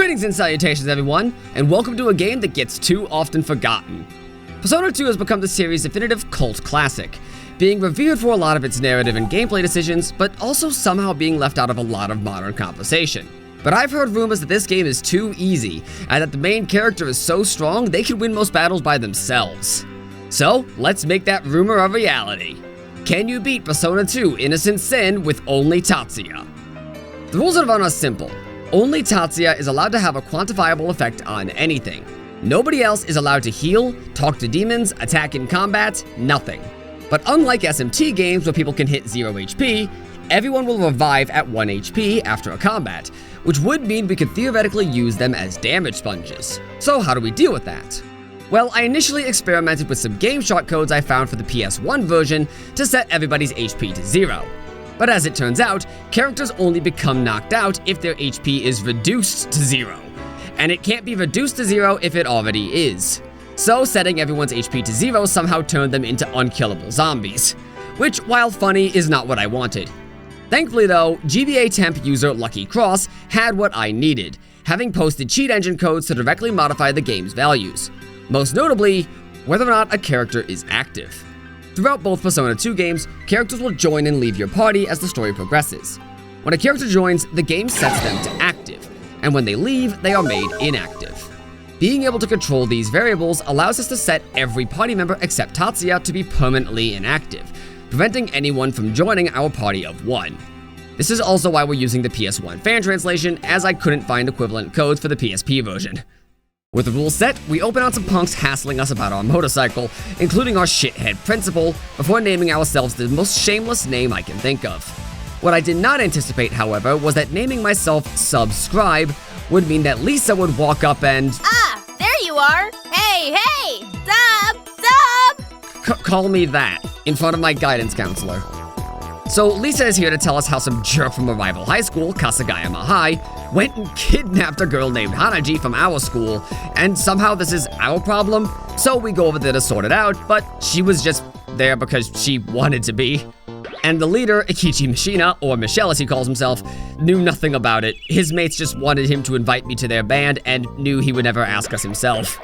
Greetings and salutations, everyone, and welcome to a game that gets too often forgotten. Persona 2 has become the series' definitive cult classic, being revered for a lot of its narrative and gameplay decisions, but also somehow being left out of a lot of modern conversation. But I've heard rumors that this game is too easy, and that the main character is so strong they can win most battles by themselves. So, let's make that rumor a reality. Can you beat Persona 2 Innocent Sin with only Tatsuya? The rules of the run are simple. Only Tatsuya is allowed to have a quantifiable effect on anything. Nobody else is allowed to heal, talk to demons, attack in combat, nothing. But unlike SMT games where people can hit 0 HP, everyone will revive at 1 HP after a combat, which would mean we could theoretically use them as damage sponges. So how do we deal with that? Well, I initially experimented with some game shortcodes I found for the PS1 version to set everybody's HP to 0. But as it turns out, characters only become knocked out if their HP is reduced to 0. And it can't be reduced to 0 if it already is. So setting everyone's HP to 0 somehow turned them into unkillable zombies. Which, while funny, is not what I wanted. Thankfully though, GBA temp user Lucky Cross had what I needed, having posted cheat engine codes to directly modify the game's values. Most notably, whether or not a character is active. Throughout both Persona 2 games, characters will join and leave your party as the story progresses. When a character joins, the game sets them to active, and when they leave, they are made inactive. Being able to control these variables allows us to set every party member except Tatsuya to be permanently inactive, preventing anyone from joining our party of 1. This is also why we're using the PS1 fan translation, as I couldn't find equivalent codes for the PSP version. With the rules set, we open on some punks hassling us about our motorcycle, including our shithead principal, before naming ourselves the most shameless name I can think of. What I did not anticipate, however, was that naming myself Subscribe would mean that Lisa would walk up and... Ah, there you are! Hey, Sub! Call me that, in front of my guidance counselor. So Lisa is here to tell us how some jerk from a rival high school, Kasugayama High, went and kidnapped a girl named Hannya from our school, and somehow this is our problem, so we go over there to sort it out, but she was just there because she wanted to be. And the leader, Eikichi Mishina, or Michelle as he calls himself, knew nothing about it. His mates just wanted him to invite me to their band and knew he would never ask us himself.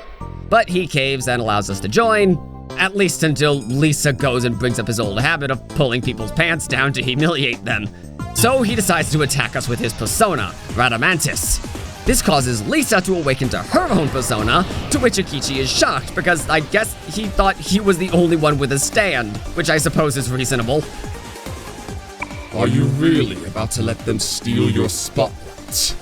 But he caves and allows us to join, at least until Lisa goes and brings up his old habit of pulling people's pants down to humiliate them. So he decides to attack us with his persona, Radamantis. This causes Lisa to awaken to her own persona, to which Eikichi is shocked because I guess he thought he was the only one with a stand, which I suppose is reasonable. Are you really about to let them steal your spotlight?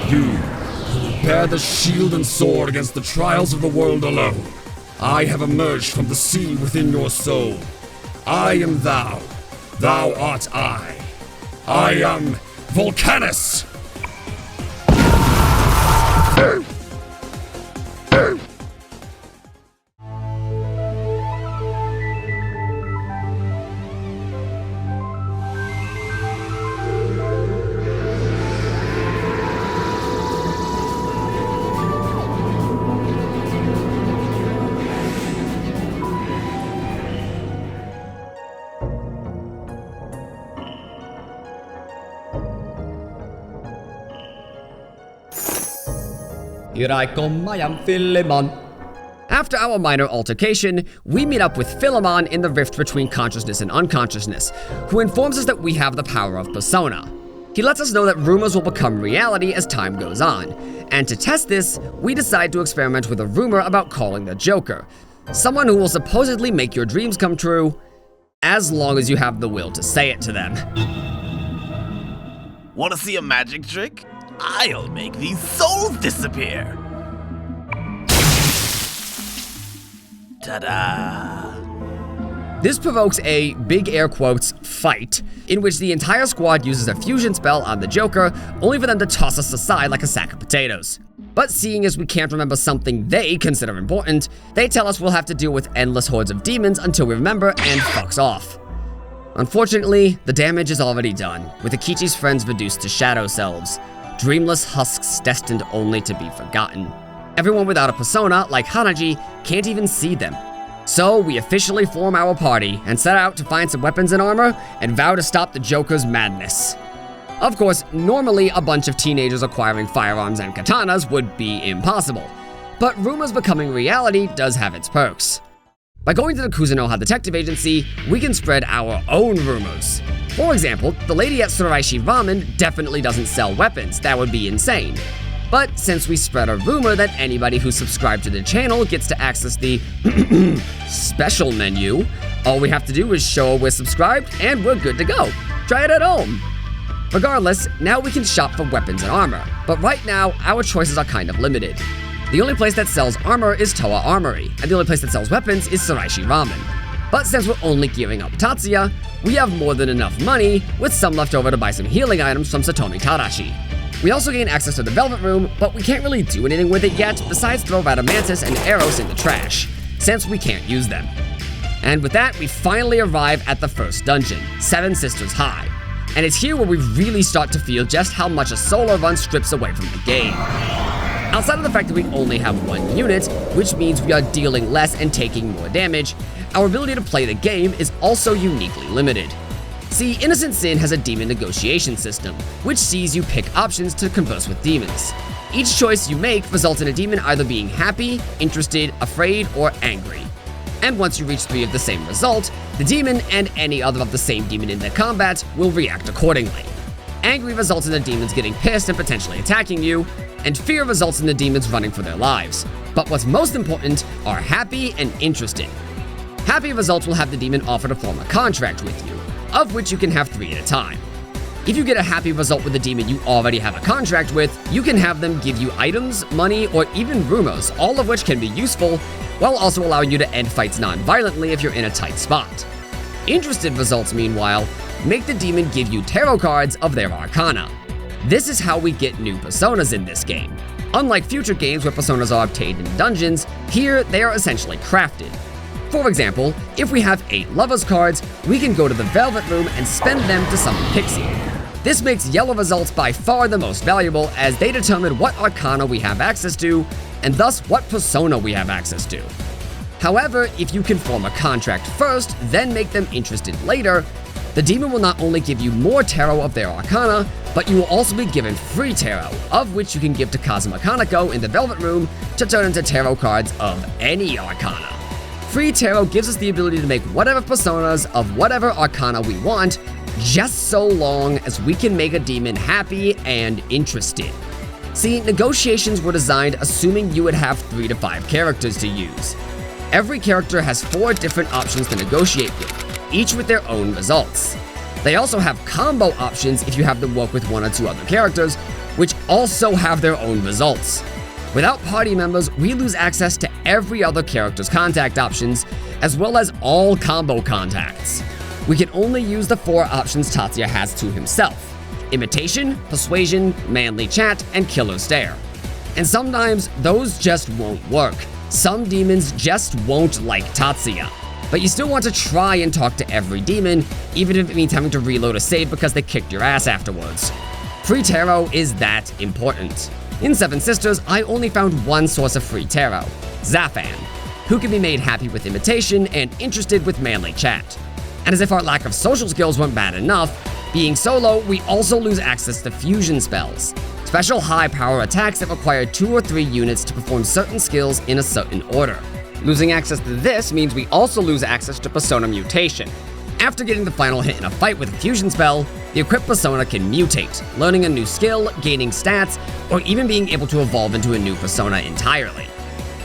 You, who will bear the shield and sword against the trials of the world alone. I have emerged from the sea within your soul. I am thou. Thou art I. I am Volcanus! Here I come, I am Philemon. After our minor altercation, we meet up with Philemon in the rift between consciousness and unconsciousness, who informs us that we have the power of persona. He lets us know that rumors will become reality as time goes on, and to test this, we decide to experiment with a rumor about calling the Joker, someone who will supposedly make your dreams come true, as long as you have the will to say it to them. Wanna see a magic trick? I'll make these souls disappear! Ta-da! This provokes a, big air quotes, fight, in which the entire squad uses a fusion spell on the Joker, only for them to toss us aside like a sack of potatoes. But seeing as we can't remember something they consider important, they tell us we'll have to deal with endless hordes of demons until we remember and fucks off. Unfortunately, the damage is already done, with Eikichi's friends reduced to shadow selves, dreamless husks destined only to be forgotten. Everyone without a persona, like Hannya, can't even see them. So we officially form our party and set out to find some weapons and armor and vow to stop the Joker's madness. Of course, normally a bunch of teenagers acquiring firearms and katanas would be impossible, but rumors becoming reality does have its perks. By going to the Kuzunoha Detective Agency, we can spread our own rumors. For example, the lady at Suraishi Ramen definitely doesn't sell weapons. That would be insane. But since we spread a rumor that anybody who subscribed to the channel gets to access the special menu, all we have to do is show we're subscribed and we're good to go. Try it at home. Regardless, now we can shop for weapons and armor, but right now our choices are kind of limited. The only place that sells armor is Toa Armory, and the only place that sells weapons is Suraishi Ramen. But since we're only gearing up Tatsuya, we have more than enough money, with some left over to buy some healing items from Satomi Tadashi. We also gain access to the Velvet Room, but we can't really do anything with it yet besides throw Radamantis and Eros in the trash, since we can't use them. And with that, we finally arrive at the first dungeon, Seven Sisters High. And it's here where we really start to feel just how much a solo run strips away from the game. Outside of the fact that we only have one unit, which means we are dealing less and taking more damage, our ability to play the game is also uniquely limited. See, Innocent Sin has a demon negotiation system, which sees you pick options to converse with demons. Each choice you make results in a demon either being happy, interested, afraid, or angry. And once you reach 3 of the same result, the demon and any other of the same demon in their combat will react accordingly. Angry results in the demons getting pissed and potentially attacking you, and fear results in the demons running for their lives. But what's most important are happy and interested. Happy results will have the demon offer to form a contract with you, of which you can have 3 at a time. If you get a happy result with a demon you already have a contract with, you can have them give you items, money, or even rumors, all of which can be useful, while also allowing you to end fights non-violently if you're in a tight spot. Interested results, meanwhile, make the demon give you tarot cards of their arcana. This is how we get new personas in this game. Unlike future games where personas are obtained in dungeons, here they are essentially crafted. For example, if we have 8 lovers cards, we can go to the Velvet Room and spend them to summon Pixie. This makes yellow results by far the most valuable, as they determine what arcana we have access to, and thus what persona we have access to. However, if you can form a contract first, then make them interested later, the demon will not only give you more tarot of their arcana, but you will also be given free tarot, of which you can give to Kazuma Kaneko in the Velvet Room to turn into tarot cards of any arcana. Free tarot gives us the ability to make whatever personas of whatever arcana we want, just so long as we can make a demon happy and interested. See, negotiations were designed assuming you would have 3 to 5 characters to use. Every character has 4 different options to negotiate with, each with their own results. They also have combo options if you have them work with 1 or 2 other characters, which also have their own results. Without party members, we lose access to every other character's contact options, as well as all combo contacts. We can only use the 4 options Tatsuya has to himself: Imitation, Persuasion, Manly Chat, and Killer Stare. And sometimes those just won't work. Some demons just won't like Tatsuya. But you still want to try and talk to every demon, even if it means having to reload a save because they kicked your ass afterwards. Free tarot is that important. In Seven Sisters, I only found 1 source of free tarot, Zafan, who can be made happy with Imitation and interested with Manly Chat. And as if our lack of social skills weren't bad enough, being solo, we also lose access to fusion spells, special high-power attacks that require 2 or 3 units to perform certain skills in a certain order. Losing access to this means we also lose access to Persona Mutation. After getting the final hit in a fight with a fusion spell, the equipped persona can mutate, learning a new skill, gaining stats, or even being able to evolve into a new persona entirely.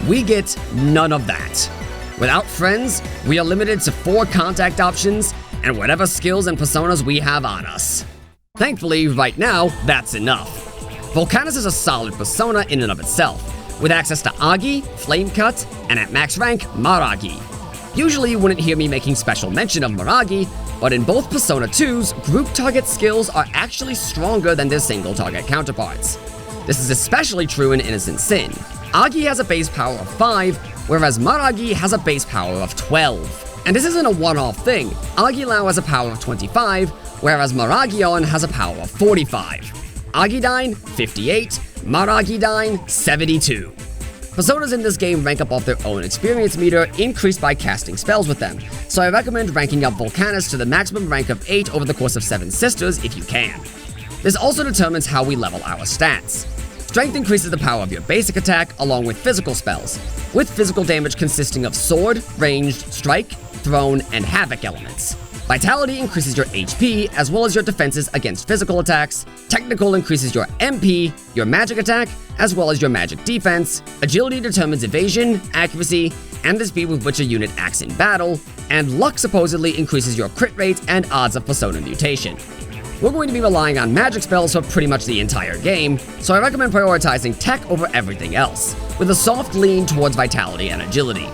We get none of that. Without friends, we are limited to 4 contact options and whatever skills and personas we have on us. Thankfully, right now, that's enough. Volcanus is a solid persona in and of itself, with access to Agi, Flame Cut, and at max rank, Maragi. Usually you wouldn't hear me making special mention of Maragi, but in both Persona 2's, group target skills are actually stronger than their single target counterparts. This is especially true in Innocent Sin. Agi has a base power of 5, whereas Maragi has a base power of 12. And this isn't a one-off thing. Agilao has a power of 25, whereas Maragion has a power of 45. Agidine, 58, Maragidine, 72. Personas in this game rank up off their own experience meter, increased by casting spells with them, so I recommend ranking up Volcanus to the maximum rank of 8 over the course of 7 Sisters if you can. This also determines how we level our stats. Strength increases the power of your basic attack along with physical spells, with physical damage consisting of sword, ranged, strike, thrown, and havoc elements. Vitality increases your HP as well as your defenses against physical attacks. Technical increases your MP, your magic attack, as well as your magic defense. Agility determines evasion, accuracy, and the speed with which a unit acts in battle. And luck supposedly increases your crit rate and odds of persona mutation. We're going to be relying on magic spells for pretty much the entire game, so I recommend prioritizing tech over everything else, with a soft lean towards vitality and agility.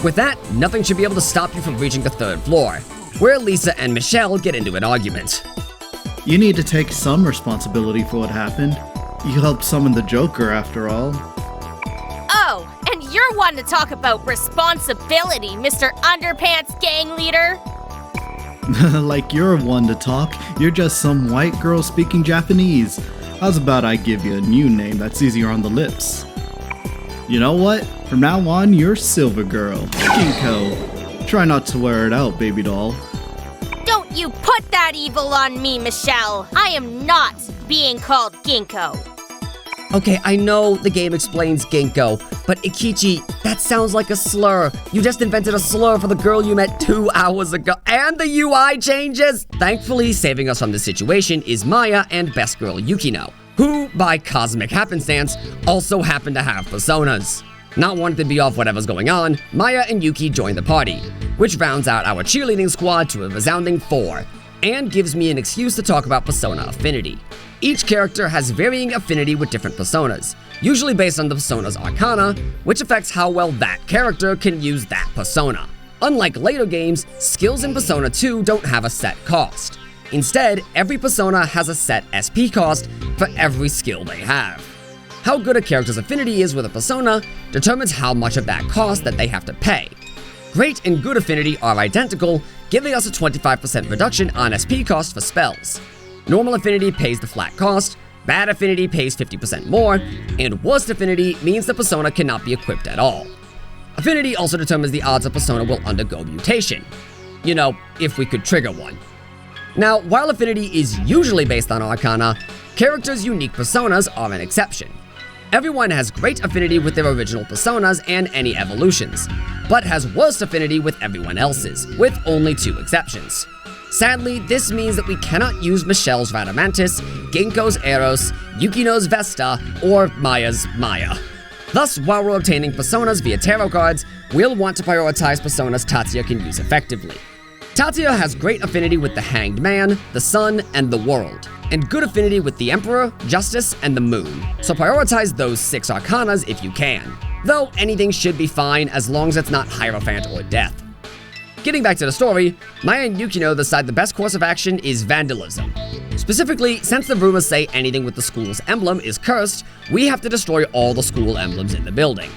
With that, nothing should be able to stop you from reaching the 3rd floor, where Lisa and Michelle get into an argument. You need to take some responsibility for what happened. You helped summon the Joker, after all. Oh, and you're one to talk about responsibility, Mr. Underpants Gang Leader. Like you're one to talk, you're just some white girl speaking Japanese. How's about I give you a new name that's easier on the lips? You know what? From now on, you're Silver Girl, Ginko. Try not to wear it out, baby doll. Don't you put that evil on me, Michelle. I am not being called Ginko. Okay, I know the game explains Ginko, but Eikichi, that sounds like a slur. You just invented a slur for the girl you met 2 hours ago, and the UI changes! Thankfully, saving us from this situation is Maya and best girl Yukino, who, by cosmic happenstance, also happen to have personas. Not wanting to be off whatever's going on, Maya and Yuki join the party, which rounds out our cheerleading squad to a resounding 4, and gives me an excuse to talk about persona affinity. Each character has varying affinity with different personas, usually based on the persona's arcana, which affects how well that character can use that persona. Unlike later games, skills in Persona 2 don't have a set cost. Instead, every persona has a set SP cost for every skill they have. How good a character's affinity is with a persona determines how much of that cost that they have to pay. Great and good affinity are identical, giving us a 25% reduction on SP cost for spells. Normal affinity pays the flat cost, bad affinity pays 50% more, and worst affinity means the persona cannot be equipped at all. Affinity also determines the odds a persona will undergo mutation. You know, if we could trigger one. Now, while affinity is usually based on arcana, characters' unique personas are an exception. Everyone has great affinity with their original personas and any evolutions, but has worst affinity with everyone else's, with only 2 exceptions. Sadly, this means that we cannot use Michelle's Radamantis, Ginko's Eros, Yukino's Vesta, or Maya's Maya. Thus, while we're obtaining personas via tarot cards, we'll want to prioritize personas Tatsuya can use effectively. Tatsuya has great affinity with the Hanged Man, the Sun, and the World, and good affinity with the Emperor, Justice, and the Moon, so prioritize those 6 arcanas if you can. Though anything should be fine as long as it's not Hierophant or Death. Getting back to the story, Maya and Yukino decide the best course of action is vandalism. Specifically, since the rumors say anything with the school's emblem is cursed, we have to destroy all the school emblems in the building.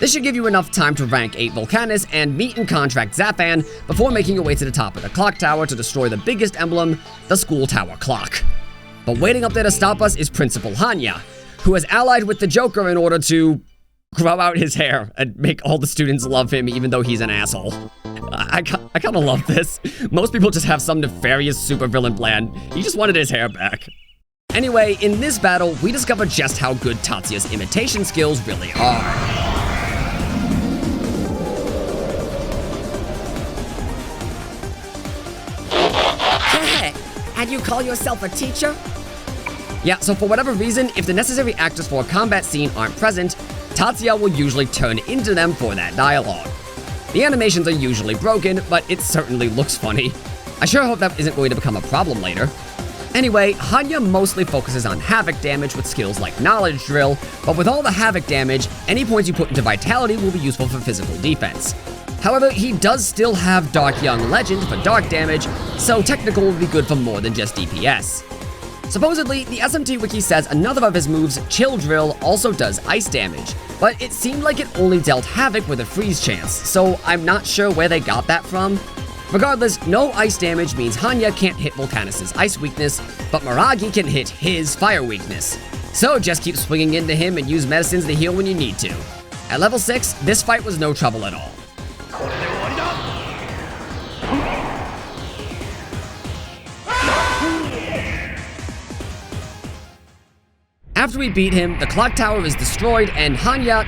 This should give you enough time to rank 8 Vulcanus and meet and contract Zaphan before making your way to the top of the clock tower to destroy the biggest emblem, the school tower clock. But waiting up there to stop us is Principal Hannya, who has allied with the Joker in order to grow out his hair and make all the students love him even though he's an asshole. I kind of love this. Most people just have some nefarious supervillain plan. He just wanted his hair back. Anyway, in this battle, we discover just how good Tatsuya's imitation skills really are. And you call yourself a teacher? Yeah, so for whatever reason, if the necessary actors for a combat scene aren't present, Tatsuya will usually turn into them for that dialogue. The animations are usually broken, but it certainly looks funny. I sure hope that isn't going to become a problem later. Anyway, Hannya mostly focuses on Havoc damage with skills like Knowledge Drill, but with all the Havoc damage, any points you put into Vitality will be useful for physical defense. However, he does still have Dark Young Legend for dark damage, so Technical will be good for more than just DPS. Supposedly, the SMT wiki says another of his moves, Chill Drill, also does ice damage, but it seemed like it only dealt Havoc with a freeze chance, so I'm not sure where they got that from. Regardless, no ice damage means Hannya can't hit Vulcanus' ice weakness, but Miragi can hit his fire weakness. So just keep swinging into him and use medicines to heal when you need to. At level 6, this fight was no trouble at all. After we beat him, the clock tower is destroyed and Hannya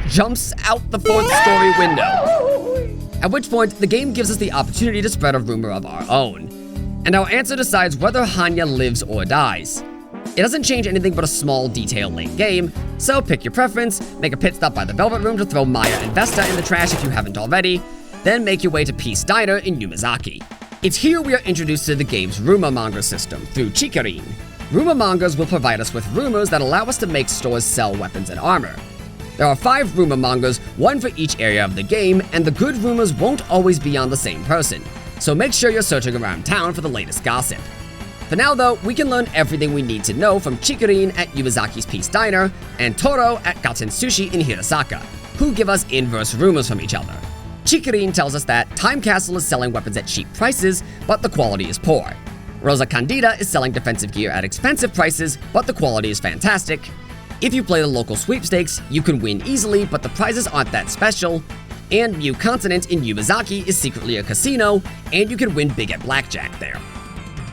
jumps out the 4th-story window. At which point, the game gives us the opportunity to spread a rumor of our own. And our answer decides whether Hannya lives or dies. It doesn't change anything but a small detail late game, so pick your preference, make a pit stop by the Velvet Room to throw Maya and Vesta in the trash if you haven't already, then make your way to Peace Diner in Yumazaki. It's here we are introduced to the game's rumor monger system through Chikarin. Rumor mongers will provide us with rumors that allow us to make stores sell weapons and armor. There are 5 rumor mongers, 1 for each area of the game, and the good rumors won't always be on the same person, so make sure you're searching around town for the latest gossip. For now though, we can learn everything we need to know from Chikarin at Yumazaki's Peace Diner and Toro at Gaten Sushi in Hirasaka, who give us inverse rumors from each other. Chikarin tells us that Time Castle is selling weapons at cheap prices, but the quality is poor. Rosa Candida is selling defensive gear at expensive prices, but the quality is fantastic. If you play the local sweepstakes, you can win easily, but the prizes aren't that special. And Mu Continent in Yumazaki is secretly a casino, and you can win big at blackjack there.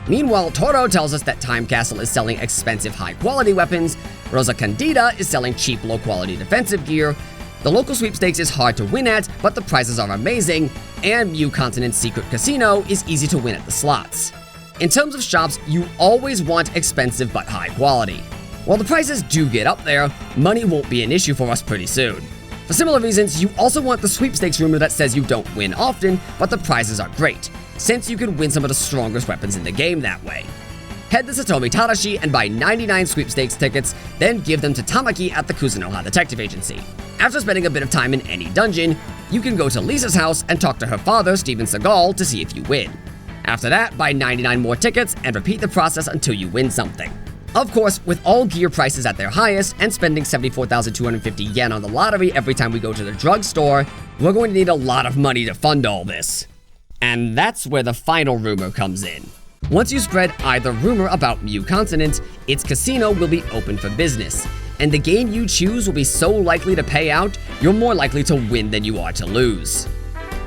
Meanwhile, Toro tells us that Time Castle is selling expensive high-quality weapons, Rosa Candida is selling cheap low-quality defensive gear, the local sweepstakes is hard to win at, but the prizes are amazing, and Mu Continent's secret casino is easy to win at the slots. In terms of shops, you always want expensive but high quality. While the prices do get up there, money won't be an issue for us pretty soon. For similar reasons, you also want the sweepstakes rumor that says you don't win often, but the prizes are great, since you can win some of the strongest weapons in the game that way. Head to Satomi Tadashi and buy 99 sweepstakes tickets, then give them to Tamaki at the Kuzunoha Detective Agency. After spending a bit of time in any dungeon, you can go to Lisa's house and talk to her father, Steven Seagal, to see if you win. After that, buy 99 more tickets and repeat the process until you win something. Of course, with all gear prices at their highest and spending 74,250 yen on the lottery every time we go to the drugstore, we're going to need a lot of money to fund all this. And that's where the final rumor comes in. Once you spread either rumor about Mu Continent, its casino will be open for business, and the game you choose will be so likely to pay out, you're more likely to win than you are to lose.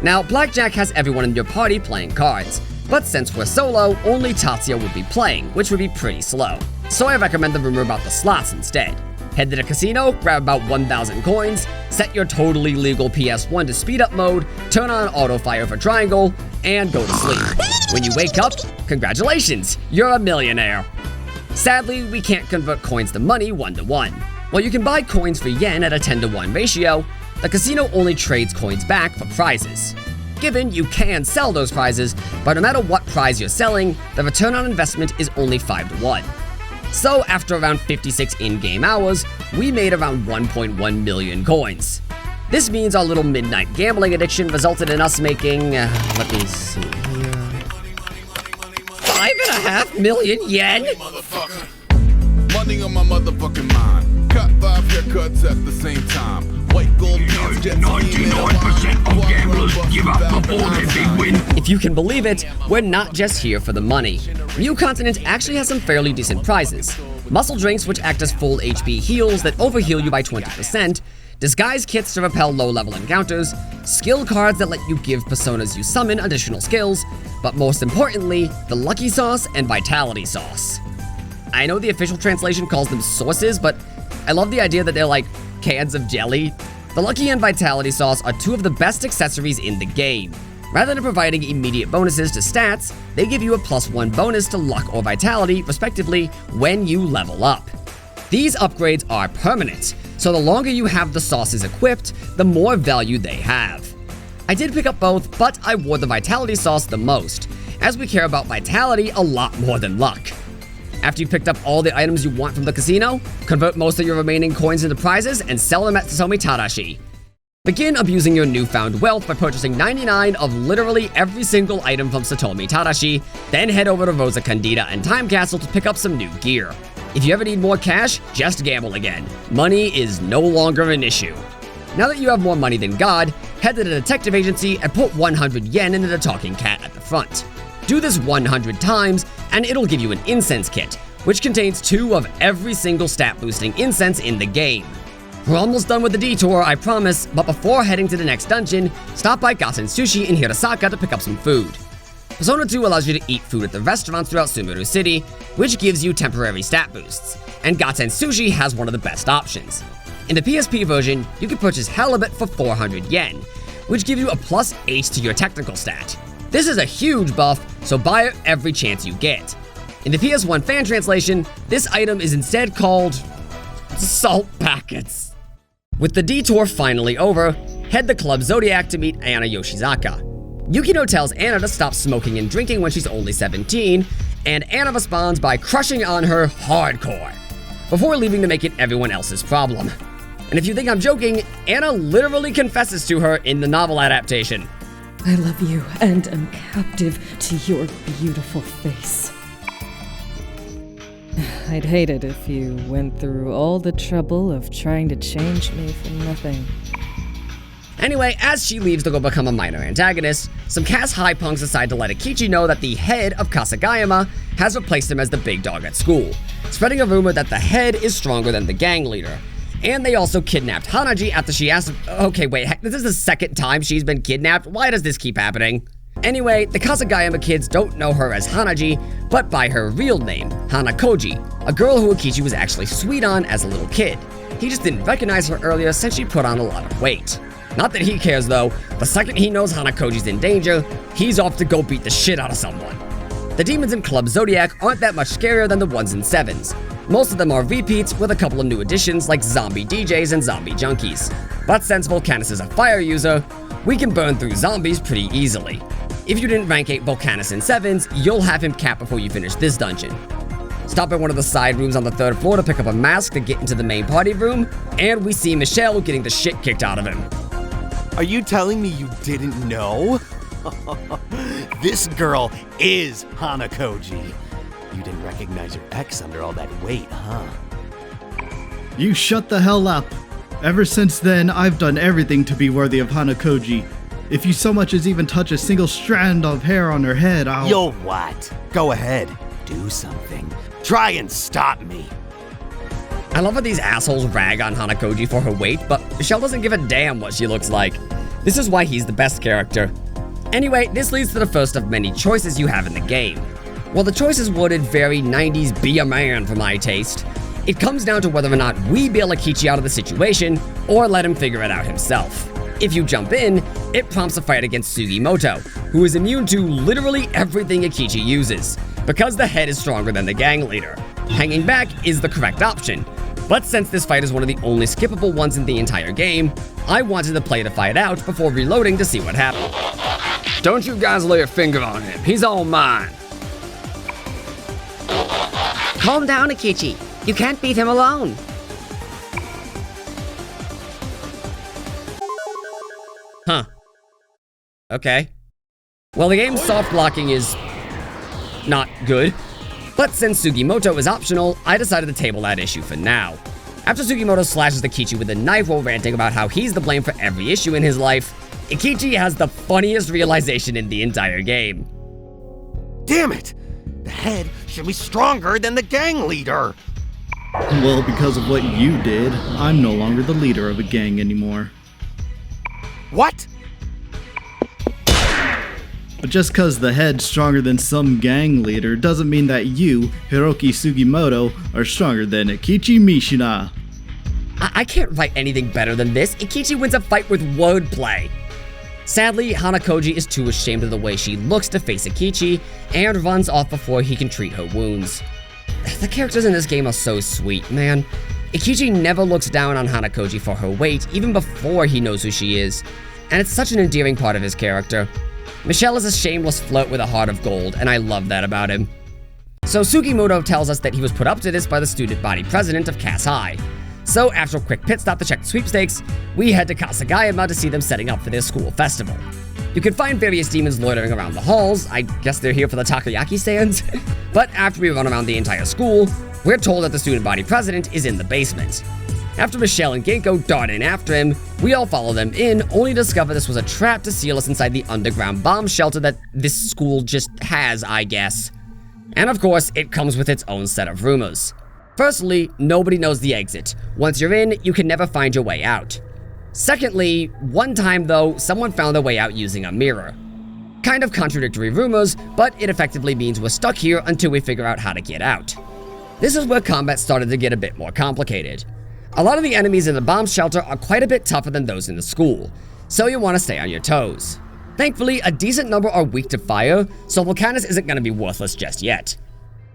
Now, blackjack has everyone in your party playing cards, but since we're solo, only Tatsuya would be playing, which would be pretty slow. So I recommend the rumor about the slots instead. Head to the casino, grab about 1,000 coins, set your totally legal PS1 to speed up mode, turn on auto fire for triangle, and go to sleep. When you wake up, congratulations, you're a millionaire. Sadly, we can't convert coins to money 1-to-1. While you can buy coins for yen at a 10-to-1 ratio, the casino only trades coins back for prizes. Given you can sell those prizes, but no matter what prize you're selling, the return on investment is only 5-to-1. So after around 56 in-game hours, we made around 1.1 million coins. This means our little midnight gambling addiction resulted in us making, let me see here, 5.5 million yen? Money on my motherfucking mind. Cut 5 haircuts at the same time. White gold pants, jet 99% of gamblers give up before they big win. If you can believe it, we're not just here for the money. Mu Continent actually has some fairly decent prizes. Muscle drinks which act as full HP heals that overheal you by 20%, disguise kits to repel low-level encounters, skill cards that let you give personas you summon additional skills, but most importantly, the Lucky Sauce and Vitality Sauce. I know the official translation calls them sauces, but I love the idea that they're like cans of jelly. The Lucky and Vitality Sauce are 2 of the best accessories in the game. Rather than providing immediate bonuses to stats, they give you a +1 bonus to luck or vitality, respectively, when you level up. These upgrades are permanent, so the longer you have the sauces equipped, the more value they have. I did pick up both, but I wore the Vitality Sauce the most, as we care about vitality a lot more than luck. After you've picked up all the items you want from the casino, convert most of your remaining coins into prizes and sell them at Satomi Tadashi. Begin abusing your newfound wealth by purchasing 99 of literally every single item from Satomi Tadashi, then head over to Rosa Candida and Time Castle to pick up some new gear. If you ever need more cash, just gamble again. Money is no longer an issue. Now that you have more money than God, head to the detective agency and put 100 yen into the talking cat at the front. Do this 100 times, and it'll give you an incense kit, which contains 2 of every single stat-boosting incense in the game. We're almost done with the detour, I promise, but before heading to the next dungeon, stop by Gaten Sushi in Hirasaka to pick up some food. Persona 2 allows you to eat food at the restaurants throughout Sumeru City, which gives you temporary stat boosts, and Gaten Sushi has one of the best options. In the PSP version, you can purchase halibut for 400 yen, which gives you a plus 8 to your technical stat. This is a huge buff, so buy it every chance you get. In the PS1 fan translation, this item is instead called salt packets. With the detour finally over, head to Club Zodiac to meet Anna Yoshizaka. Yukino tells Anna to stop smoking and drinking when she's only 17, and Anna responds by crushing on her hardcore, before leaving to make it everyone else's problem. And if you think I'm joking, Anna literally confesses to her in the novel adaptation. I love you and am captive to your beautiful face. I'd hate it if you went through all the trouble of trying to change me for nothing. Anyway, as she leaves to go become a minor antagonist, some Cass High punks decide to let Eikichi know that the head of Kasugayama has replaced him as the big dog at school, spreading a rumor that the head is stronger than the gang leader. And they also kidnapped Hanaji after she asked him, okay, wait, this is the second time she's been kidnapped? Why does this keep happening? Anyway, the Kasugayama kids don't know her as Hanaji, but by her real name, Hanakoji, a girl who Eikichi was actually sweet on as a little kid. He just didn't recognize her earlier since she put on a lot of weight. Not that he cares though, the second he knows Hanakoji's in danger, he's off to go beat the shit out of someone. The demons in Club Zodiac aren't that much scarier than the ones in 7s. Most of them are repeats with a couple of new additions like zombie DJs and zombie junkies. But since Volcanus is a fire user, we can burn through zombies pretty easily. If you didn't rank 8 Volcanus in 7s, you'll have him capped before you finish this dungeon. Stop at one of the side rooms on the 3rd floor to pick up a mask to get into the main party room, and we see Michelle getting the shit kicked out of him. Are you telling me you didn't know? This girl is Hanakoji. You didn't recognize your ex under all that weight, huh? You shut the hell up. Ever since then, I've done everything to be worthy of Hanakoji. If you so much as even touch a single strand of hair on her head, I'll— You'll what? Go ahead. Do something. Try and stop me. I love how these assholes rag on Hanakoji for her weight, but Michelle doesn't give a damn what she looks like. This is why he's the best character. Anyway, this leads to the first of many choices you have in the game. While the choices worded very 90s be a man for my taste, it comes down to whether or not we bail Eikichi out of the situation or let him figure it out himself. If you jump in, it prompts a fight against Sugimoto, who is immune to literally everything Eikichi uses, because the head is stronger than the gang leader. Hanging back is the correct option, but since this fight is one of the only skippable ones in the entire game, I wanted to play the fight out before reloading to see what happened. Don't you guys lay a finger on him. He's all mine. Calm down, Eikichi. You can't beat him alone. Huh. Okay. Well, the game's soft blocking is not good, but since Sugimoto is optional, I decided to table that issue for now. After Sugimoto slashes Eikichi with a knife while ranting about how he's the blame for every issue in his life, Eikichi has the funniest realization in the entire game. Damn it! The head should be stronger than the gang leader! Well, because of what you did, I'm no longer the leader of a gang anymore. What? But just cause the head's stronger than some gang leader doesn't mean that you, Hiroki Sugimoto, are stronger than Eikichi Mishina. I can't write anything better than this. Eikichi wins a fight with wordplay. Sadly, Hanakoji is too ashamed of the way she looks to face Eikichi and runs off before he can treat her wounds. The characters in this game are so sweet, man. Eikichi never looks down on Hanakoji for her weight, even before he knows who she is, and it's such an endearing part of his character. Michelle is a shameless flirt with a heart of gold, and I love that about him. So Sugimoto tells us that he was put up to this by the student body president of Cass High. So after a quick pit stop to check the sweepstakes, we head to Kasugayama to see them setting up for their school festival. You can find various demons loitering around the halls. I guess they're here for the takoyaki stands. But after we run around the entire school, we're told that the student body president is in the basement. After Michelle and Ginko dart in after him, we all follow them in, only to discover this was a trap to seal us inside the underground bomb shelter that this school just has, I guess. And of course, it comes with its own set of rumors. Firstly, nobody knows the exit. Once you're in, you can never find your way out. Secondly, one time though, someone found their way out using a mirror. Kind of contradictory rumors, but it effectively means we're stuck here until we figure out how to get out. This is where combat started to get a bit more complicated. A lot of the enemies in the bomb shelter are quite a bit tougher than those in the school, so you want to stay on your toes. Thankfully, a decent number are weak to fire, so Volcanus isn't going to be worthless just yet.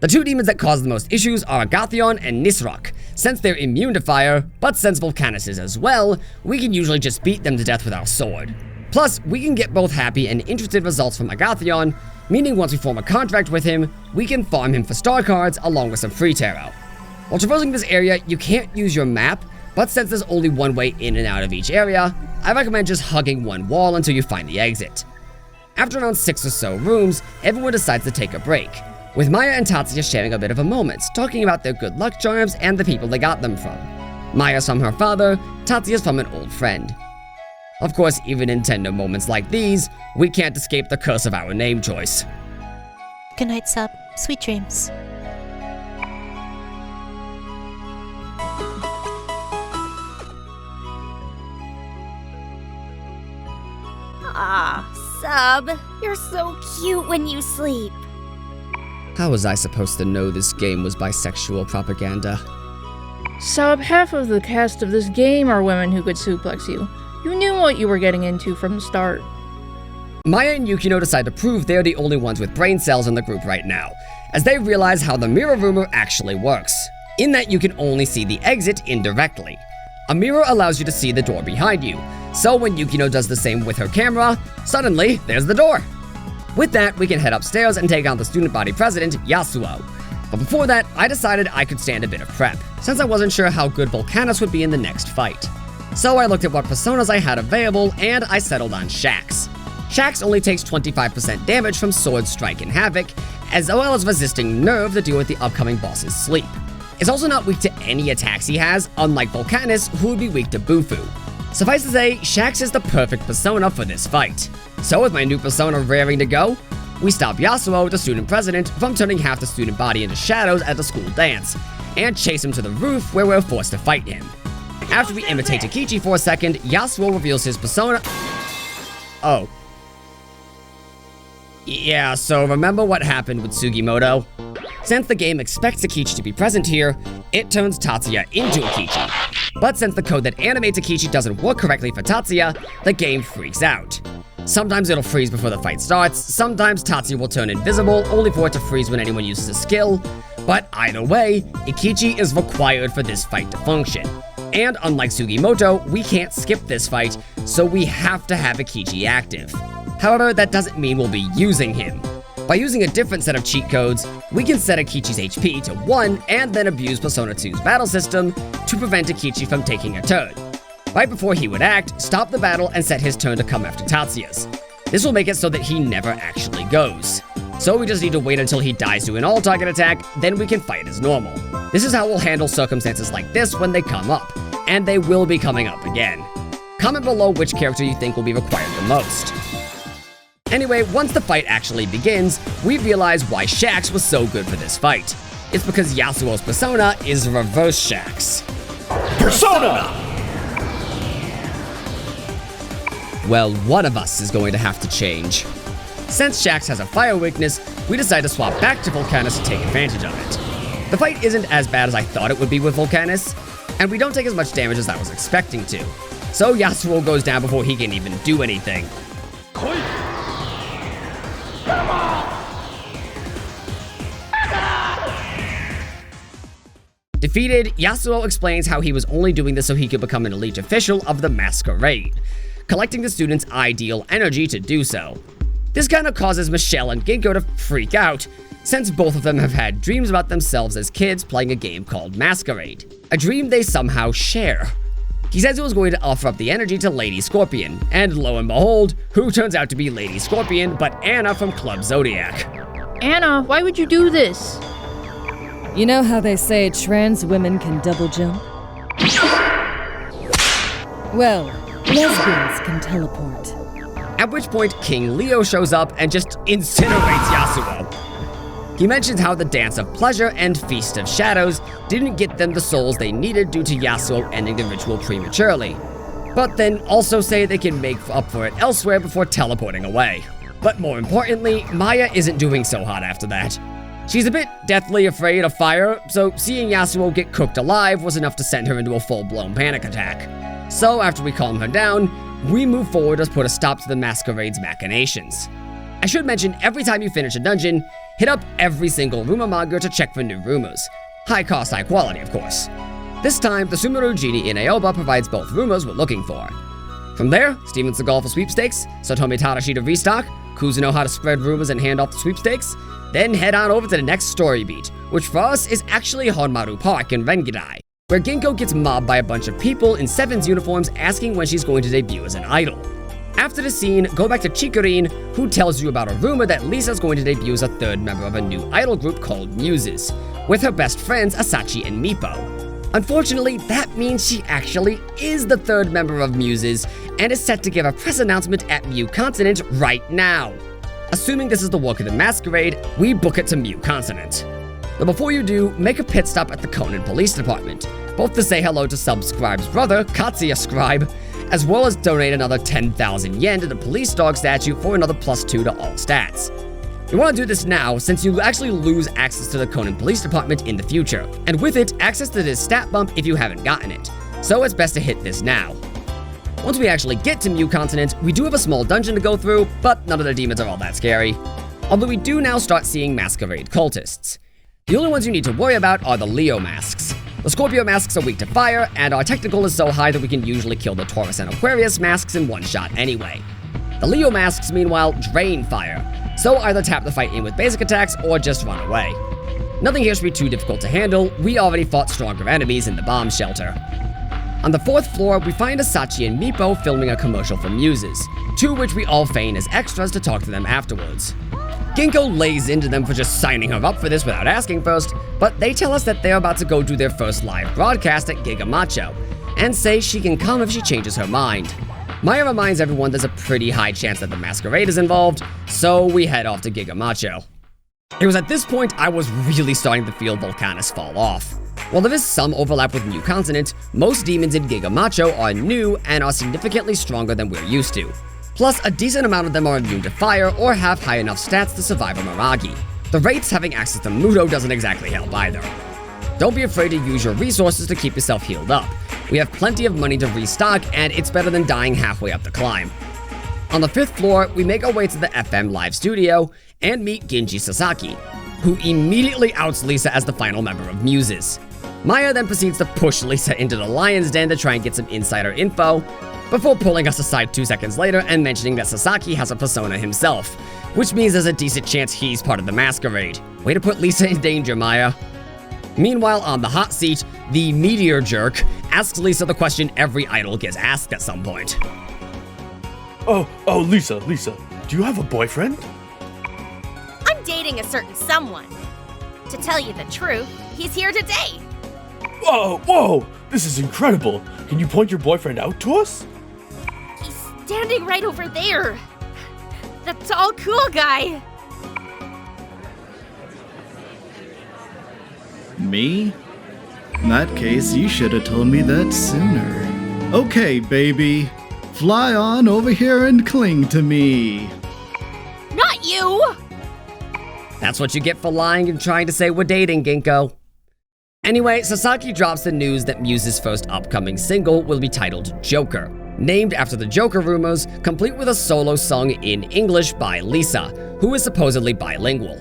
The two demons that cause the most issues are Agathion and Nisrak, since they're immune to fire, but since Volcanus is as well, we can usually just beat them to death with our sword. Plus, we can get both happy and interested results from Agathion, meaning once we form a contract with him, we can farm him for star cards along with some free tarot. While traversing this area, you can't use your map, but since there's only one way in and out of each area, I recommend just hugging one wall until you find the exit. After around 6 or so rooms, everyone decides to take a break, with Maya and Tatsuya sharing a bit of a moment, talking about their good luck charms and the people they got them from. Maya's from her father, Tatsuya's from an old friend. Of course, even in tender moments like these, we can't escape the curse of our name choice. Good night, Sub. Sweet dreams. Ah, Sub, you're so cute when you sleep. How was I supposed to know this game was bisexual propaganda? Sub, half of the cast of this game are women who could suplex you. You knew what you were getting into from the start. Maya and Yukino decide to prove they're the only ones with brain cells in the group right now, as they realize how the mirror rumor actually works, in that you can only see the exit indirectly. A mirror allows you to see the door behind you, so when Yukino does the same with her camera, suddenly there's the door. With that, we can head upstairs and take on the student body president, Yasuo. But before that, I decided I could stand a bit of prep, since I wasn't sure how good Volcanus would be in the next fight. So I looked at what personas I had available, and I settled on Shax. Shax only takes 25% damage from Sword Strike and Havoc, as well as resisting Nerve to deal with the upcoming boss's sleep. It's also not weak to any attacks he has, unlike Volcanus, who would be weak to Baofu. Suffice to say, Shax is the perfect persona for this fight. So with my new persona raring to go, we stop Yasuo, the student president, from turning half the student body into shadows at the school dance, and chase him to the roof where we're forced to fight him. After we imitate Eikichi for a second, Yasuo reveals his persona. Oh. Yeah, so remember what happened with Sugimoto? Since the game expects Eikichi to be present here, it turns Tatsuya into Eikichi. But since the code that animates Eikichi doesn't work correctly for Tatsuya, the game freaks out. Sometimes it'll freeze before the fight starts, sometimes Tatsuya will turn invisible, only for it to freeze when anyone uses a skill. But either way, Eikichi is required for this fight to function. And unlike Sugimoto, we can't skip this fight, so we have to have Eikichi active. However, that doesn't mean we'll be using him. By using a different set of cheat codes, we can set Eikichi's HP to 1 and then abuse Persona 2's battle system to prevent Eikichi from taking a turn. Right before he would act, stop the battle and set his turn to come after Tatsuya's. This will make it so that he never actually goes. So we just need to wait until he dies to an all-target attack, then we can fight as normal. This is how we'll handle circumstances like this when they come up, and they will be coming up again. Comment below which character you think will be required the most. Anyway, once the fight actually begins, we realize why Shax was so good for this fight. It's because Yasuo's persona is Reverse Shax. Persona! Well, one of us is going to have to change. Since Shax has a fire weakness, we decide to swap back to Volcanus to take advantage of it. The fight isn't as bad as I thought it would be with Volcanus, and we don't take as much damage as I was expecting to. So Yasuo goes down before he can even do anything. Defeated, Yasuo explains how he was only doing this so he could become an elite official of the Masquerade, collecting the students' ideal energy to do so. This kind of causes Michelle and Ginko to freak out, since both of them have had dreams about themselves as kids playing a game called Masquerade, a dream they somehow share. He says he was going to offer up the energy to Lady Scorpion, and lo and behold, who turns out to be Lady Scorpion but Anna from Club Zodiac. Anna, why would you do this? You know how they say trans women can double jump? Well, lesbians can teleport. At which point, King Leo shows up and just incinerates Yasuo. He mentions how the Dance of Pleasure and Feast of Shadows didn't get them the souls they needed due to Yasuo ending the ritual prematurely, but then also say they can make up for it elsewhere before teleporting away. But more importantly, Maya isn't doing so hot after that. She's a bit deathly afraid of fire, so seeing Yasuo get cooked alive was enough to send her into a full-blown panic attack. So after we calm her down, we move forward to put a stop to the masquerade's machinations. I should mention, every time you finish a dungeon, hit up every single rumor monger to check for new rumors. High cost, high quality, of course. This time, the Sumeru Genie in Aoba provides both rumors we're looking for. From there, Steven Seagal for sweepstakes, Satomi Tadashi to restock, Kuzuno how to spread rumors and hand off the sweepstakes, then head on over to the next story beat, which for us is actually Honmaru Park in Rengidai, where Ginko gets mobbed by a bunch of people in Seven's uniforms asking when she's going to debut as an idol. After the scene, go back to Chikurin, who tells you about a rumor that Lisa's going to debut as a third member of a new idol group called Muses, with her best friends Asachi and Mippo. Unfortunately, that means she actually is the third member of Muses, and is set to give a press announcement at Mu Continent right now. Assuming this is the work of the masquerade, we book it to Mu Continent. But before you do, make a pit stop at the Conan Police Department, both to say hello to Subscribe's brother, Katsuya Scribe, as well as donate another 10,000 yen to the police dog statue for another +2 to all stats. You want to do this now, since you actually lose access to the Conan Police Department in the future, and with it, access to this stat bump if you haven't gotten it. So it's best to hit this now. Once we actually get to Mu Continent, we do have a small dungeon to go through, but none of the demons are all that scary. Although we do now start seeing masquerade cultists. The only ones you need to worry about are the Leo masks. The Scorpio masks are weak to fire, and our technical is so high that we can usually kill the Taurus and Aquarius masks in one shot anyway. The Leo masks, meanwhile, drain fire, so either tap the fight in with basic attacks or just run away. Nothing here should be too difficult to handle, we already fought stronger enemies in the bomb shelter. On the 4th floor, we find Asachi and Mippo filming a commercial for Muses, to which we all feign as extras to talk to them afterwards. Ginko lays into them for just signing her up for this without asking first, but they tell us that they're about to go do their first live broadcast at Giga Macho, and say she can come if she changes her mind. Maya reminds everyone there's a pretty high chance that the masquerade is involved, so we head off to Giga Macho. It was at this point I was really starting to feel Volcanus fall off. While there is some overlap with Mu Continent, most demons in Giga Macho are new and are significantly stronger than we're used to. Plus, a decent amount of them are immune to fire or have high enough stats to survive a Miragi. The Wraiths having access to Muto doesn't exactly help either. Don't be afraid to use your resources to keep yourself healed up. We have plenty of money to restock, and it's better than dying halfway up the climb. On the 5th floor, we make our way to the FM live studio and meet Genji Sasaki, who immediately outs Lisa as the final member of Muses. Maya then proceeds to push Lisa into the lion's den to try and get some insider info, before pulling us aside 2 seconds later and mentioning that Sasaki has a persona himself, which means there's a decent chance he's part of the masquerade. Way to put Lisa in danger, Maya. Meanwhile, on the hot seat, the Meteor jerk asks Lisa the question every idol gets asked at some point. Oh, Lisa, do you have a boyfriend? I'm dating a certain someone. To tell you the truth, he's here today. Whoa, this is incredible. Can you point your boyfriend out to us? He's standing right over there. The tall, cool guy. Me? In that case, you should have told me that sooner. Okay, baby. Fly on over here and cling to me. Not you! That's what you get for lying and trying to say we're dating, Ginko. Anyway, Sasaki drops the news that Muse's first upcoming single will be titled Joker, named after the Joker rumors, complete with a solo sung in English by Lisa, who is supposedly bilingual.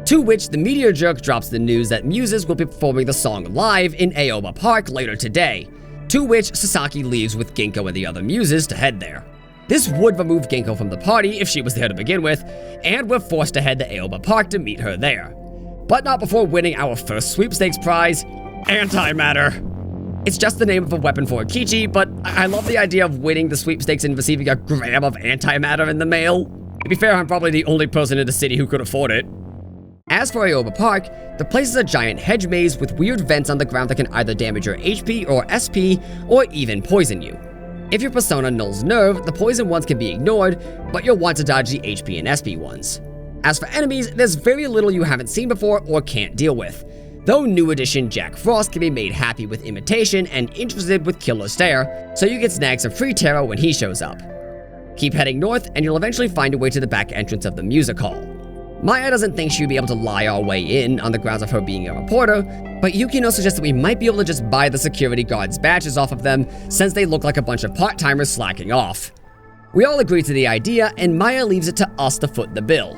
To which the Meteor jerk drops the news that Muses will be performing the song live in Aoba Park later today, to which Sasaki leaves with Ginko and the other Muses to head there. This would remove Ginko from the party if she was there to begin with, and we're forced to head to Aoba Park to meet her there. But not before winning our first sweepstakes prize, Antimatter. It's just the name of a weapon for Eikichi, but I love the idea of winning the sweepstakes and receiving a gram of antimatter in the mail. To be fair, I'm probably the only person in the city who could afford it. As for Aoba Park, the place is a giant hedge maze with weird vents on the ground that can either damage your HP or SP, or even poison you. If your persona nulls nerve, the poison ones can be ignored, but you'll want to dodge the HP and SP ones. As for enemies, there's very little you haven't seen before or can't deal with, though new edition Jack Frost can be made happy with imitation and interested with Killer Stare, so you get snags of free tarot when he shows up. Keep heading north, and you'll eventually find your way to the back entrance of the music hall. Maya doesn't think she'd be able to lie our way in on the grounds of her being a reporter, but Yukino suggests that we might be able to just buy the security guards' badges off of them since they look like a bunch of part-timers slacking off. We all agree to the idea, and Maya leaves it to us to foot the bill,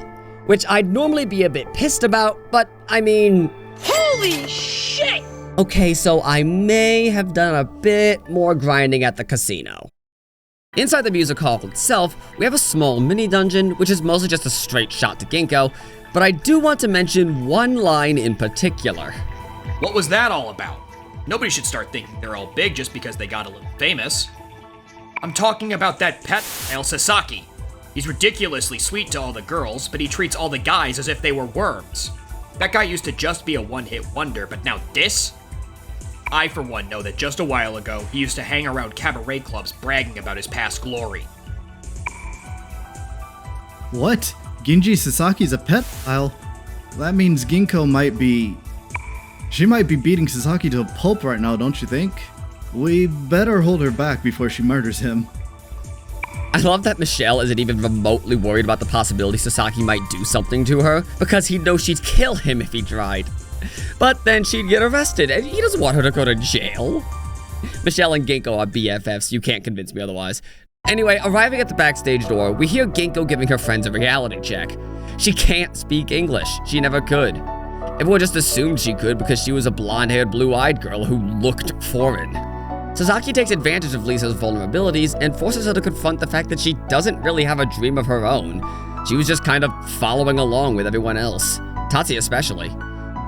which I'd normally be a bit pissed about, but I mean... Holy shit! Okay, so I may have done a bit more grinding at the casino. Inside the music hall itself, we have a small mini-dungeon, which is mostly just a straight shot to Ginko, but I do want to mention one line in particular. What was that all about? Nobody should start thinking they're all big just because they got a little famous. I'm talking about that pet, El Sasaki. He's ridiculously sweet to all the girls, but he treats all the guys as if they were worms. That guy used to just be a one-hit wonder, but now this? I, for one, know that just a while ago, he used to hang around cabaret clubs bragging about his past glory. What? Genji Sasaki's a pedophile? That means Ginko might be... She might be beating Sasaki to a pulp right now, don't you think? We better hold her back before she murders him. I love that Michelle isn't even remotely worried about the possibility Sasaki might do something to her, because he'd know she'd kill him if he tried. But then she'd get arrested, and he doesn't want her to go to jail. Michelle and Ginko are BFFs, you can't convince me otherwise. Anyway, arriving at the backstage door, we hear Ginko giving her friends a reality check. She can't speak English, she never could. Everyone just assumed she could because she was a blonde-haired, blue-eyed girl who looked foreign. Sasaki takes advantage of Lisa's vulnerabilities and forces her to confront the fact that she doesn't really have a dream of her own. She was just kind of following along with everyone else, Tatsuya especially.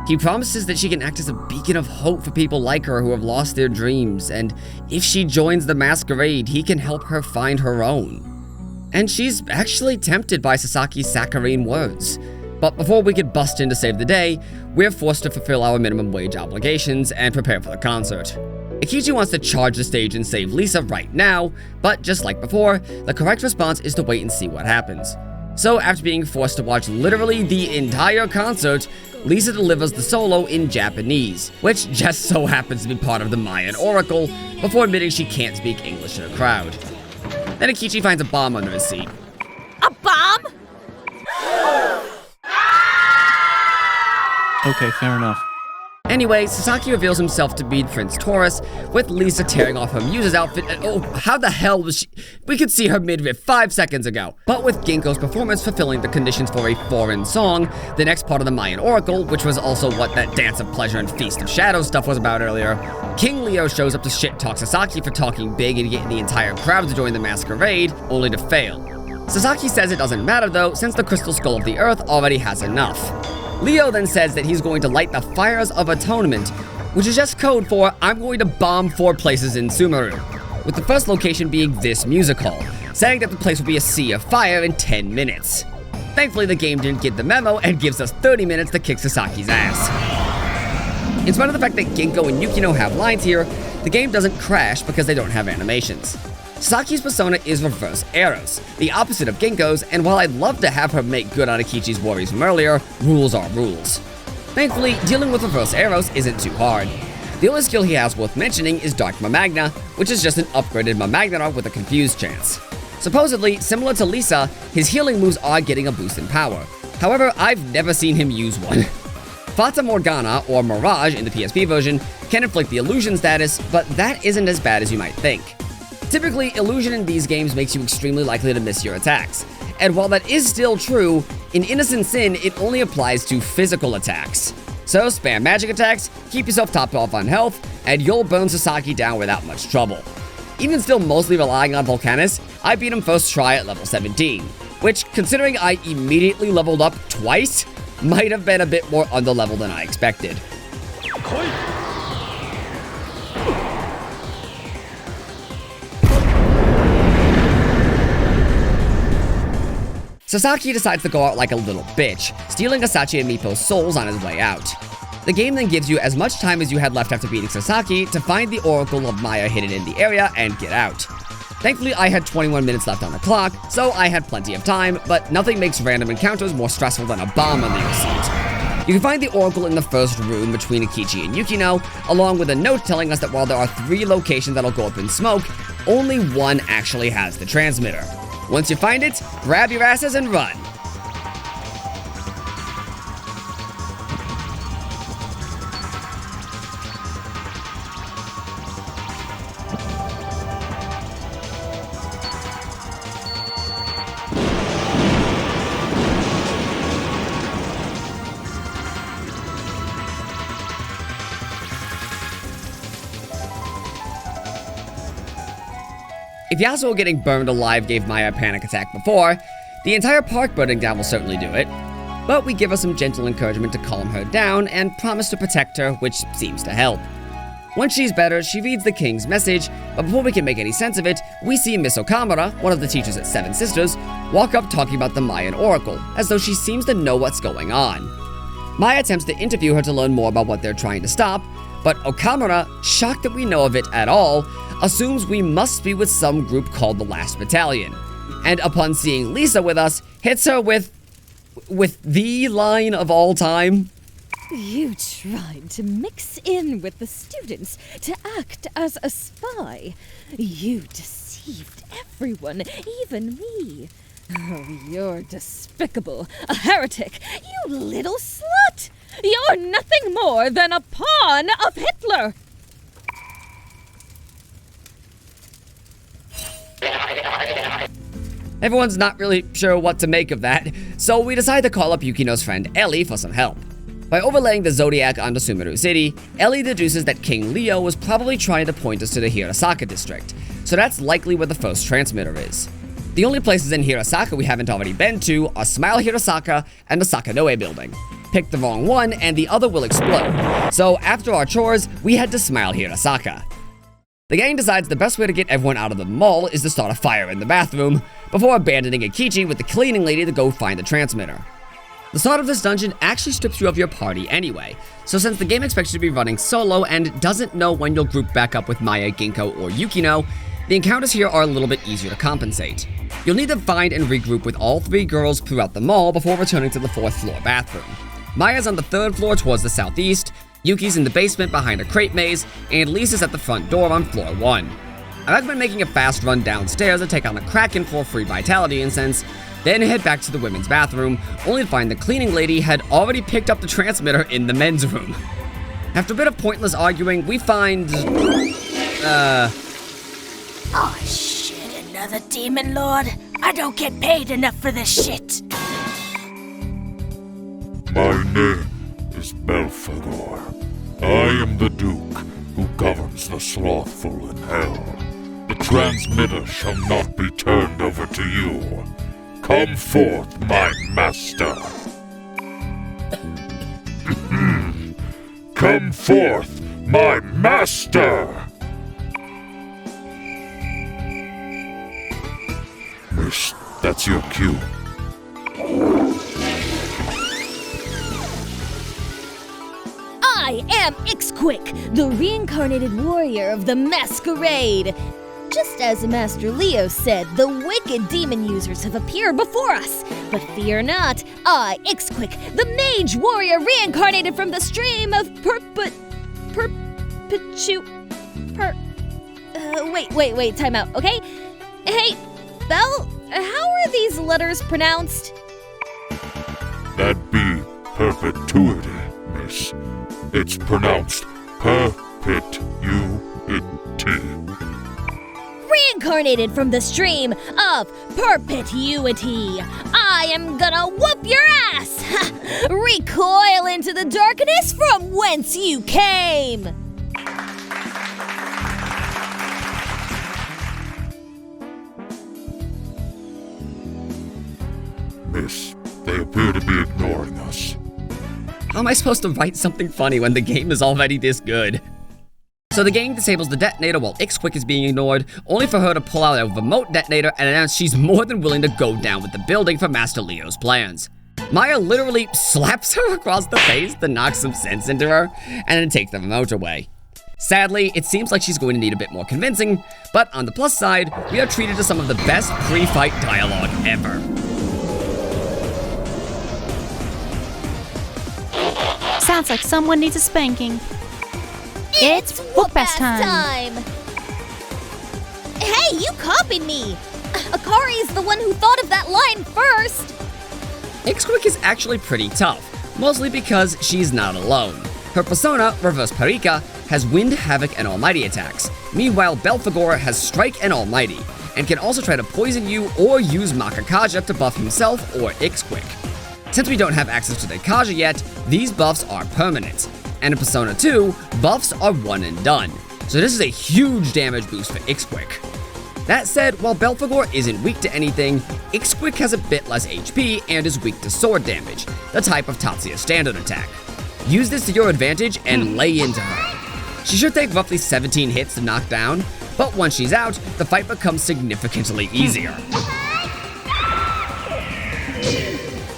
He promises that she can act as a beacon of hope for people like her who have lost their dreams, and if she joins the masquerade, he can help her find her own. And she's actually tempted by Sasaki's saccharine words. But before we could bust in to save the day, we're forced to fulfill our minimum wage obligations and prepare for the concert. Eikichi wants to charge the stage and save Lisa right now, but just like before, the correct response is to wait and see what happens. So after being forced to watch literally the entire concert, Lisa delivers the solo in Japanese, which just so happens to be part of the Mayan oracle, before admitting she can't speak English to the crowd. Then Eikichi finds a bomb under his seat. A bomb? Okay, fair enough. Anyway, Sasaki reveals himself to be Prince Taurus, with Lisa tearing off her muse's outfit, and oh, how the hell was she? We could see her midriff 5 seconds ago. But with Ginko's performance fulfilling the conditions for a foreign song, the next part of the Mayan oracle, which was also what that Dance of Pleasure and Feast of Shadows stuff was about earlier, King Leo shows up to shit-talk Sasaki for talking big and getting the entire crowd to join the masquerade, only to fail. Sasaki says it doesn't matter though, since the Crystal Skull of the Earth already has enough. Leo then says that he's going to light the Fires of Atonement, which is just code for I'm going to bomb 4 places in Sumeru, with the first location being this music hall, saying that the place will be a sea of fire in 10 minutes. Thankfully, the game didn't get the memo and gives us 30 minutes to kick Sasaki's ass. In spite of the fact that Ginko and Yukino have lines here, the game doesn't crash because they don't have animations. Sasaki's persona is reverse arrows, the opposite of Ginko's, and while I'd love to have her make good on Eikichi's worries from earlier, rules are rules. Thankfully, dealing with reverse arrows isn't too hard. The only skill he has worth mentioning is Dark Mamagna, which is just an upgraded Mamagna with a confused chance. Supposedly, similar to Lisa, his healing moves are getting a boost in power. However, I've never seen him use one. Fata Morgana, or Mirage in the PSP version, can inflict the illusion status, but that isn't as bad as you might think. Typically, illusion in these games makes you extremely likely to miss your attacks. And while that is still true, in Innocent Sin, it only applies to physical attacks. So spam magic attacks, keep yourself topped off on health, and you'll burn Sasaki down without much trouble. Even still mostly relying on Volcanus, I beat him first try at level 17, which, considering I immediately leveled up twice, might have been a bit more underleveled than I expected. Sasaki decides to go out like a little bitch, stealing Asachi and Mippo's souls on his way out. The game then gives you as much time as you had left after beating Sasaki to find the Oracle of Maya hidden in the area and get out. Thankfully, I had 21 minutes left on the clock, so I had plenty of time, but nothing makes random encounters more stressful than a bomb on the seat. You can find the Oracle in the first room between Eikichi and Yukino, along with a note telling us that while there are 3 locations that'll go up in smoke, only one actually has the transmitter. Once you find it, grab your asses and run. If Yasuo getting burned alive gave Maya a panic attack before, the entire park burning down will certainly do it. But we give her some gentle encouragement to calm her down and promise to protect her, which seems to help. Once she's better, she reads the king's message, but before we can make any sense of it, we see Miss Okamura, one of the teachers at Seven Sisters, walk up talking about the Mayan oracle, as though she seems to know what's going on. Maya attempts to interview her to learn more about what they're trying to stop, but Okamura, shocked that we know of it at all, assumes we must be with some group called the Last Battalion, and upon seeing Lisa with us, hits her with the line of all time. You tried to mix in with the students, to act as a spy. You deceived everyone, even me. Oh, you're despicable, a heretic, you little slut! You're nothing more than a pawn of Hitler! Everyone's not really sure what to make of that, so we decide to call up Yukino's friend Ellie for some help. By overlaying the Zodiac onto Sumeru City, Ellie deduces that King Leo was probably trying to point us to the Hirasaka district, so that's likely where the first transmitter is. The only places in Hirasaka we haven't already been to are Smile Hirasaka and the Sakanoe building. Pick the wrong one and the other will explode, so after our chores, we head to Smile Hirasaka. The gang decides the best way to get everyone out of the mall is to start a fire in the bathroom, before abandoning Eikichi with the cleaning lady to go find the transmitter. The start of this dungeon actually strips you of your party anyway, so since the game expects you to be running solo and doesn't know when you'll group back up with Maya, Ginko, or Yukino, the encounters here are a little bit easier to compensate. You'll need to find and regroup with all three girls throughout the mall before returning to the 4th floor bathroom. Maya's on the 3rd floor towards the southeast, Yuki's in the basement behind a crepe maze, and Lisa's at the front door on floor 1. I recommend making a fast run downstairs to take on a Kraken for free vitality incense, then head back to the women's bathroom, only to find the cleaning lady had already picked up the transmitter in the men's room. After a bit of pointless arguing, we find... Oh shit, another demon lord? I don't get paid enough for this shit. My name is Belphegor. I am the Duke who governs the slothful in hell. The transmitter shall not be turned over to you. Come forth, my master. Come forth, my master. Miss, that's your cue. I am Ixquic, the reincarnated warrior of the masquerade. Just as Master Leo said, the wicked demon users have appeared before us. But fear not, I, Ixquic, the mage warrior reincarnated from the stream of wait, time out, okay? Hey, Belle, how are these letters pronounced? That be perpetuity, miss. It's pronounced perpetuity. Reincarnated from the stream of perpetuity, I am gonna whoop your ass! Recoil into the darkness from whence you came! Miss, they appear to be ignoring us. How am I supposed to write something funny when the game is already this good? So the gang disables the detonator while Ixquic is being ignored, only for her to pull out a remote detonator and announce she's more than willing to go down with the building for Master Leo's plans. Maya literally slaps her across the face to knock some sense into her, and then takes the remote away. Sadly, it seems like she's going to need a bit more convincing, but on the plus side, we are treated to some of the best pre-fight dialogue ever. Sounds like someone needs a spanking. It's whoop-ass time! Hey, you copied me! Akari's the one who thought of that line first! Ixquic is actually pretty tough, mostly because she's not alone. Her persona, Reverse Parika, has Wind, Havoc, and Almighty attacks. Meanwhile, Belphegor has Strike and Almighty, and can also try to poison you or use Makakaja to buff himself or Ixquic. Since we don't have access to the Kaja yet, these buffs are permanent. And in Persona 2, buffs are one and done. So this is a huge damage boost for Ixquic. That said, while Belphegor isn't weak to anything, Ixquic has a bit less HP and is weak to sword damage, the type of Tatsuya standard attack. Use this to your advantage and lay into her. She should take roughly 17 hits to knock down, but once she's out, the fight becomes significantly easier.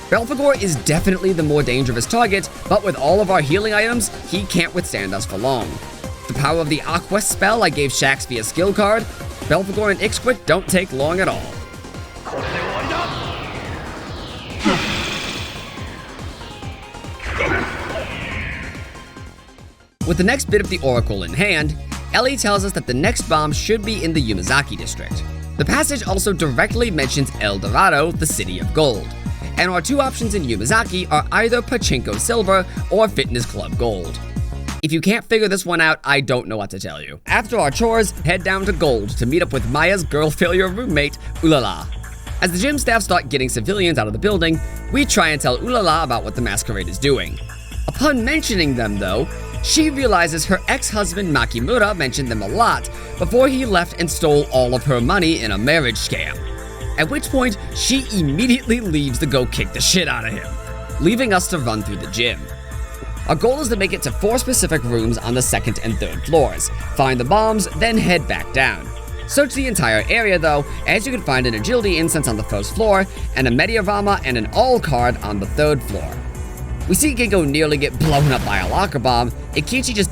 Belphegor is definitely the more dangerous target, but with all of our healing items, he can't withstand us for long. The power of the Aqua spell I gave Shax via skill card, Belphegor and Ixquic don't take long at all. With the next bit of the Oracle in hand, Ellie tells us that the next bomb should be in the Yumazaki district. The passage also directly mentions El Dorado, the city of gold. And our two options in Yumazaki are either Pachinko Silver or Fitness Club Gold. If you can't figure this one out, I don't know what to tell you. After our chores, head down to Gold to meet up with Maya's girl failure roommate, Ulala. As the gym staff start getting civilians out of the building, we try and tell Ulala about what the masquerade is doing. Upon mentioning them though, she realizes her ex-husband Makimura mentioned them a lot before he left and stole all of her money in a marriage scam. At which point, she immediately leaves to go kick the shit out of him, leaving us to run through the gym. Our goal is to make it to 4 specific rooms on the 2nd and 3rd floors, find the bombs, then head back down. Search the entire area though, as you can find an agility incense on the 1st floor, and a Meteorama and an all card on the 3rd floor. We see Ginko nearly get blown up by a locker bomb, Eikichi just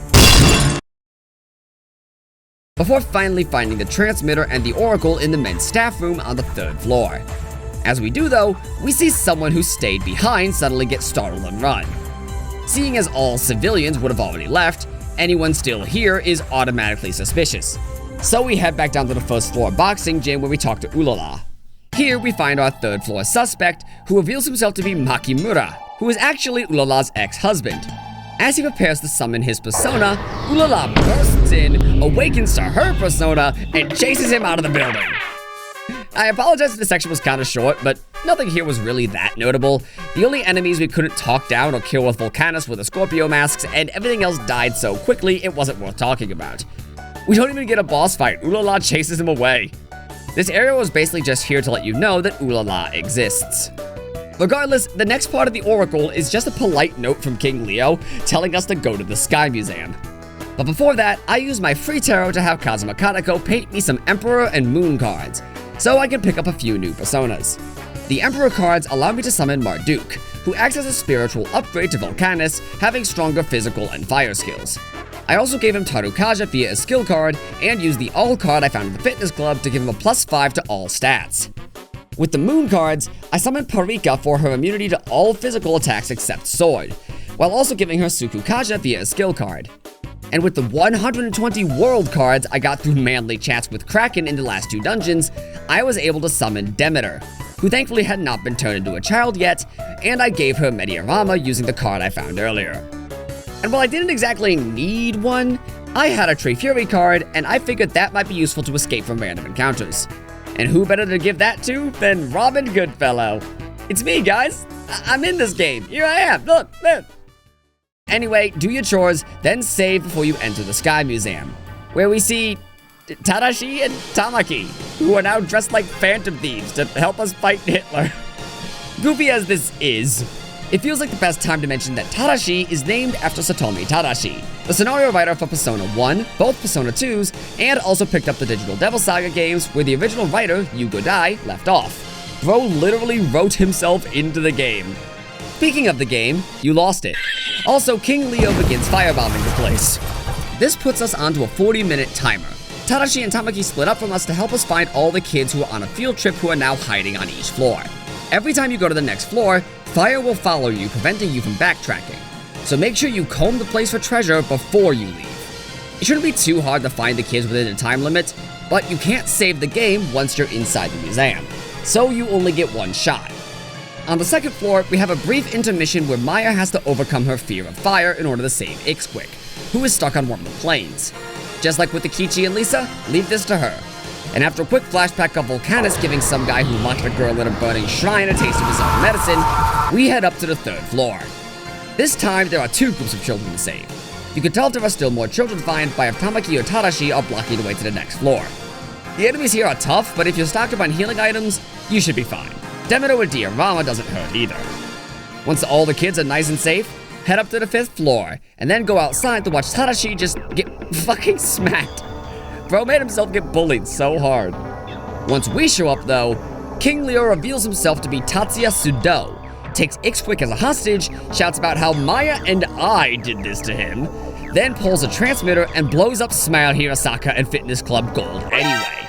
before finally finding the transmitter and the oracle in the men's staff room on the 3rd floor. As we do though, we see someone who stayed behind suddenly get startled and run. Seeing as all civilians would have already left, anyone still here is automatically suspicious. So we head back down to the 1st floor boxing gym where we talk to Ulala. Here we find our 3rd floor suspect, who reveals himself to be Makimura, who is actually Ulala's ex-husband. As he prepares to summon his persona, Ulala bursts in, awakens to her persona, and chases him out of the building. I apologize if this section was kinda short, but nothing here was really that notable. The only enemies we couldn't talk down or kill with Volcanus were the Scorpio masks, and everything else died so quickly it wasn't worth talking about. We don't even get a boss fight, Ulala chases him away. This area was basically just here to let you know that Ulala exists. Regardless, the next part of the Oracle is just a polite note from King Leo telling us to go to the Sky Museum. But before that, I used my free tarot to have Kazuma Kaneko paint me some Emperor and Moon cards, so I can pick up a few new personas. The Emperor cards allow me to summon Marduk, who acts as a spiritual upgrade to Volcanus, having stronger physical and fire skills. I also gave him Tarukaja via a skill card, and used the All card I found in the fitness club to give him a +5 to all stats. With the Moon cards, I summoned Parika for her immunity to all physical attacks except sword, while also giving her Sukukaja via a skill card. And with the 120 world cards I got through manly chats with Kraken in the last 2 dungeons, I was able to summon Demeter, who thankfully had not been turned into a child yet, and I gave her Meteorama using the card I found earlier. And while I didn't exactly need one, I had a Tree Fury card, and I figured that might be useful to escape from random encounters. And who better to give that to than Robin Goodfellow? It's me, guys. I'm in this game. Here I am. Look. Anyway, do your chores, then save before you enter the Sky Museum, where we see Tadashi and Tamaki, who are now dressed like phantom thieves to help us fight Hitler. Goofy as this is, it feels like the best time to mention that Tadashi is named after Satomi Tadashi, the scenario writer for Persona 1, both Persona 2s, and also picked up the Digital Devil Saga games where the original writer, Yugo Dai, left off. Bro literally wrote himself into the game. Speaking of the game, you lost it. Also, King Leo begins firebombing the place. This puts us onto a 40-minute timer. Tadashi and Tamaki split up from us to help us find all the kids who are on a field trip who are now hiding on each floor. Every time you go to the next floor, fire will follow you, preventing you from backtracking. So make sure you comb the place for treasure before you leave. It shouldn't be too hard to find the kids within a time limit. But you can't save the game once you're inside the museum, so you only get one shot. On the second floor, we have a brief intermission where Maya has to overcome her fear of fire in order to save Ixquic, who is stuck on one of the planes. Just like with Eikichi and Lisa, leave this to her. And after a quick flashback of Longinus giving some guy who locked a girl in a burning shrine a taste of his own medicine, we head up to the third floor. This time, there are two groups of children to save. You can tell if there are still more children to find by if Tamaki or Tadashi are blocking the way to the next floor. The enemies here are tough, but if you're stocked up on healing items, you should be fine. Demino or Diorama doesn't hurt either. Once all the kids are nice and safe, head up to the 5th floor, and then go outside to watch Tadashi just get fucking smacked. Bro made himself get bullied so hard. Once we show up though, King Leo reveals himself to be Tatsuya Suou, takes Ixquic as a hostage, shouts about how Maya and I did this to him, then pulls a transmitter and blows up Smile Hirasaka and Fitness Club Gold anyway.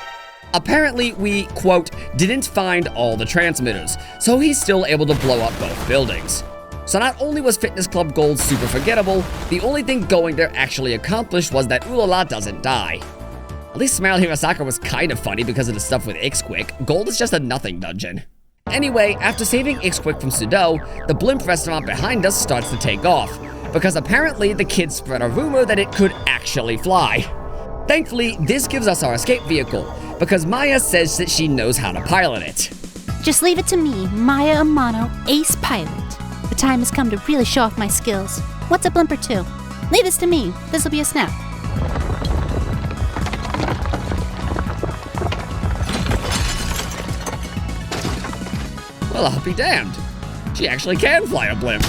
Apparently, we, quote, didn't find all the transmitters, so he's still able to blow up both buildings. So not only was Fitness Club Gold super forgettable, the only thing going there actually accomplished was that Ulala doesn't die. At least Smile Hirasaka was kind of funny because of the stuff with Ixquic. Gold is just a nothing dungeon. Anyway, after saving Ixquic from Suou, the blimp restaurant behind us starts to take off, because apparently the kids spread a rumor that it could actually fly. Thankfully, this gives us our escape vehicle, because Maya says that she knows how to pilot it. Just leave it to me, Maya Amano, ace pilot. The time has come to really show off my skills. What's a blimper 2? Leave this to me. This'll be a snap. Well, I'll be damned. She actually can fly a blimp.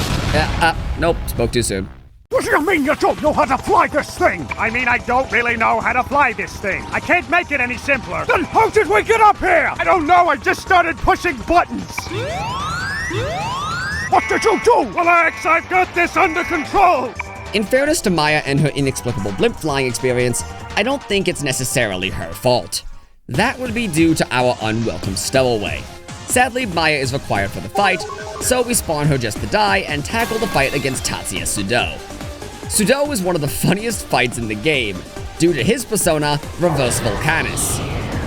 Nope, spoke too soon. What do you mean you don't know how to fly this thing? I mean, I don't really know how to fly this thing. I can't make it any simpler. Then how did we get up here? I don't know, I just started pushing buttons. What did you do? Relax, I've got this under control. In fairness to Maya and her inexplicable blimp flying experience, I don't think it's necessarily her fault. That would be due to our unwelcome stowaway. Sadly, Maya is required for the fight, so we spawn her just to die and tackle the fight against Tatsuya Suou. Suou is one of the funniest fights in the game, due to his persona, Reverse Volcanus.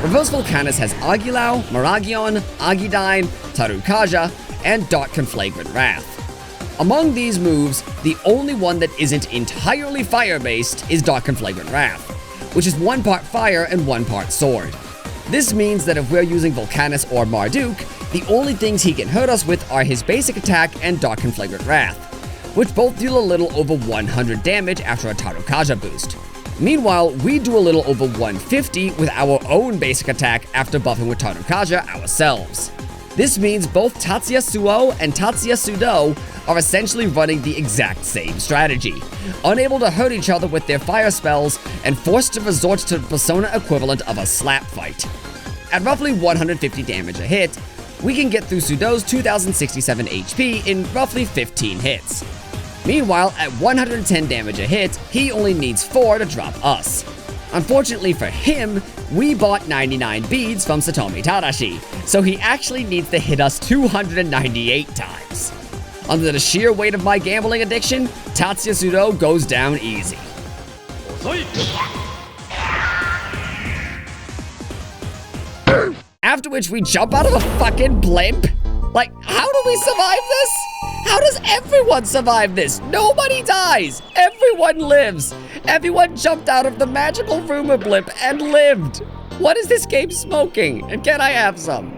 Reverse Volcanus has Aguilau, Maragion, Agidine, Tarukaja, and Dark Conflagrant Wrath. Among these moves, the only one that isn't entirely fire-based is Dark Conflagrant Wrath, which is 1 part fire and 1 part sword. This means that if we're using Volcanus or Marduk, the only things he can hurt us with are his basic attack and Dark Conflagrant Wrath, which both deal a little over 100 damage after a Tarukaja boost. Meanwhile, we do a little over 150 with our own basic attack after buffing with Tarukaja ourselves. This means both Tatsuya Suou and Tatsuya Suou are essentially running the exact same strategy, unable to hurt each other with their fire spells and forced to resort to the persona equivalent of a slap fight. At roughly 150 damage a hit, we can get through Sudo's 2067 HP in roughly 15 hits. Meanwhile, at 110 damage a hit, he only needs 4 to drop us. Unfortunately for him, we bought 99 beads from Satomi Tadashi, so he actually needs to hit us 298 times. Under the sheer weight of my gambling addiction, Tatsuya Suou goes down easy. After which we jump out of a fucking blimp? Like, how do we survive this? How does everyone survive this? Nobody dies! Everyone lives! Everyone jumped out of the magical rumor blimp and lived! What is this game smoking? And can I have some?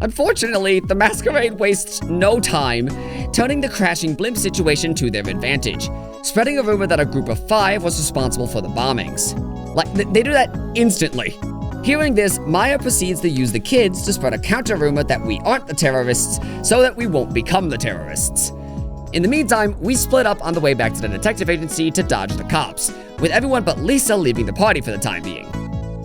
Unfortunately, the Masquerade wastes no time turning the crashing blimp situation to their advantage, spreading a rumor that a group of 5 was responsible for the bombings. Like, they do that instantly. Hearing this, Maya proceeds to use the kids to spread a counter-rumor that we aren't the terrorists so that we won't become the terrorists. In the meantime, we split up on the way back to the detective agency to dodge the cops, with everyone but Lisa leaving the party for the time being.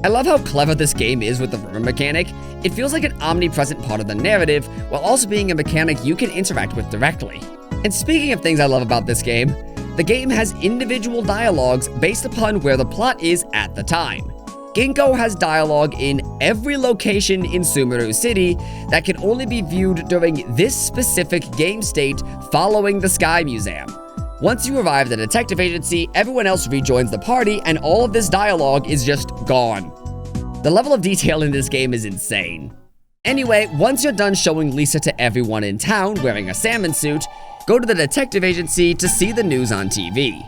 I love how clever this game is with the rumor mechanic. It feels like an omnipresent part of the narrative, while also being a mechanic you can interact with directly. And speaking of things I love about this game, the game has individual dialogues based upon where the plot is at the time. Ginko has dialogue in every location in Sumeru City that can only be viewed during this specific game state following the Sky Museum. Once you arrive at the detective agency, everyone else rejoins the party and all of this dialogue is just gone. The level of detail in this game is insane. Anyway, once you're done showing Lisa to everyone in town wearing a salmon suit, go to the detective agency to see the news on TV.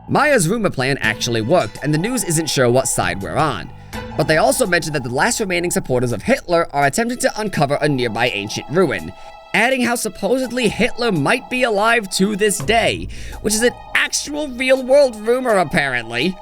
Maya's rumor plan actually worked, and the news isn't sure what side we're on. But they also mentioned that the last remaining supporters of Hitler are attempting to uncover a nearby ancient ruin, adding how supposedly Hitler might be alive to this day, which is an actual real-world rumor apparently.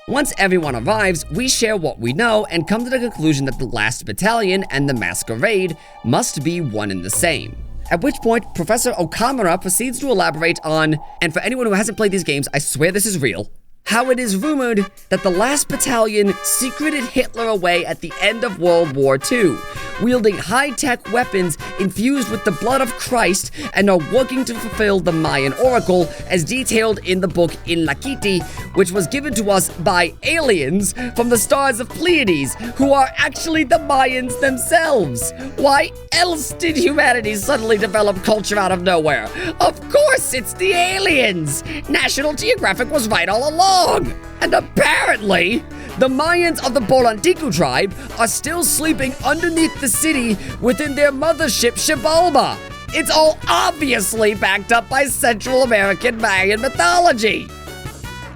Once everyone arrives, we share what we know and come to the conclusion that the last battalion and the masquerade must be one and the same. At which point, Professor Okamura proceeds to elaborate on, and for anyone who hasn't played these games, I swear this is real, how it is rumored that the last battalion secreted Hitler away at the end of World War II, wielding high-tech weapons infused with the blood of Christ, and are working to fulfill the Mayan oracle as detailed in the book Ixquic, which was given to us by aliens from the stars of Pleiades, who are actually the Mayans themselves. Why else did humanity suddenly develop culture out of nowhere? Of course it's the aliens! National Geographic was right all along! And apparently, the Mayans of the Bolantiku tribe are still sleeping underneath the city within their mothership Xibalba. It's all obviously backed up by Central American Mayan mythology.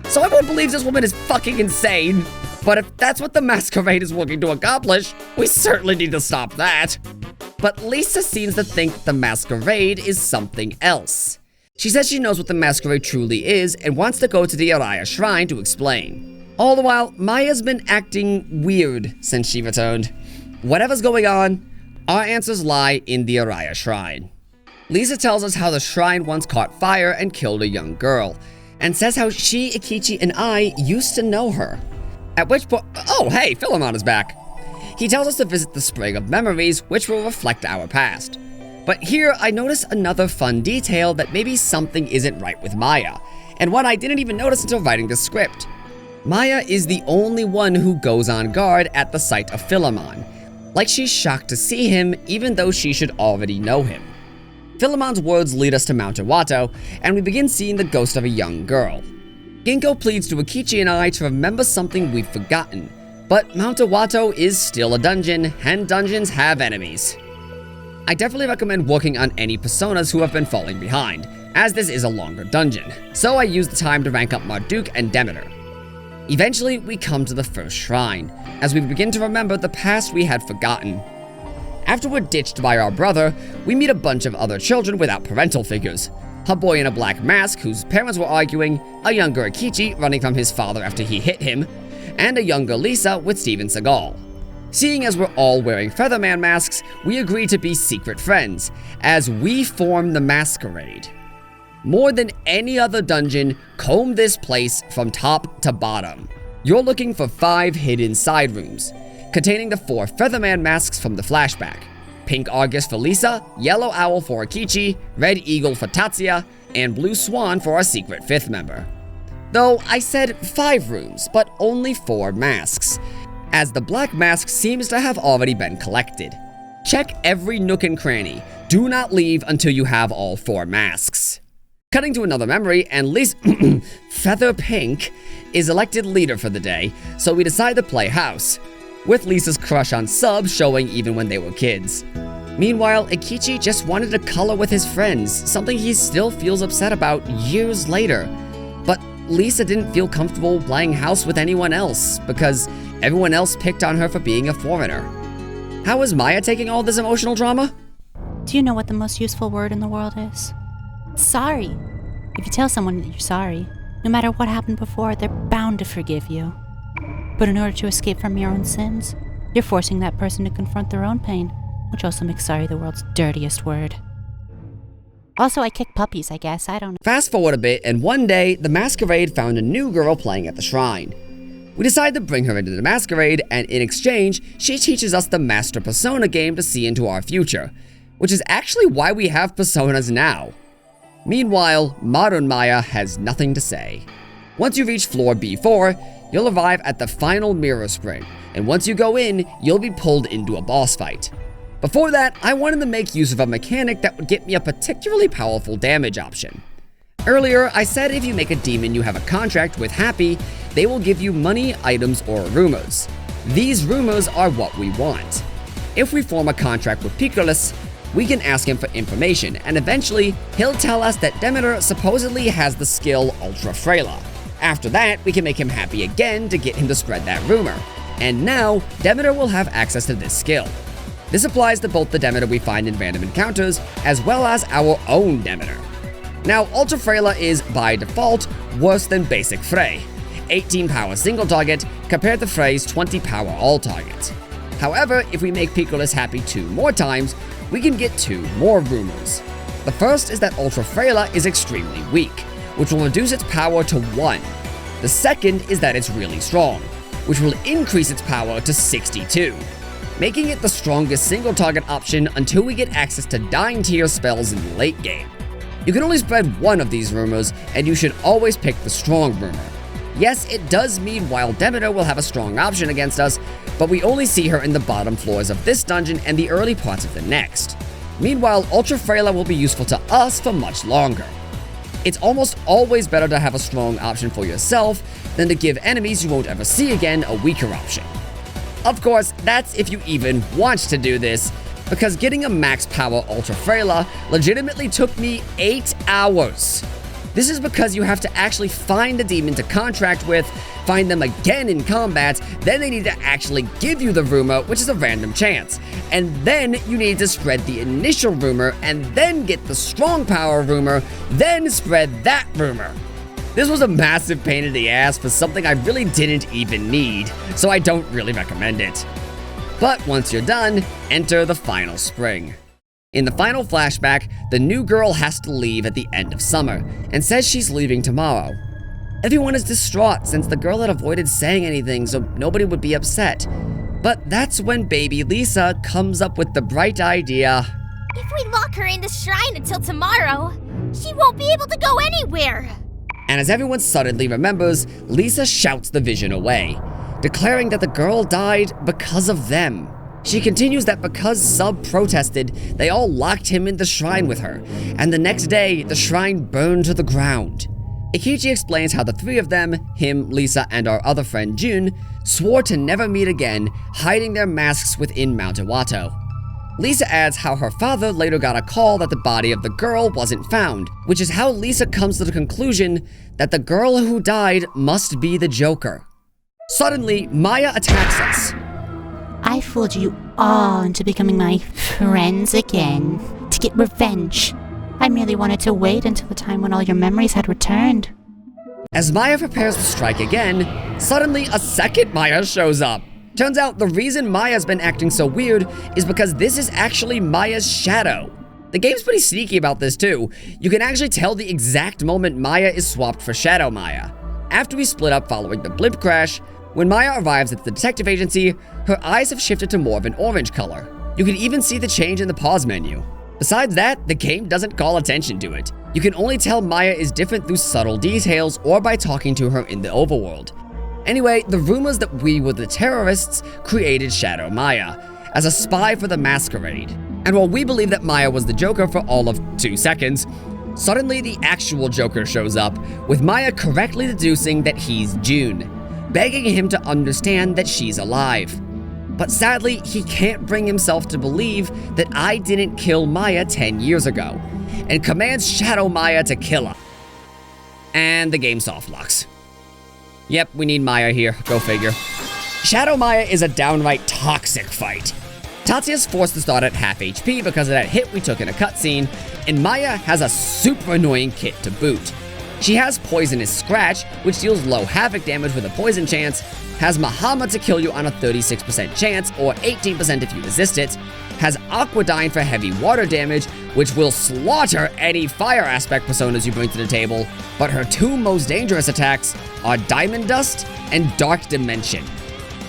So everyone believes this woman is fucking insane. But if that's what the masquerade is looking to accomplish, we certainly need to stop that. But Lisa seems to think the masquerade is something else. She says she knows what the masquerade truly is and wants to go to the Araya shrine to explain. All the while, Maya's been acting weird since she returned. Whatever's going on, our answers lie in the Araya shrine. Lisa tells us how the shrine once caught fire and killed a young girl, and says how she, Eikichi, and I used to know her. At which point, oh hey, Philemon is back. He tells us to visit the Spring of Memories, which will reflect our past. But here, I notice another fun detail that maybe something isn't right with Maya, and one I didn't even notice until writing the script. Maya is the only one who goes on guard at the sight of Philemon, like she's shocked to see him even though she should already know him. Philemon's words lead us to Mount Iwato, and we begin seeing the ghost of a young girl. Ginko pleads to Eikichi and I to remember something we've forgotten, but Mount Iwato is still a dungeon, and dungeons have enemies. I definitely recommend working on any personas who have been falling behind, as this is a longer dungeon, so I use the time to rank up Marduk and Demeter. Eventually, we come to the first shrine, as we begin to remember the past we had forgotten. After we're ditched by our brother, we meet a bunch of other children without parental figures. A boy in a black mask whose parents were arguing, a younger Eikichi running from his father after he hit him, and a younger Lisa with Steven Seagal. Seeing as we're all wearing Featherman masks, we agree to be secret friends, as we form the masquerade. More than any other dungeon, comb this place from top to bottom. You're looking for 5 hidden side rooms, containing the 4 Featherman masks from the flashback. Pink Argus for Lisa, Yellow Owl for Eikichi, Red Eagle for Tatsuya, and Blue Swan for our secret 5th member. Though I said 5 rooms, but only 4 masks, as the black mask seems to have already been collected. Check every nook and cranny. Do not leave until you have all 4 masks. Cutting to another memory, and Lisa Feather Pink is elected leader for the day, so we decide to play house, with Lisa's crush on Sub showing even when they were kids. Meanwhile, Eikichi just wanted to color with his friends, something he still feels upset about years later. But Lisa didn't feel comfortable playing house with anyone else, because everyone else picked on her for being a foreigner. How is Maya taking all this emotional drama? Do you know what the most useful word in the world is? Sorry. If you tell someone that you're sorry, no matter what happened before, they're bound to forgive you. But in order to escape from your own sins, you're forcing that person to confront their own pain, which also makes sorry the world's dirtiest word. Also, I kick puppies, I guess. I don't know. Fast forward a bit, and one day, the masquerade found a new girl playing at the shrine. We decide to bring her into the masquerade, and in exchange, she teaches us the Master Persona game to see into our future, which is actually why we have personas now. Meanwhile, modern Maya has nothing to say. Once you reach floor B4, you'll arrive at the final mirror spring, and once you go in, you'll be pulled into a boss fight. Before that, I wanted to make use of a mechanic that would get me a particularly powerful damage option. Earlier, I said if you make a demon you have a contract with happy, they will give you money, items, or arumas. These rumors are what we want. If we form a contract with Picolis, we can ask him for information, and eventually, he'll tell us that Demeter supposedly has the skill Ultra Frela. After that, we can make him happy again to get him to spread that rumor. And now, Demeter will have access to this skill. This applies to both the Demeter we find in random encounters, as well as our own Demeter. Now, Ultra Frela is, by default, worse than basic Frey. 18 power single target, compared to Frey's 20 power all target. However, if we make Picolis happy 2 more times, we can get 2 more rumors. The first is that Ultra Frela is extremely weak, which will reduce its power to 1. The second is that it's really strong, which will increase its power to 62, making it the strongest single target option until we get access to dying tier spells in the late game. You can only spread 1 of these rumors, and you should always pick the strong rumor. Yes, it does mean Wild Demeter will have a strong option against us, but we only see her in the bottom floors of this dungeon and the early parts of the next. Meanwhile, Ultra Frela will be useful to us for much longer. It's almost always better to have a strong option for yourself than to give enemies you won't ever see again a weaker option. Of course, that's if you even want to do this, because getting a max power Ultra Frela legitimately took me 8 hours. This is because you have to actually find a demon to contract with, find them again in combat, then they need to actually give you the rumor, which is a random chance. And then you need to spread the initial rumor, and then get the strong power rumor, then spread that rumor. This was a massive pain in the ass for something I really didn't even need, so I don't really recommend it. But once you're done, enter the final spring. In the final flashback, the new girl has to leave at the end of summer, and says she's leaving tomorrow. Everyone is distraught since the girl had avoided saying anything so nobody would be upset. But that's when baby Lisa comes up with the bright idea. If we lock her in the shrine until tomorrow, she won't be able to go anywhere. And as everyone suddenly remembers, Lisa shouts the vision away, declaring that the girl died because of them. She continues that because Sub protested, they all locked him in the shrine with her, and the next day, the shrine burned to the ground. Eikichi explains how the 3 of them, him, Lisa, and our other friend Jun, swore to never meet again, hiding their masks within Mount Iwato. Lisa adds how her father later got a call that the body of the girl wasn't found, which is how Lisa comes to the conclusion that the girl who died must be the Joker. Suddenly, Maya attacks us. I fooled you all into becoming my friends again, to get revenge. I merely wanted to wait until the time when all your memories had returned. As Maya prepares to strike again, suddenly a second Maya shows up. Turns out the reason Maya's been acting so weird is because this is actually Maya's shadow. The game's pretty sneaky about this too. You can actually tell the exact moment Maya is swapped for Shadow Maya. After we split up following the blimp crash, when Maya arrives at the detective agency, her eyes have shifted to more of an orange color. You can even see the change in the pause menu. Besides that, the game doesn't call attention to it. You can only tell Maya is different through subtle details or by talking to her in the overworld. Anyway, the rumors that we were the terrorists created Shadow Maya as a spy for the masquerade. And while we believe that Maya was the Joker for all of 2 seconds, suddenly the actual Joker shows up, with Maya correctly deducing that he's Jun, begging him to understand that she's alive. But sadly, he can't bring himself to believe that I didn't kill Maya 10 years ago, and commands Shadow Maya to kill her. And the game soft locks. Yep, we need Maya here, go figure. Shadow Maya is a downright toxic fight. Tatsuya's forced to start at half HP because of that hit we took in a cutscene, and Maya has a super annoying kit to boot. She has Poisonous Scratch, which deals low havoc damage with a poison chance, has Mahama to kill you on a 36% chance, or 18% if you resist it, has Aquadyne for heavy water damage, which will slaughter any fire aspect personas you bring to the table, but her 2 most dangerous attacks are Diamond Dust and Dark Dimension.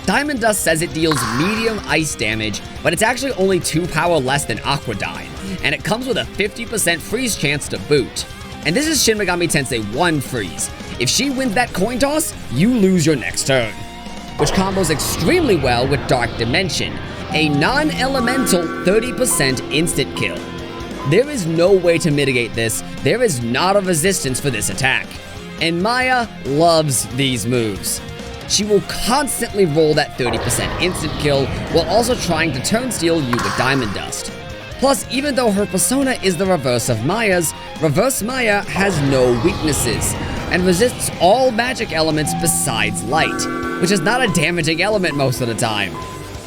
Diamond Dust says it deals medium ice damage, but it's actually only 2 power less than Aquadyne, and it comes with a 50% freeze chance to boot. And this is Shin Megami Tensei 1 freeze. If she wins that coin toss, you lose your next turn. Which combos extremely well with Dark Dimension, a non-elemental 30% instant kill. There is no way to mitigate this, there is not a resistance for this attack. And Maya loves these moves. she will constantly roll that 30% instant kill while also trying to turnstile you with Diamond Dust. Plus, even though her persona is the reverse of Maya's, Reverse Maya has no weaknesses, and resists all magic elements besides light, which is not a damaging element most of the time.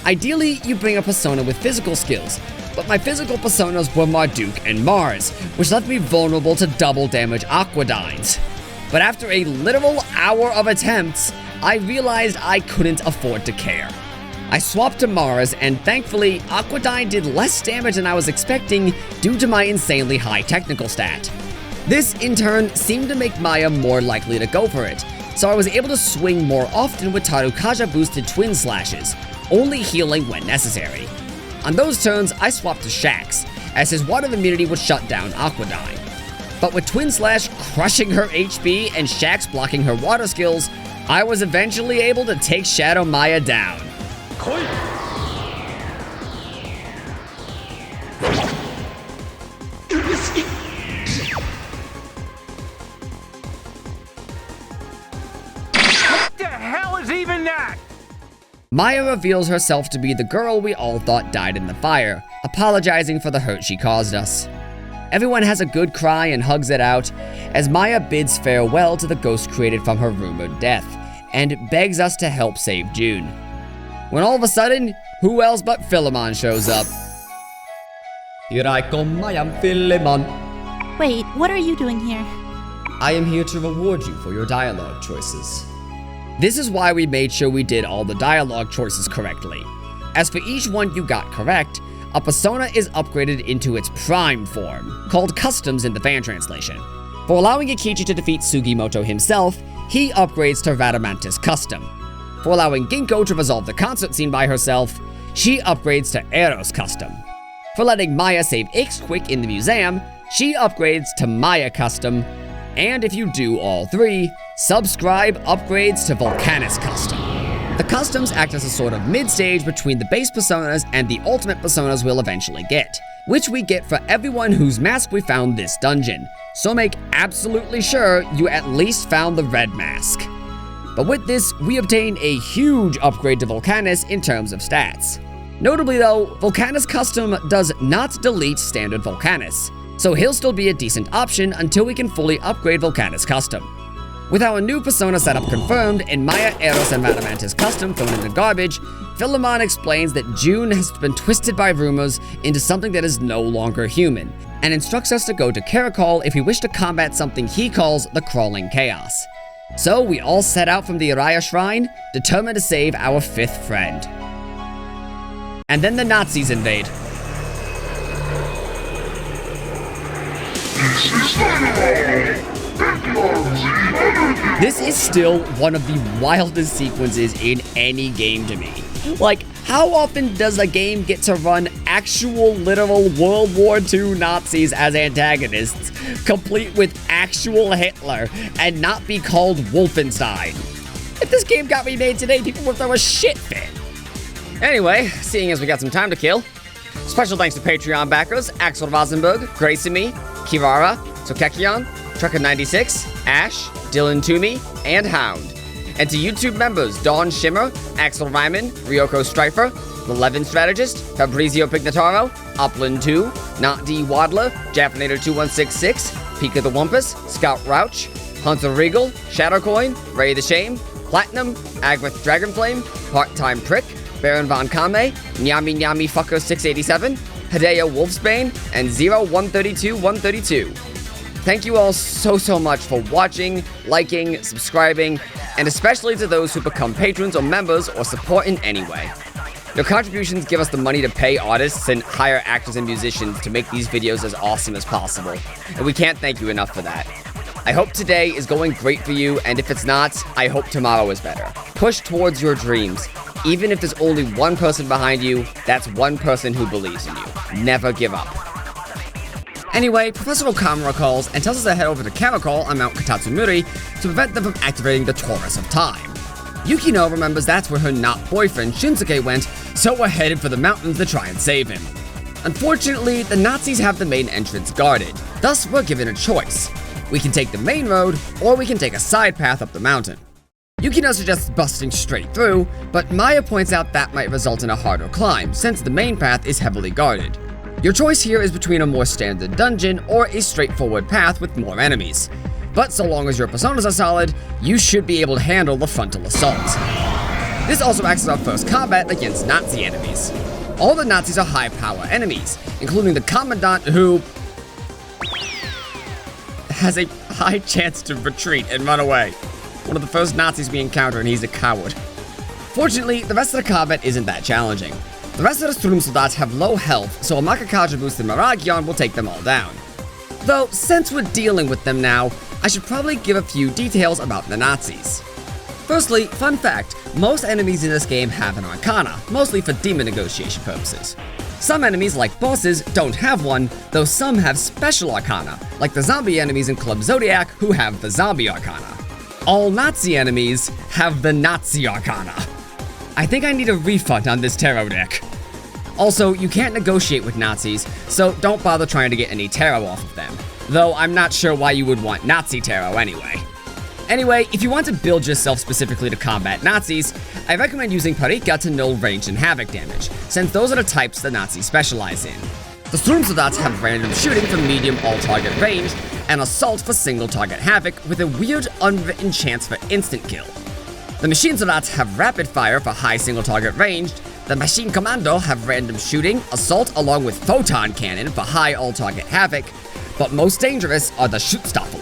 Ideally, you bring a persona with physical skills, but my physical personas were Marduk and Mars, which left me vulnerable to double damage Aquadynes. But after a literal hour of attempts, I realized I couldn't afford to care. I swapped to Mars, and thankfully, Aquadyne did less damage than I was expecting due to my insanely high technical stat. This, in turn, seemed to make Maya more likely to go for it, so I was able to swing more often with Tarukaja boosted twin slashes, only healing when necessary. On those turns, I swapped to Shax, as his water immunity would shut down Aquadyne. But with Twin Slash crushing her HP and Shax blocking her water skills, I was eventually able to take Shadow Maya down. What the hell is even that? Maya reveals herself to be the girl we all thought died in the fire, apologizing for the hurt she caused us. Everyone has a good cry and hugs it out, as Maya bids farewell to the ghost created from her rumored death, and begs us to help save June. When all of a sudden, who else but Philemon shows up. Here I come, I am Philemon. Wait, what are you doing here? I am here to reward you for your dialogue choices. This is why we made sure we did all the dialogue choices correctly. As for each one you got correct, a persona is upgraded into its prime form, called Customs in the fan translation. For allowing Eikichi to defeat Sugimoto himself, he upgrades to Radamantis Custom. For allowing Ginko to resolve the concert scene by herself, she upgrades to Eros Custom. For letting Maya save Ixquic in the museum, she upgrades to Maya Custom. And if you do all three, Subscribe upgrades to Volcanus Custom. The customs act as a sort of mid-stage between the base personas and the ultimate personas we'll eventually get, which we get for everyone whose mask we found this dungeon, so make absolutely sure you at least found the red mask. But with this, we obtain a huge upgrade to Volcanus in terms of stats. Notably though, Volcanus Custom does not delete standard Volcanus, so he'll still be a decent option until we can fully upgrade Volcanus Custom. With our new persona setup confirmed and Maya, Eros, and Radamantis Custom thrown in the garbage, Philemon explains that June has been twisted by rumors into something that is no longer human, and instructs us to go to Caracol if we wish to combat something he calls the Crawling Chaos. So we all set out from the Araya Shrine, determined to save our fifth friend. And then the Nazis invade. This is still one of the wildest sequences in any game to me. Like, how often does a game get to run actual literal World War II Nazis as antagonists, complete with actual Hitler, and not be called Wolfenstein? If this game got remade today, people would throw a shit fit. Anyway, seeing as we got some time to kill, special thanks to Patreon backers Axel Rosenberg, Gracemy, Kirara, Sokekion, Trucker96, Ash, Dylan Toomey, and Hound. And to YouTube members Dawn Shimmer, Axel Ryman, Ryoko Strifer, The Levin Strategist, Fabrizio Pignataro, Upland 2, Not D Wadler, Jaffinator 2166, Pika the Wumpus, Scout Rouch, Hunter Regal, Shadowcoin, Ray the Shame, Platinum, Agwith Dragonflame, Part-Time Prick, Baron Von Kame, Nyami Nyami Fucker 687, Hideo Wolfsbane, and 0132-132. Thank you all so much for watching, liking, subscribing, and especially to those who become patrons or members or support in any way. Your contributions give us the money to pay artists and hire actors and musicians to make these videos as awesome as possible, and we can't thank you enough for that. I hope today is going great for you, and if it's not, I hope tomorrow is better. Push towards your dreams. Even if there's only one person behind you, that's one person who believes in you. Never give up. Anyway, Professor Okamura calls and tells us to head over to Caracol on Mount Katatsumuri to prevent them from activating the Taurus of Time. Yukino remembers that's where her not-boyfriend Shinsuke went, so we're headed for the mountains to try and save him. Unfortunately, the Nazis have the main entrance guarded, thus we're given a choice. We can take the main road, or we can take a side path up the mountain. Yukino suggests busting straight through, but Maya points out that might result in a harder climb, since the main path is heavily guarded. Your choice here is between a more standard dungeon or a straightforward path with more enemies. But so long as your personas are solid, you should be able to handle the frontal assault. This also acts as our first combat against Nazi enemies. All the Nazis are high-power enemies, including the Commandant, who has a high chance to retreat and run away. One of the first Nazis we encounter, and he's a coward. Fortunately, the rest of the combat isn't that challenging. The rest of the Sturmsoldat have low health, so a Makakaja boost in Maragion will take them all down. Though, since we're dealing with them now, I should probably give a few details about the Nazis. Firstly, fun fact, most enemies in this game have an Arcana, mostly for demon negotiation purposes. Some enemies, like bosses, don't have one, though some have special Arcana, like the zombie enemies in Club Zodiac, who have the Zombie Arcana. All Nazi enemies have the Nazi Arcana. I think I need a refund on this tarot deck. Also, you can't negotiate with Nazis, so don't bother trying to get any tarot off of them. Though I'm not sure why you would want Nazi tarot anyway. Anyway, if you want to build yourself specifically to combat Nazis, I recommend using Parika to null range and havoc damage, since those are the types the Nazis specialize in. The Sturmsoldats have random shooting for medium all-target range, and assault for single-target havoc with a weird unwritten chance for instant kill. The Machine Soldats have rapid fire for high single-target range. The Machine Commando have random shooting, assault, along with photon cannon for high all-target havoc, but most dangerous are the Schutzstaffel,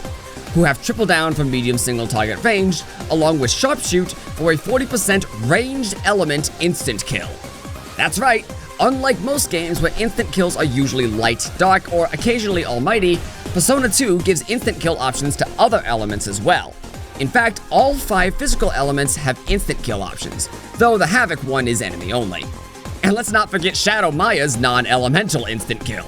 who have triple down for medium single-target range, along with Sharpshoot for a 40% ranged element instant kill. That's right, unlike most games where instant kills are usually light, dark, or occasionally almighty, Persona 2 gives instant kill options to other elements as well. In fact, all 5 physical elements have instant kill options, though the Havoc one is enemy only. And let's not forget Shadow Maya's non-elemental instant kill.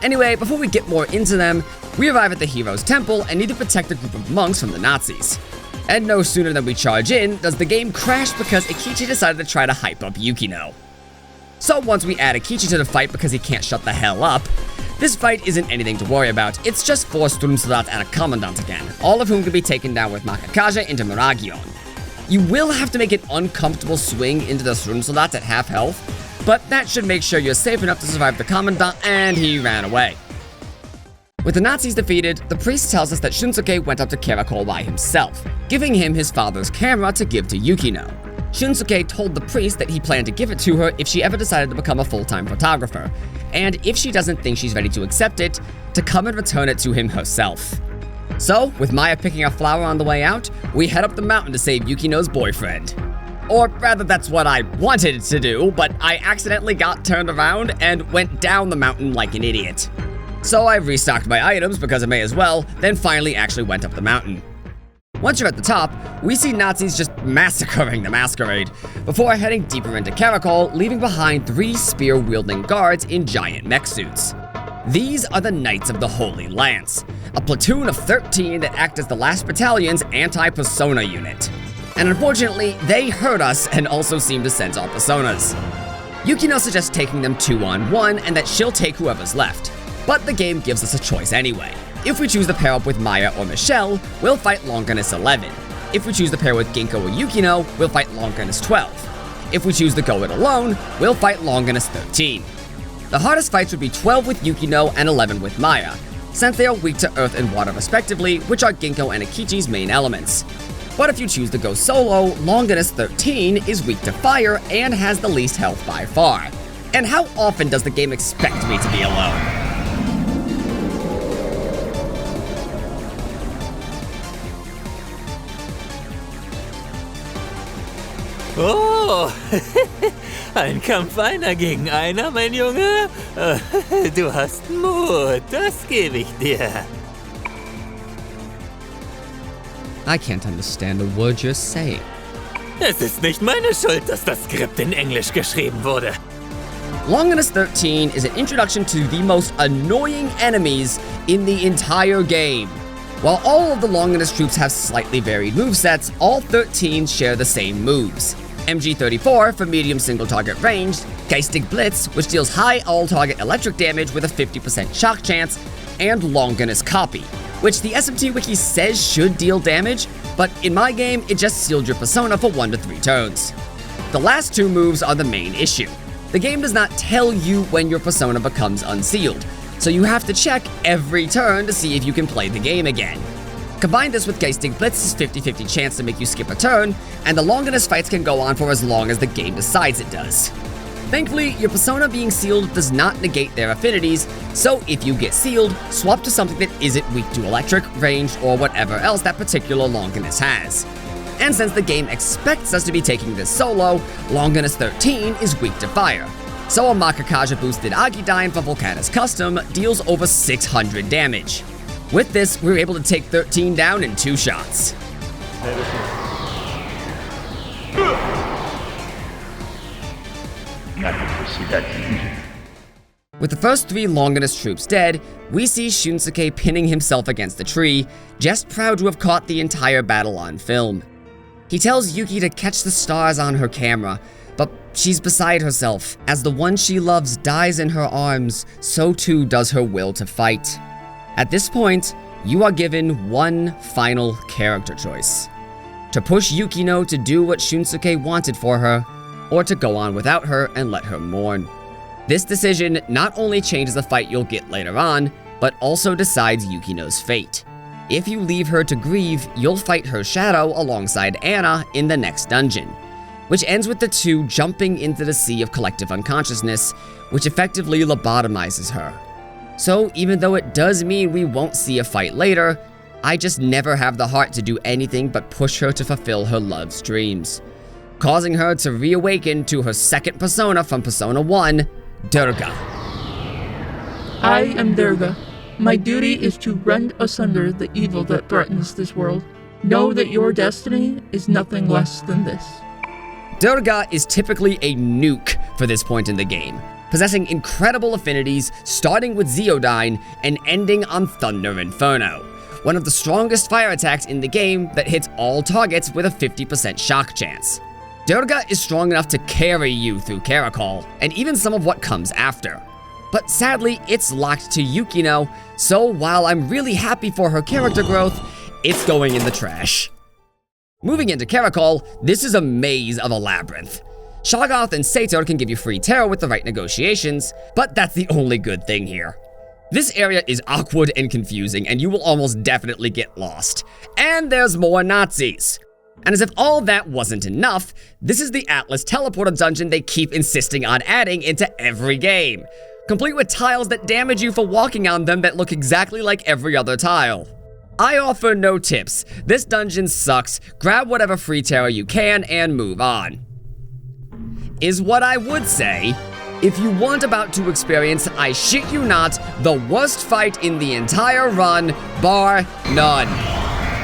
Anyway, before we get more into them, we arrive at the Hero's Temple and need to protect a group of monks from the Nazis. And no sooner than we charge in, does the game crash because Eikichi decided to try to hype up Yukino. So once we add Eikichi to the fight because he can't shut the hell up, this fight isn't anything to worry about. It's just 4 Sturmsoldats and a Commandant again, all of whom can be taken down with Makakaja into Maragion. You will have to make an uncomfortable swing into the Sturmsoldats at half health, but that should make sure you're safe enough to survive the Commandant, and he ran away. With the Nazis defeated, the priest tells us that Shunsuke went up to Caracol by himself, giving him his father's camera to give to Yukino. Shunsuke told the priest that he planned to give it to her if she ever decided to become a full-time photographer, and if she doesn't think she's ready to accept it, to come and return it to him herself. So, with Maya picking a flower on the way out, we head up the mountain to save Yukino's boyfriend. Or rather, that's what I wanted to do, but I accidentally got turned around and went down the mountain like an idiot. So I restocked my items because I may as well, then finally actually went up the mountain. Once you're at the top, we see Nazis just massacring the masquerade, before heading deeper into Caracol, leaving behind 3 spear-wielding guards in giant mech suits. These are the Knights of the Holy Lance, a platoon of 13 that act as the last battalion's anti-persona unit. And unfortunately, they hurt us and also seem to sense our personas. Yukino suggests taking them 2-on-1 and that she'll take whoever's left, but the game gives us a choice anyway. If we choose to pair up with Maya or Michelle, we'll fight Longinus 11. If we choose to pair with Ginko or Yukino, we'll fight Longinus 12. If we choose to go it alone, we'll fight Longinus 13. The hardest fights would be 12 with Yukino and 11 with Maya, since they are weak to earth and water respectively, which are Ginko and Eikichi's main elements. But if you choose to go solo, Longinus 13 is weak to fire and has the least health by far. And how often does the game expect me to be alone? Oh, ein Kampf einer gegen einer, mein Junge. Du hast Mut, das gebe ich dir. I can't understand a word you're saying. Es ist nicht meine Schuld, dass das Skript in Englisch geschrieben wurde. Longinus 13 is an introduction to the most annoying enemies in the entire game. While all of the Longinus troops have slightly varied movesets, all 13 share the same moves. MG34 for medium single-target range, Geistig Blitz, which deals high all-target electric damage with a 50% shock chance, and Longinus Copy, which the SMT wiki says should deal damage, but in my game, it just sealed your persona for 1 to 3 turns. The last 2 moves are the main issue. The game does not tell you when your persona becomes unsealed, so you have to check every turn to see if you can play the game again. Combine this with Geistig Blitz's 50-50 chance to make you skip a turn, and the Longinus fights can go on for as long as the game decides it does. Thankfully, your persona being sealed does not negate their affinities, so if you get sealed, swap to something that isn't weak to electric, ranged, or whatever else that particular Longinus has. And since the game expects us to be taking this solo, Longinus 13 is weak to fire. So a Makakaja boosted Agidyne from Volcanus Custom deals over 600 damage. With this, we were able to take 13 down in 2 shots. With the first 3 Longinus troops dead, we see Shunsuke pinning himself against the tree, just proud to have caught the entire battle on film. He tells Yuki to catch the stars on her camera, but she's beside herself. As the one she loves dies in her arms, so too does her will to fight. At this point, you are given one final character choice: to push Yukino to do what Shunsuke wanted for her, or to go on without her and let her mourn. This decision not only changes the fight you'll get later on, but also decides Yukino's fate. If you leave her to grieve, you'll fight her shadow alongside Anna in the next dungeon, which ends with the 2 jumping into the sea of collective unconsciousness, which effectively lobotomizes her. So even though it does mean we won't see a fight later, I just never have the heart to do anything but push her to fulfill her love's dreams, causing her to reawaken to her second persona from Persona 1, Durga. I am Durga. My duty is to rend asunder the evil that threatens this world. Know that your destiny is nothing less than this. Durga is typically a nuke for this point in the game, possessing incredible affinities starting with Zeodyne and ending on Thunder Inferno, one of the strongest fire attacks in the game that hits all targets with a 50% shock chance. Durga is strong enough to carry you through Caracol, and even some of what comes after. But sadly, it's locked to Yukino, so while I'm really happy for her character growth, it's going in the trash. Moving into Caracol, this is a maze of a labyrinth. Shoggoth and Sator can give you free tarot with the right negotiations, but that's the only good thing here. This area is awkward and confusing, and you will almost definitely get lost. And there's more Nazis. And as if all that wasn't enough, this is the Atlas Teleporter dungeon they keep insisting on adding into every game, complete with tiles that damage you for walking on them that look exactly like every other tile. I offer no tips. This dungeon sucks. Grab whatever free tarot you can and move on. Is what I would say. If you want about to experience, I shit you not, the worst fight in the entire run, bar none.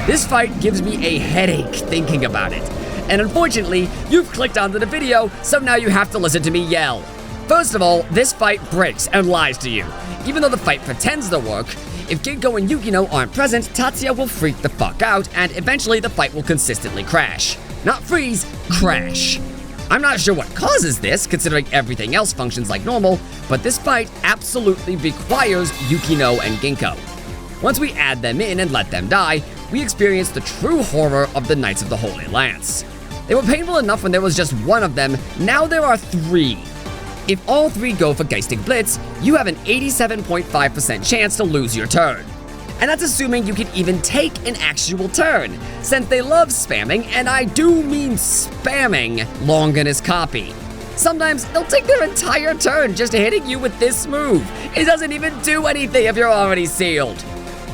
This fight gives me a headache thinking about it. And unfortunately, you've clicked onto the video, so now you have to listen to me yell. First of all, this fight breaks and lies to you. Even though the fight pretends to work, if Ginko and Yukino aren't present, Tatsuya will freak the fuck out, and eventually the fight will consistently crash. Not freeze, crash. I'm not sure what causes this, considering everything else functions like normal, but this fight absolutely requires Yukino and Ginko. Once we add them in and let them die, we experience the true horror of the Knights of the Holy Lance. They were painful enough when there was just one of them, now there are 3. If all 3 go for Geistig Blitz, you have an 87.5% chance to lose your turn. And that's assuming you can even take an actual turn, since they love spamming, and I do mean spamming, Longinus copy. Sometimes they'll take their entire turn just hitting you with this move. It doesn't even do anything if you're already sealed.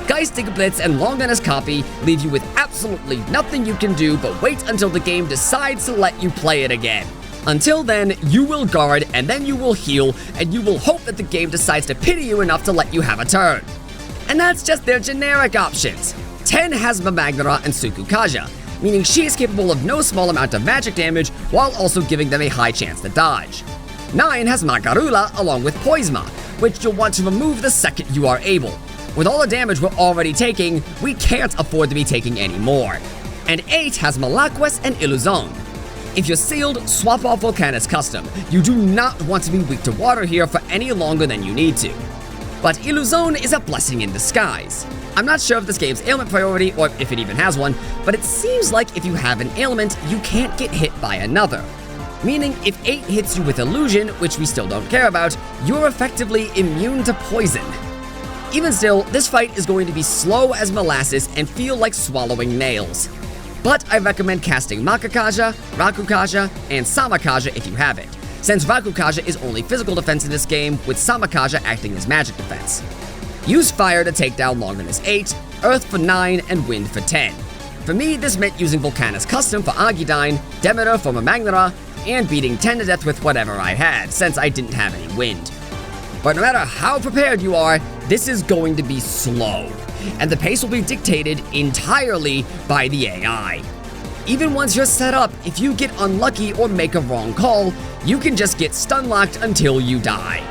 Geistig Blitz and Longinus copy leave you with absolutely nothing you can do but wait until the game decides to let you play it again. Until then, you will guard, and then you will heal, and you will hope that the game decides to pity you enough to let you have a turn. And that's just their generic options. 10 has Mamagnara and Tsukukaja, meaning she is capable of no small amount of magic damage while also giving them a high chance to dodge. 9 has Magarula along with Poisma, which you'll want to remove the second you are able. With all the damage we're already taking, we can't afford to be taking any more. And 8 has Malaquas and Illuzone. If you're sealed, swap off Volcanus Custom. You do not want to be weak to water here for any longer than you need to. but Illusion is a blessing in disguise. I'm not sure if this game's ailment priority or if it even has one, but it seems like if you have an ailment, you can't get hit by another. Meaning, if 8 hits you with Illusion, which we still don't care about, you're effectively immune to poison. Even still, this fight is going to be slow as molasses and feel like swallowing nails. But I recommend casting Makakaja, Rakukaja, and Samakaja if you have it, since Rakukaja is only physical defense in this game, with Samakaja acting as magic defense. Use Fire to take down Longinus 8, Earth for 9, and Wind for 10. For me, this meant using Volcanus Custom for Agidine, Demeter for Magnera, and beating 10 to death with whatever I had, since I didn't have any wind. But no matter how prepared you are, this is going to be slow, and the pace will be dictated entirely by the AI. Even once you're set up, if you get unlucky or make a wrong call, you can just get stun-locked until you die.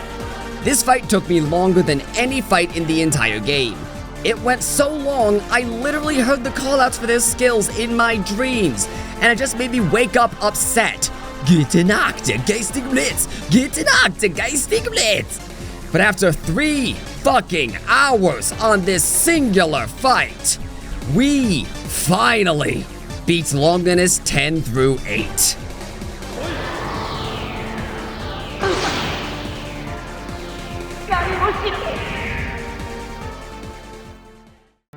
This fight took me longer than any fight in the entire game. It went so long, I literally heard the callouts for their skills in my dreams, and it just made me wake up upset. Gute Nacht, geistig Blitz! Gute Nacht, geistig Blitz! But after 3 fucking hours on this singular fight, we finally beat Longinus 10 through 8.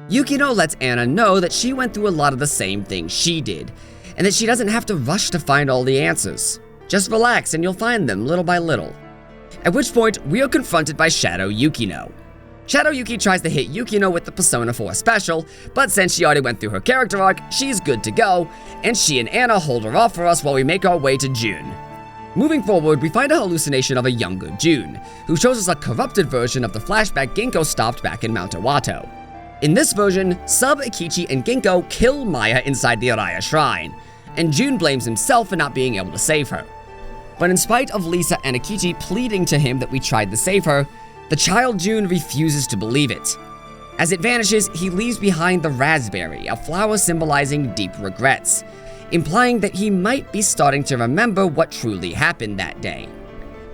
Yukino lets Anna know that she went through a lot of the same things she did, and that she doesn't have to rush to find all the answers. Just relax and you'll find them little by little. At which point, we are confronted by Shadow Yukino. Shadow Yuki tries to hit Yukino with the Persona 4 special, but since she already went through her character arc, she's good to go, and she and Anna hold her off for us while we make our way to June. Moving forward, we find a hallucination of a younger June, who shows us a corrupted version of the flashback Ginko stopped back in Mount Iwato. In this version, Sub, Eikichi, and Ginko kill Maya inside the Araya Shrine, and June blames himself for not being able to save her. But in spite of Lisa and Eikichi pleading to him that we tried to save her, the child June refuses to believe it. As it vanishes, he leaves behind the raspberry, a flower symbolizing deep regrets, implying that he might be starting to remember what truly happened that day.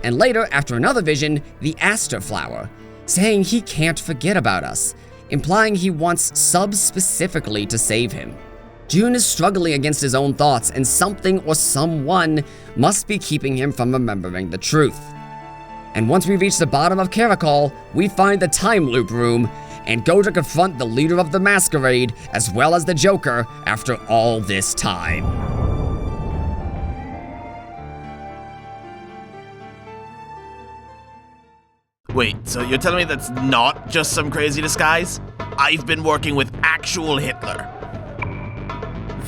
And later, after another vision, the aster flower, saying he can't forget about us, implying he wants Sub specifically to save him. June is struggling against his own thoughts, and something or someone must be keeping him from remembering the truth. And once we reach the bottom of Caracol, we find the time loop room and go to confront the leader of the masquerade as well as the Joker after all this time. Wait, so you're telling me that's not just some crazy disguise? I've been working with actual Hitler.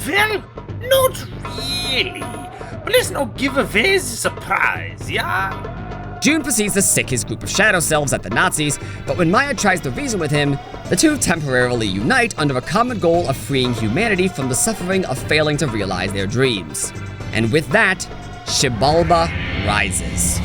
Well, not really. But let's not give away the surprise, yeah? June proceeds to sick his group of shadow selves at the Nazis, but when Maya tries to reason with him, the two temporarily unite under a common goal of freeing humanity from the suffering of failing to realize their dreams. And with that, Xibalba rises.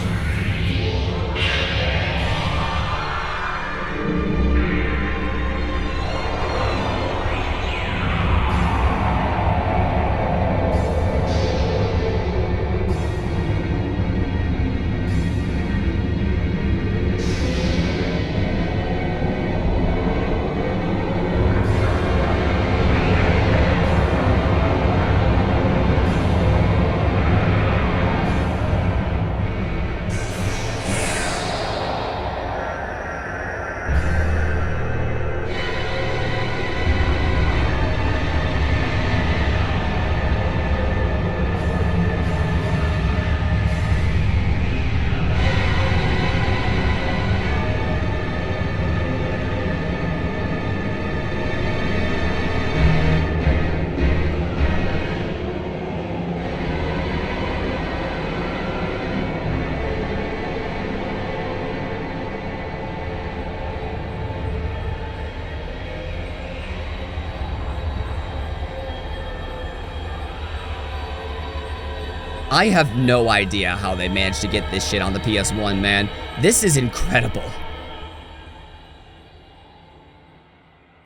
I have no idea how they managed to get this shit on the PS1, man. This is incredible.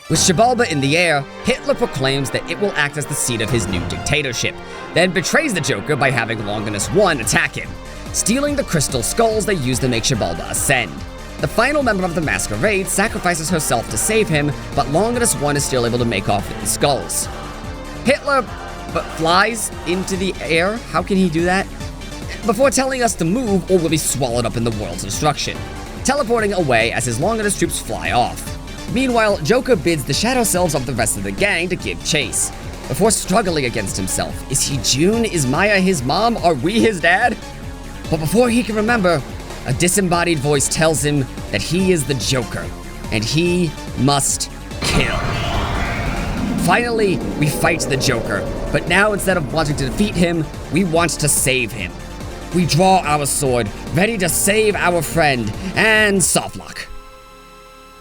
With Xibalba in the air, Hitler proclaims that it will act as the seat of his new dictatorship, then betrays the Joker by having Longinus 1 attack him, stealing the crystal skulls they used to make Xibalba ascend. The final member of the masquerade sacrifices herself to save him, but Longinus 1 is still able to make off with the skulls. Hitler flies into the air? How can he do that? Before telling us to move or we'll be swallowed up in the world's destruction, teleporting away as his Longinus troops fly off. Meanwhile, Joker bids the shadow selves of the rest of the gang to give chase, before struggling against himself. Is he June? Is Maya his mom? Are we his dad? But before he can remember, a disembodied voice tells him that he is the Joker, and he must kill. Finally, we fight the Joker, but now instead of wanting to defeat him, we want to save him. We draw our sword, ready to save our friend, and softlock.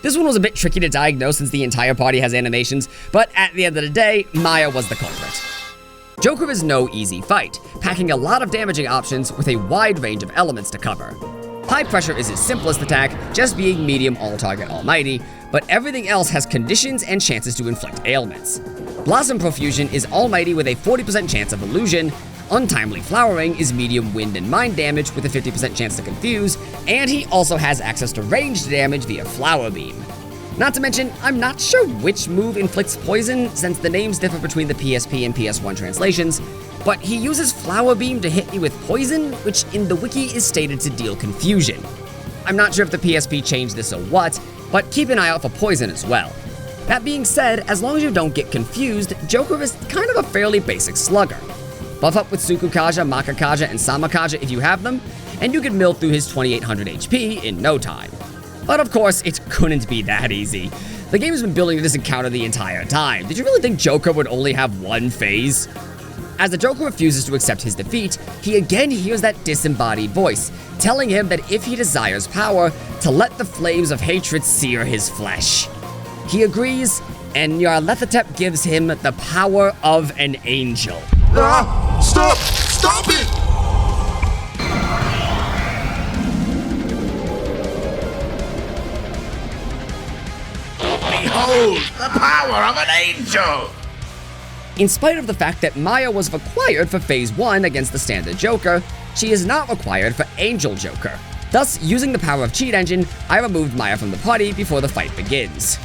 This one was a bit tricky to diagnose since the entire party has animations, but at the end of the day, Maya was the culprit. Joker is no easy fight, packing a lot of damaging options with a wide range of elements to cover. High Pressure is his simplest attack, just being medium all-target almighty, but everything else has conditions and chances to inflict ailments. Blossom Profusion is almighty with a 40% chance of illusion, Untimely Flowering is medium wind and mind damage with a 50% chance to confuse, and he also has access to ranged damage via Flower Beam. Not to mention, I'm not sure which move inflicts poison since the names differ between the PSP and PS1 translations, but he uses Flower Beam to hit me with poison, which in the wiki is stated to deal confusion. I'm not sure if the PSP changed this or what, but keep an eye out for poison as well. That being said, as long as you don't get confused, Joker is kind of a fairly basic slugger. Buff up with Tsukukaja, Makakaja, and Samakaja if you have them, and you can mill through his 2800 HP in no time. But of course, it couldn't be that easy. The game has been building this encounter the entire time. Did you really think Joker would only have one phase? As the Joker refuses to accept his defeat, he again hears that disembodied voice, telling him that if he desires power, to let the flames of hatred sear his flesh. He agrees, and Nyarlethotep gives him the power of an angel. Stop! Stop it! Behold, the power of an angel! In spite of the fact that Maya was required for Phase 1 against the standard Joker, she is not required for Angel Joker. Thus, using the power of Cheat Engine, I removed Maya from the party before the fight begins.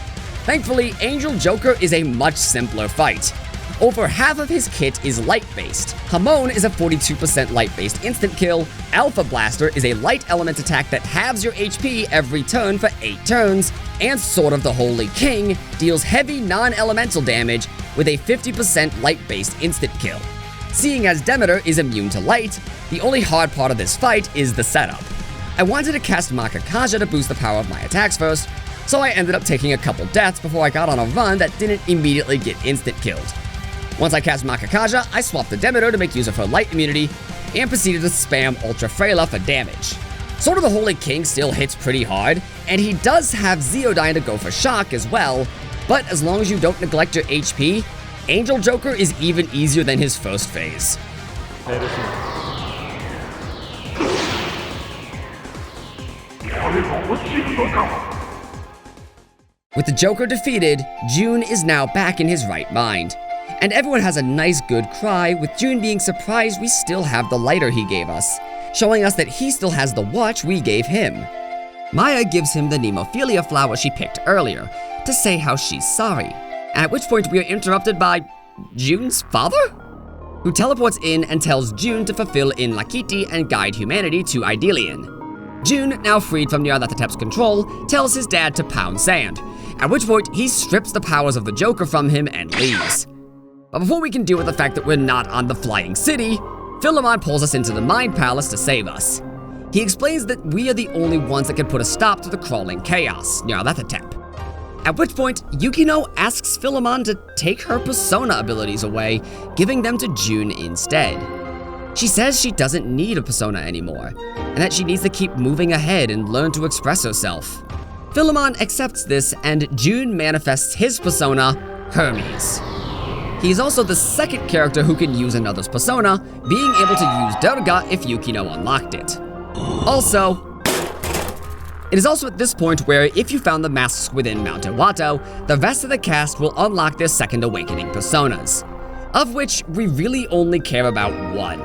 Thankfully, Angel Joker is a much simpler fight. Over half of his kit is light-based. Hamon is a 42% light-based instant kill, Alpha Blaster is a light element attack that halves your HP every turn for 8 turns, and Sword of the Holy King deals heavy non-elemental damage with a 50% light-based instant kill. Seeing as Demeter is immune to light, the only hard part of this fight is the setup. I wanted to cast Makakaja to boost the power of my attacks first, so I ended up taking a couple deaths before I got on a run that didn't immediately get instant killed. Once I cast Makakaja, I swapped the Demeter to make use of her light immunity, and proceeded to spam Ultra Freyla for damage. Sword of the Holy King still hits pretty hard, and he does have Zeodyne to go for shock as well, but as long as you don't neglect your HP, Angel Joker is even easier than his first phase. With the Joker defeated, June is now back in his right mind. And everyone has a nice good cry, with June being surprised we still have the lighter he gave us, showing us that he still has the watch we gave him. Maya gives him the Nemophilia flower she picked earlier, to say how she's sorry, at which point we are interrupted by June's father? Who teleports in and tells June to fulfill Inlakiti and guide humanity to Idelion. June, now freed from Nyarlathotep's control, tells his dad to pound sand, at which point he strips the powers of the Joker from him and leaves. But before we can deal with the fact that we're not on the Flying City, Philemon pulls us into the Mind Palace to save us. He explains that we are the only ones that can put a stop to the crawling chaos, Nyarlathotep. At which point, Yukino asks Philemon to take her persona abilities away, giving them to June instead. She says she doesn't need a persona anymore, and that she needs to keep moving ahead and learn to express herself. Philemon accepts this, and June manifests his persona, Hermes. He is also the second character who can use another's persona, being able to use Durga if Yukino unlocked it. Also, it is also at this point where if you found the masks within Mount Iwato, the rest of the cast will unlock their second awakening personas, of which we really only care about one.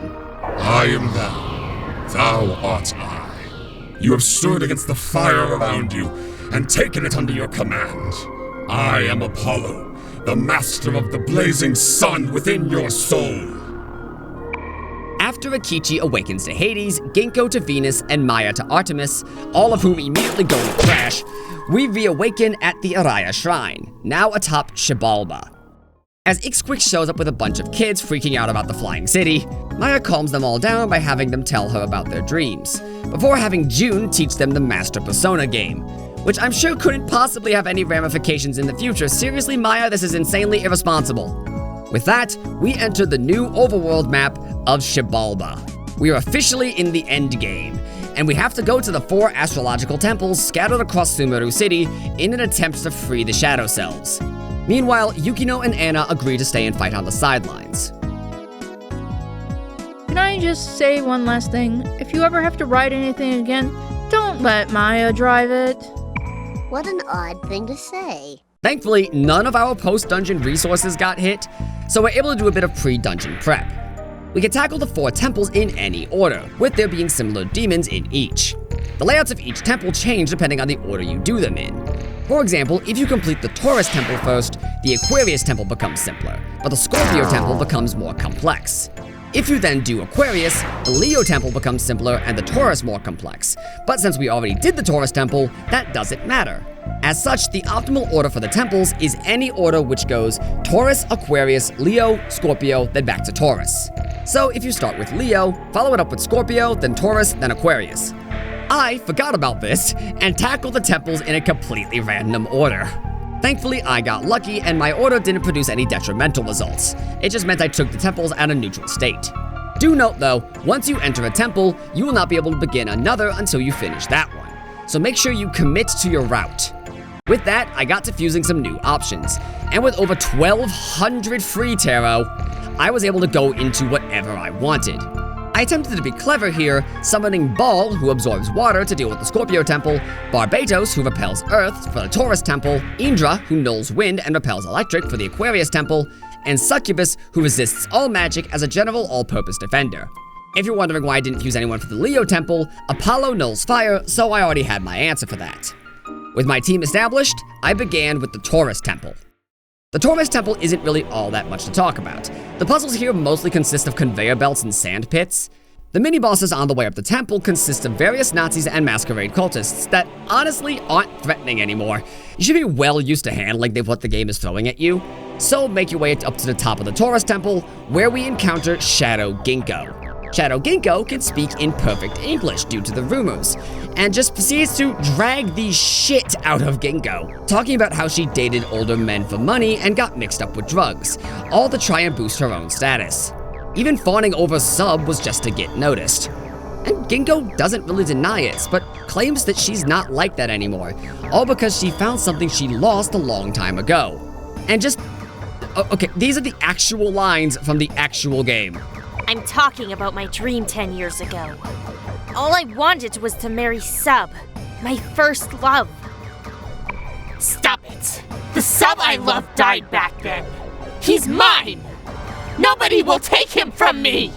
I am thou, thou art I. You have stood against the fire around you and taken it under your command. I am Apollo, the master of the blazing sun within your soul. After Eikichi awakens to Hades, Ginko to Venus, and Maya to Artemis, all of whom immediately go to crash, we reawaken at the Araya Shrine, now atop Xibalba. As Ixquic shows up with a bunch of kids freaking out about the flying city, Maya calms them all down by having them tell her about their dreams, before having June teach them the Master Persona game, which I'm sure couldn't possibly have any ramifications in the future. Seriously, Maya, this is insanely irresponsible. With that, we enter the new overworld map of Xibalba. We are officially in the end game, and we have to go to the 4 astrological temples scattered across Sumeru City in an attempt to free the Shadow Selves. Meanwhile, Yukino and Anna agree to stay and fight on the sidelines. Can I just say one last thing? If you ever have to ride anything again, don't let Maya drive it. What an odd thing to say. Thankfully, none of our post-dungeon resources got hit, so we're able to do a bit of pre-dungeon prep. We can tackle the 4 temples in any order, with there being similar demons in each. The layouts of each temple change depending on the order you do them in. For example, if you complete the Taurus temple first, the Aquarius temple becomes simpler, but the Scorpio temple becomes more complex. If you then do Aquarius, the Leo temple becomes simpler and the Taurus more complex, but since we already did the Taurus temple, that doesn't matter. As such, the optimal order for the temples is any order which goes Taurus, Aquarius, Leo, Scorpio, then back to Taurus. So if you start with Leo, follow it up with Scorpio, then Taurus, then Aquarius. I forgot about this and tackled the temples in a completely random order. Thankfully, I got lucky and my order didn't produce any detrimental results. It just meant I took the temples at a neutral state. Do note though, once you enter a temple, you will not be able to begin another until you finish that one. So make sure you commit to your route. With that, I got to fusing some new options, and with over 1,200 free tarot, I was able to go into whatever I wanted. I attempted to be clever here, summoning Baal, who absorbs water to deal with the Scorpio temple, Barbatos, who repels earth for the Taurus temple, Indra, who nulls wind and repels electric for the Aquarius temple, and Succubus, who resists all magic as a general all-purpose defender. If you're wondering why I didn't fuse anyone for the Leo temple, Apollo nulls fire, so I already had my answer for that. With my team established, I began with the Taurus temple. The Taurus temple isn't really all that much to talk about. The puzzles here mostly consist of conveyor belts and sand pits. The mini-bosses on the way up the temple consist of various Nazis and masquerade cultists that honestly aren't threatening anymore. You should be well used to handling what the game is throwing at you. So make your way up to the top of the Taurus temple, where we encounter Shadow Ginko. Shadow Ginko can speak in perfect English due to the rumors, and just proceeds to drag the shit out of Ginko, talking about how she dated older men for money and got mixed up with drugs, all to try and boost her own status. Even fawning over Sub was just to get noticed. And Ginko doesn't really deny it, but claims that she's not like that anymore, all because she found something she lost a long time ago. And just... okay, these are the actual lines from the actual game. I'm talking about my dream 10 years ago. All I wanted was to marry Sub, my first love. Stop it! The Sub I loved died back then. He's mine! Nobody will take him from me!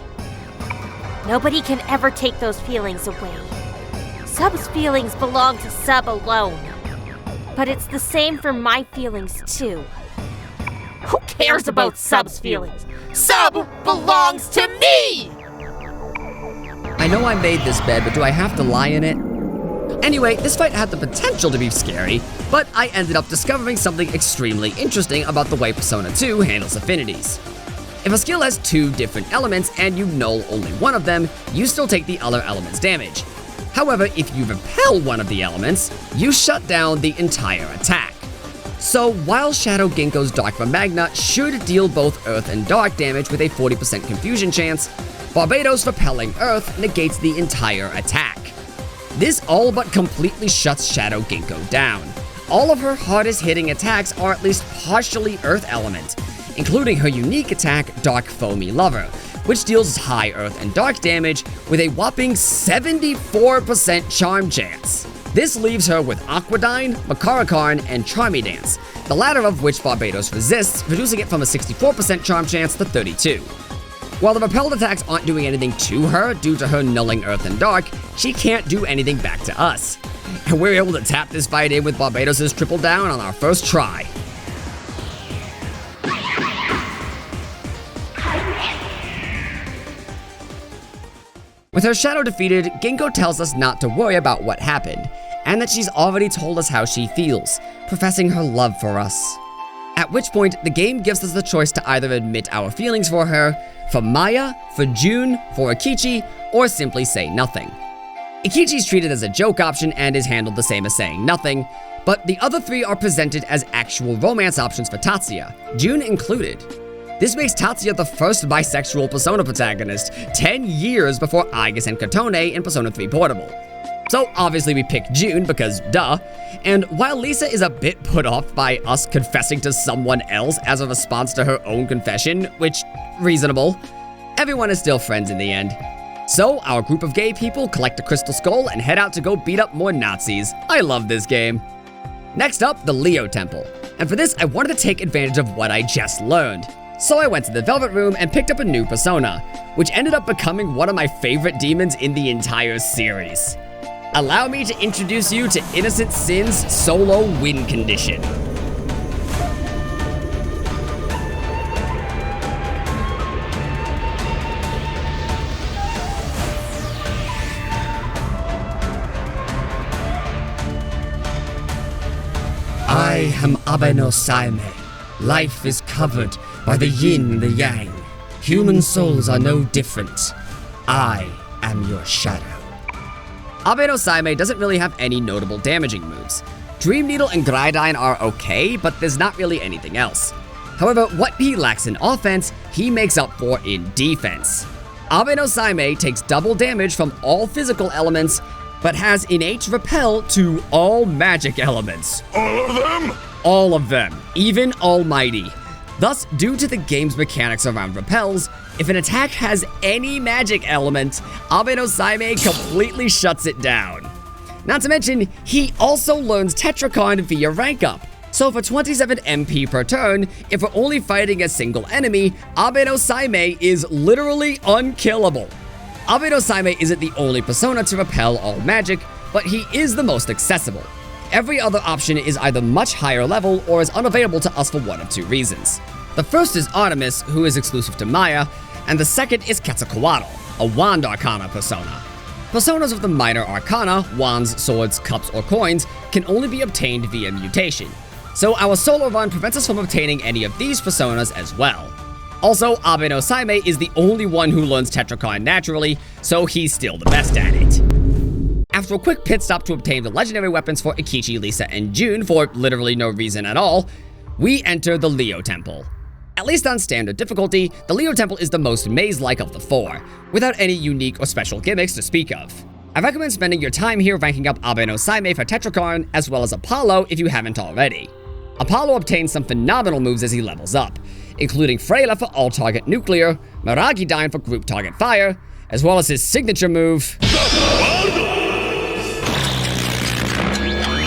Nobody can ever take those feelings away. Sub's feelings belong to Sub alone. But it's the same for my feelings too. Who cares about Sub's feelings? Sub belongs to me! I know I made this bed, but do I have to lie in it? Anyway, this fight had the potential to be scary, but I ended up discovering something extremely interesting about the way Persona 2 handles affinities. If a skill has 2 different elements and you null only one of them, you still take the other element's damage. However, if you repel one of the elements, you shut down the entire attack. So while Shadow Ginko's Dark Magna should deal both Earth and Dark damage with a 40% confusion chance, Barbatos repelling Earth negates the entire attack. This all but completely shuts Shadow Ginko down. All of her hardest hitting attacks are at least partially Earth element, including her unique attack, Dark Foamy Lover, which deals high Earth and Dark damage with a whopping 74% charm chance. This leaves her with Aquadyne, Makarakarn, and Charmy Dance, the latter of which Barbatos resists, reducing it from a 64% charm chance to 32. While the repelled attacks aren't doing anything to her due to her nulling Earth and Dark, she can't do anything back to us. And we're able to tap this fight in with Barbados' triple down on our first try. With her shadow defeated, Ginko tells us not to worry about what happened, and that she's already told us how she feels, professing her love for us. At which point, the game gives us the choice to either admit our feelings for her, for Maya, for June, for Eikichi, or simply say nothing. Ikichi's treated as a joke option and is handled the same as saying nothing, but the other three are presented as actual romance options for Tatsuya, June included. This makes Tatsuya the first bisexual Persona protagonist, 10 years before Aigis and Kotone in Persona 3 Portable. So obviously we pick June because duh, and while Lisa is a bit put off by us confessing to someone else as a response to her own confession, which, reasonable, everyone is still friends in the end. So our group of gay people collect a crystal skull and head out to go beat up more Nazis. I love this game. Next up, the Leo Temple. And for this, I wanted to take advantage of what I just learned. So I went to the Velvet Room and picked up a new persona, which ended up becoming one of my favorite demons in the entire series. Allow me to introduce you to Innocent Sin's solo win condition. I am Abe no Saime. Life is covered by the yin and the yang. Human souls are no different. I am your shadow. Abe no Saime doesn't really have any notable damaging moves. Dream Needle and Gridine are okay, but there's not really anything else. However, what he lacks in offense, he makes up for in defense. Abe no Saime takes double damage from all physical elements, but has innate repel to all magic elements. All of them? All of them, even Almighty. Thus, due to the game's mechanics around repels, if an attack has any magic element, Abe no Saime completely shuts it down. Not to mention, he also learns Tetracon via rank up. So for 27 MP per turn, if we're only fighting a single enemy, Abe no Saime is literally unkillable. Abe no Saime isn't the only persona to repel all magic, but he is the most accessible. Every other option is either much higher level or is unavailable to us for one of two reasons. The first is Artemis, who is exclusive to Maya, and the second is Quetzalcoatl, a Wand Arcana persona. Personas of the minor arcana, wands, swords, cups, or coins, can only be obtained via mutation. So our solo run prevents us from obtaining any of these personas as well. Also, Abe no Saime is the only one who learns Tetracon naturally, so he's still the best at it. After a quick pit stop to obtain the legendary weapons for Eikichi, Lisa, and June for literally no reason at all, we enter the Leo Temple. At least on standard difficulty, the Leo Temple is the most maze-like of the four, without any unique or special gimmicks to speak of. I recommend spending your time here ranking up Abe no Saime for Tetracon, as well as Apollo if you haven't already. Apollo obtains some phenomenal moves as he levels up, including Freyla for all-target nuclear, Miragidine for group-target fire, as well as his signature move,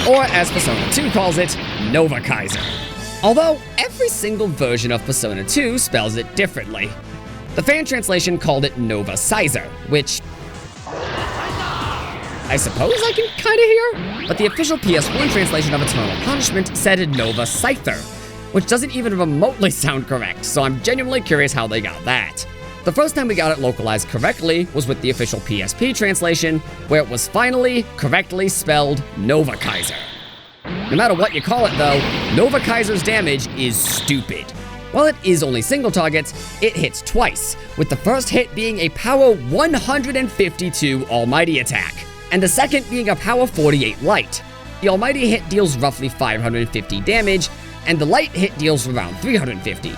or as Persona 2 calls it, Nova Kaiser. Although, every single version of Persona 2 spells it differently. The fan translation called it Nova Sizer, which I suppose I can kinda hear? But the official PS1 translation of Eternal Punishment said Nova Scyther, which doesn't even remotely sound correct, so I'm genuinely curious how they got that. The first time we got it localized correctly was with the official PSP translation, where it was finally correctly spelled Nova Kaiser. No matter what you call it though, Nova Kaiser's damage is stupid. While it is only single targets, it hits twice, with the first hit being a power 152 Almighty attack, and the second being a power 48 light. The Almighty hit deals roughly 550 damage, and the light hit deals around 350.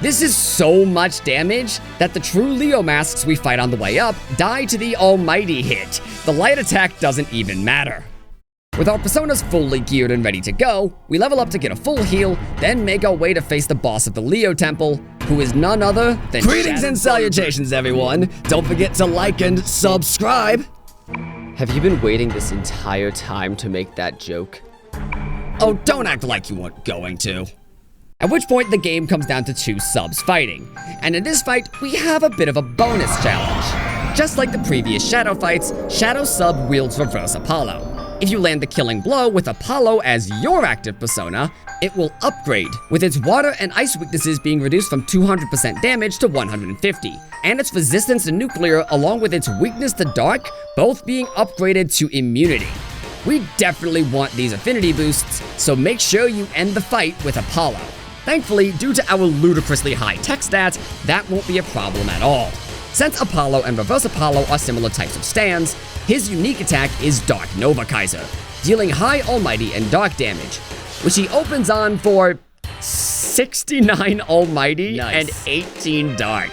This is so much damage that the true Leo masks we fight on the way up die to the Almighty hit. The light attack doesn't even matter. With our personas fully geared and ready to go, we level up to get a full heal, then make our way to face the boss of the Leo Temple, who is none other than Greetings and salutations, everyone! Don't forget to like and subscribe! Have you been waiting this entire time to make that joke? Oh, don't act like you weren't going to. At which point the game comes down to 2 subs fighting. And in this fight, we have a bit of a bonus challenge. Just like the previous Shadow fights, Shadow sub wields Reverse Apollo. If you land the killing blow with Apollo as your active persona, it will upgrade, with its water and ice weaknesses being reduced from 200% damage to 150, and its resistance to nuclear along with its weakness to dark both being upgraded to immunity. We definitely want these affinity boosts, so make sure you end the fight with Apollo. Thankfully, due to our ludicrously high tech stats, that won't be a problem at all. Since Apollo and Reverse Apollo are similar types of stands, his unique attack is Dark Nova Kaiser, dealing high Almighty and Dark damage, which he opens on for 69 Almighty and 18 Dark,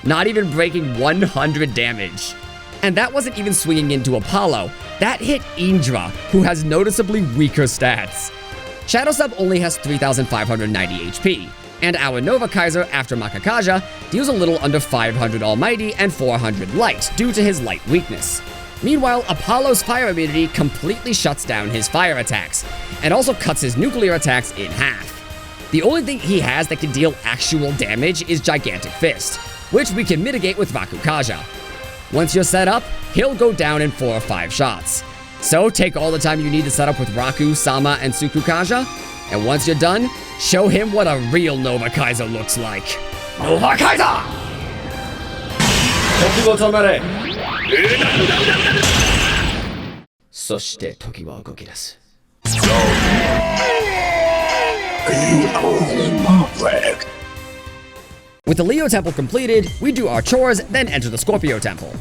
not even breaking 100 damage. And that wasn't even swinging into Apollo, that hit Indra, who has noticeably weaker stats. Shadow Sub only has 3,590 HP, and our Nova Kaiser after Makakaja deals a little under 500 Almighty and 400 Light due to his light weakness. Meanwhile, Apollo's fire immunity completely shuts down his fire attacks, and also cuts his nuclear attacks in half. The only thing he has that can deal actual damage is Gigantic Fist, which we can mitigate with Rakukaja. Once you're set up, he'll go down in 4 or 5 shots. So take all the time you need to set up with Raku, Sama, and Tsukukaja, and once you're done, show him what a real Nova Kaiser looks like. Nova Kaiser! 時を止まれ。そして時は動き出す。With the Leo Temple completed, we do our chores, then enter the Scorpio Temple.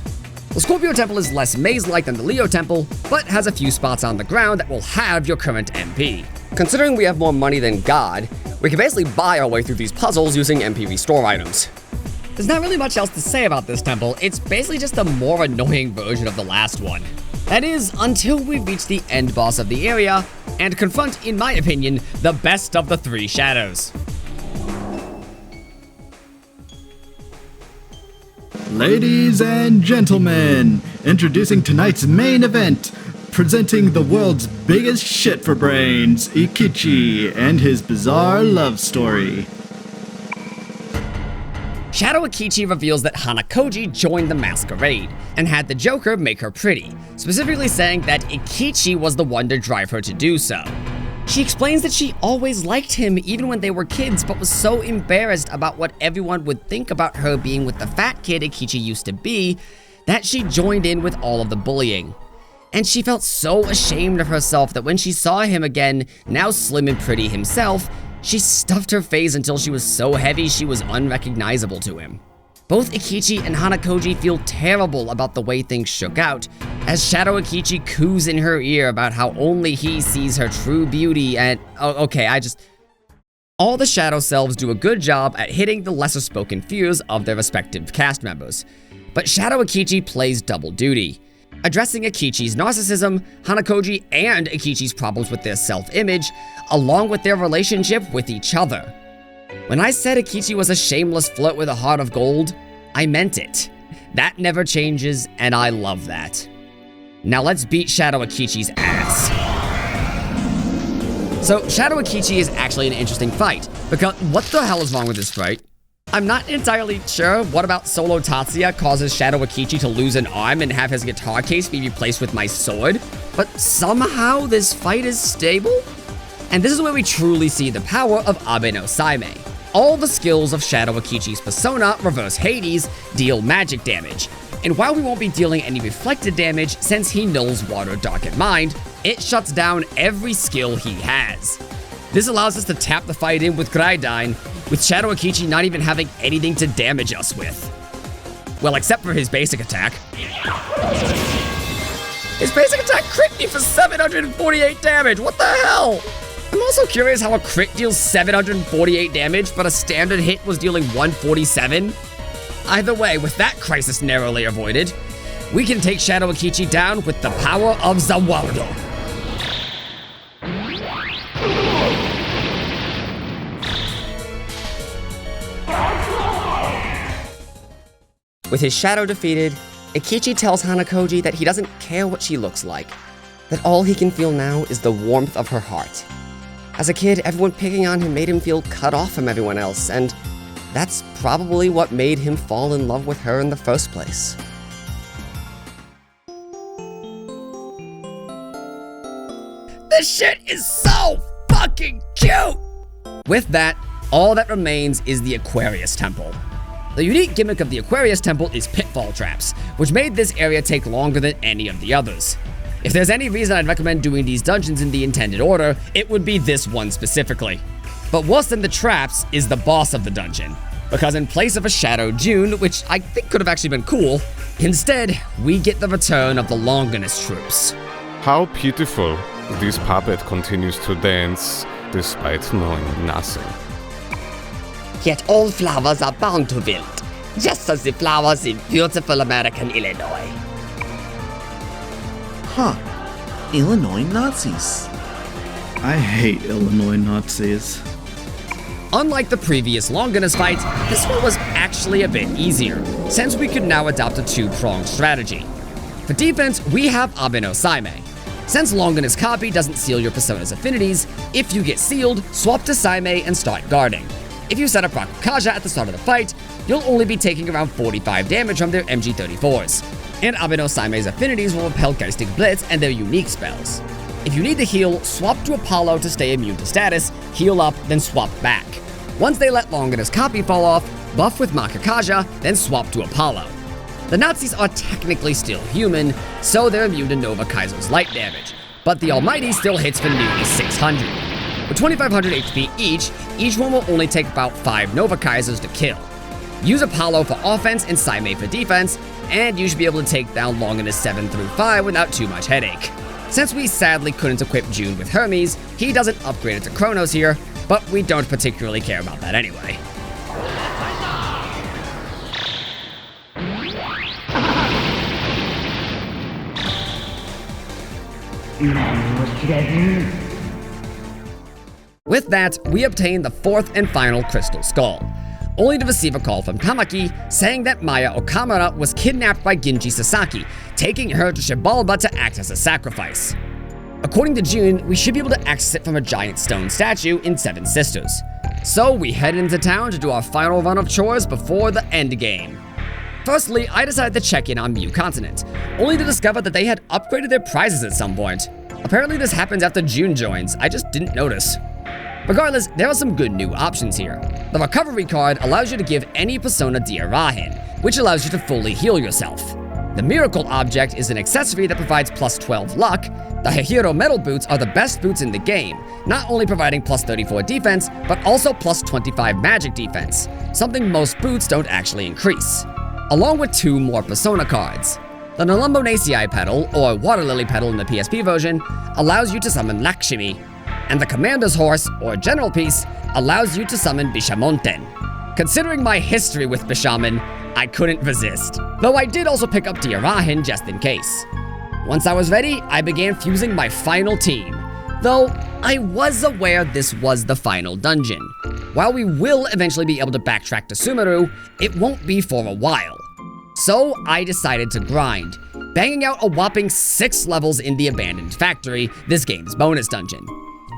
The Scorpio Temple is less maze-like than the Leo Temple, but has a few spots on the ground that will have your current MP. Considering we have more money than God, we can basically buy our way through these puzzles using MP restore items. There's not really much else to say about this temple, it's basically just a more annoying version of the last one. That is, until we reach the end boss of the area, and confront, in my opinion, the best of the 3 shadows. Ladies and gentlemen, introducing tonight's main event, presenting the world's biggest shit for brains, Eikichi, and his bizarre love story. Shadow Eikichi reveals that Hanakoji joined the masquerade, and had the Joker make her pretty, specifically saying that Eikichi was the one to drive her to do so. She explains that she always liked him even when they were kids, but was so embarrassed about what everyone would think about her being with the fat kid Eikichi used to be, that she joined in with all of the bullying. And she felt so ashamed of herself that when she saw him again, now slim and pretty himself, she stuffed her face until she was so heavy she was unrecognizable to him. Both Eikichi and Hanakoji feel terrible about the way things shook out, as Shadow Eikichi coos in her ear about how only he sees her true beauty and... All the Shadow Selves do a good job at hitting the lesser-spoken fears of their respective cast members, but Shadow Eikichi plays double duty, addressing Eikichi's narcissism, Hanakoji and Eikichi's problems with their self-image, along with their relationship with each other. When I said Eikichi was a shameless flirt with a heart of gold, I meant it. That never changes, and I love that. Now let's beat Shadow Eikichi's ass. So, Shadow Eikichi is actually an interesting fight, because what the hell is wrong with this fight? I'm not entirely sure what about Solo Tatsuya causes Shadow Eikichi to lose an arm and have his guitar case be replaced with my sword, but somehow this fight is stable? And this is where we truly see the power of Abe no Saime. All the skills of Shadow Eikichi's persona, Reverse Hades, deal magic damage. And while we won't be dealing any reflected damage since he nulls Water, Dark, and Mind, it shuts down every skill he has. This allows us to tap the fight in with Graidine, with Shadow Eikichi not even having anything to damage us with. Well, except for his basic attack. His basic attack crit me for 748 damage, what the hell? I'm also curious how a crit deals 748 damage, but a standard hit was dealing 147. Either way, with that crisis narrowly avoided, we can take Shadow Eikichi down with the power of Zawardo. With his shadow defeated, Eikichi tells Hanakoji that he doesn't care what she looks like, that all he can feel now is the warmth of her heart. As a kid, everyone picking on him made him feel cut off from everyone else, and that's probably what made him fall in love with her in the first place. This shit is so fucking cute! With that, all that remains is the Aquarius Temple. The unique gimmick of the Aquarius Temple is pitfall traps, which made this area take longer than any of the others. If there's any reason I'd recommend doing these dungeons in the intended order, it would be this one specifically. But worse than the traps is the boss of the dungeon, because in place of a Shadow June, which I think could have actually been cool, instead, we get the return of the Longinus troops. How beautiful. This puppet continues to dance despite knowing nothing. Yet all flowers are bound to wilt, just as the flowers in beautiful American Illinois. Huh. Illinois Nazis. I hate Illinois Nazis. Unlike the previous Longinus fight, this one was actually a bit easier, since we could now adopt a two-pronged strategy. For defense, we have Abe no Saime. Since Longinus Copy doesn't seal your persona's affinities, if you get sealed, swap to Saime and start guarding. If you set up Rakukaja at the start of the fight, you'll only be taking around 45 damage from their MG34s. And Abe no Saime's affinities will repel Geistig Blitz and their unique spells. If you need to heal, swap to Apollo to stay immune to status, heal up, then swap back. Once they let Longinus Copy fall off, buff with Makakaja, then swap to Apollo. The Nazis are technically still human, so they're immune to Nova Kaiser's light damage, but the Almighty still hits for nearly 600. With 2500 HP each one will only take about 5 Nova Kaisers to kill. Use Apollo for offense and Saime for defense, and you should be able to take down Longinus 7 through 5 without too much headache. Since we sadly couldn't equip June with Hermes, he doesn't upgrade it to Kronos here, but we don't particularly care about that anyway. With that, we obtain the 4th and final Crystal Skull, only to receive a call from Tamaki saying that Maya Okamura was kidnapped by Genji Sasaki, taking her to Xibalba to act as a sacrifice. According to June, we should be able to access it from a giant stone statue in Seven Sisters. So we head into town to do our final run of chores before the end game. Firstly, I decided to check in on Mu Continent, only to discover that they had upgraded their prizes at some point. Apparently this happens after June joins, I just didn't notice. Regardless, there are some good new options here. The Recovery card allows you to give any persona Diarahin, which allows you to fully heal yourself. The Miracle Object is an accessory that provides plus 12 luck. The Hahiro Metal Boots are the best boots in the game, not only providing plus 34 defense, but also plus 25 magic defense, something most boots don't actually increase. Along with 2 more persona cards. The Nalumbonaceae Petal, or Water Lily Petal in the PSP version, allows you to summon Lakshmi, and the Commander's Horse, or General Piece, allows you to summon Bishamonten. Considering my history with Bishaman, I couldn't resist, though I did also pick up Diarahin just in case. Once I was ready, I began fusing my final team, though I was aware this was the final dungeon. While we will eventually be able to backtrack to Sumeru, it won't be for a while. So I decided to grind, banging out a whopping 6 levels in the Abandoned Factory, this game's bonus dungeon.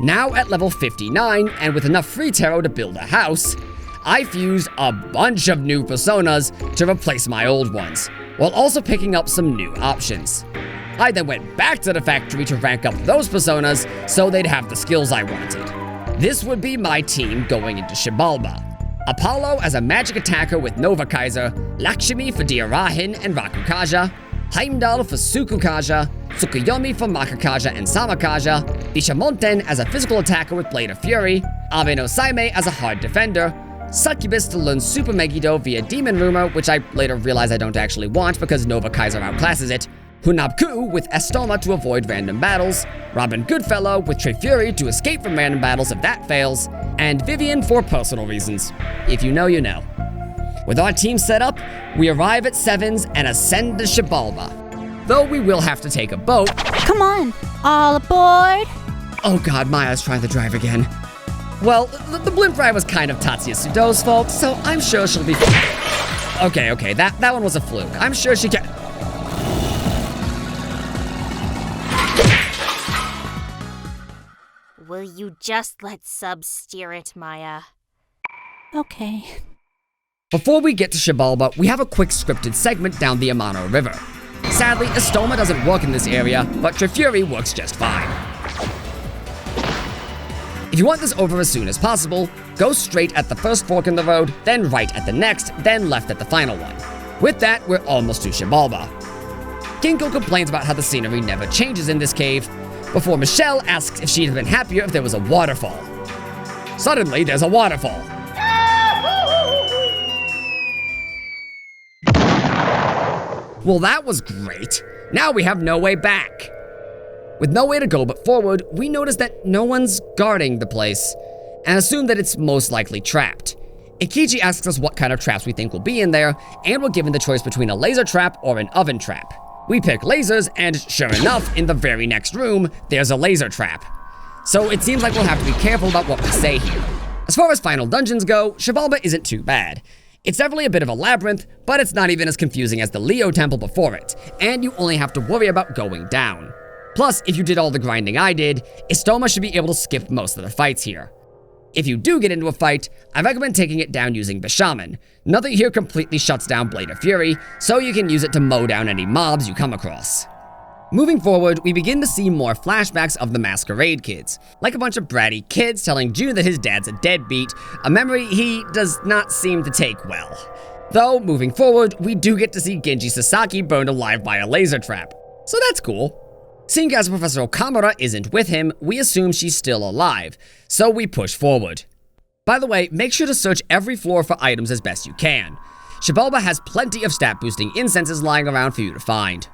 Now at level 59, and with enough free tarot to build a house, I fused a bunch of new personas to replace my old ones, while also picking up some new options. I then went back to the factory to rank up those personas so they'd have the skills I wanted. This would be my team going into Xibalba. Apollo as a magic attacker with Nova Kaiser, Lakshmi for Diarahin and Rakukaja, Heimdall for Sukukaja, Tsukuyomi for Makakaja and Samakaja, Bishamonten as a physical attacker with Blade of Fury, Abe no Saime as a hard defender, Succubus to learn Super Megiddo via Demon Rumor, which I later realized I don't actually want because Nova Kaiser outclasses it, Hunabku with Estoma to avoid random battles, Robin Goodfellow with Trifuri to escape from random battles if that fails, and Vivian for personal reasons. If you know, you know. With our team set up, we arrive at Sevens and ascend to Xibalba. Though we will have to take a boat. Come on, all aboard! Oh god, Maya's trying to drive again. Well, the blimp ride was kind of Tatsuya Sudo's fault, so I'm sure she'll be Okay, that one was a fluke. I'm sure she can. will you just let Sub steer it, Maya? Okay. Before we get to Xibalba, we have a quick scripted segment down the Amano River. Sadly, Estoma doesn't work in this area, but Trifuri works just fine. If you want this over as soon as possible, go straight at the first fork in the road, then right at the next, then left at the final one. With that, we're almost to Xibalba. Ginko complains about how the scenery never changes in this cave, before Michelle asks if she'd have been happier if there was a waterfall. Suddenly, there's a waterfall. Well, that was great. Now we have no way back. With no way to go but forward, we notice that no one's guarding the place, and assume that it's most likely trapped. Eikichi asks us what kind of traps we think will be in there, and we're given the choice between a laser trap or an oven trap. We pick lasers, and sure enough, in the very next room, there's a laser trap. So it seems like we'll have to be careful about what we say here. As far as final dungeons go, Xibalba isn't too bad. It's definitely a bit of a labyrinth, but it's not even as confusing as the Leo Temple before it, and you only have to worry about going down. Plus, if you did all the grinding I did, Estoma should be able to skip most of the fights here. If you do get into a fight, I recommend taking it down using Bishaman. Nothing here completely shuts down Blade of Fury, so you can use it to mow down any mobs you come across. Moving forward, we begin to see more flashbacks of the Masquerade kids, like a bunch of bratty kids telling June that his dad's a deadbeat, a memory he does not seem to take well. Though, moving forward, we do get to see Genji Sasaki burned alive by a laser trap, so that's cool. Seeing as Professor Okamura isn't with him, we assume she's still alive, so we push forward. By the way, make sure to search every floor for items as best you can. Xibalba has plenty of stat-boosting incenses lying around for you to find.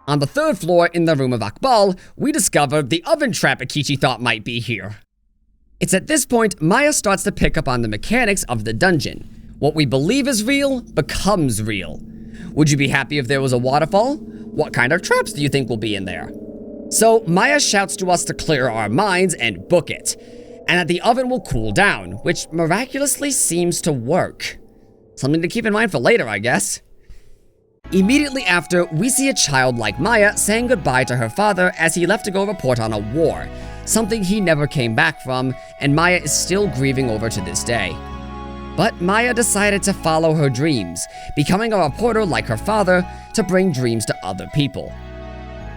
On the third floor, in the room of Akbal, we discover the oven trap Eikichi thought might be here. It's at this point Maya starts to pick up on the mechanics of the dungeon. What we believe is real becomes real. Would you be happy if there was a waterfall? What kind of traps do you think will be in there? So Maya shouts to us to clear our minds and book it, and that the oven will cool down, which miraculously seems to work. Something to keep in mind for later, I guess. Immediately after, we see a child like Maya saying goodbye to her father as he left to go report on a war, something he never came back from, and Maya is still grieving over to this day. But Maya decided to follow her dreams, becoming a reporter like her father to bring dreams to other people.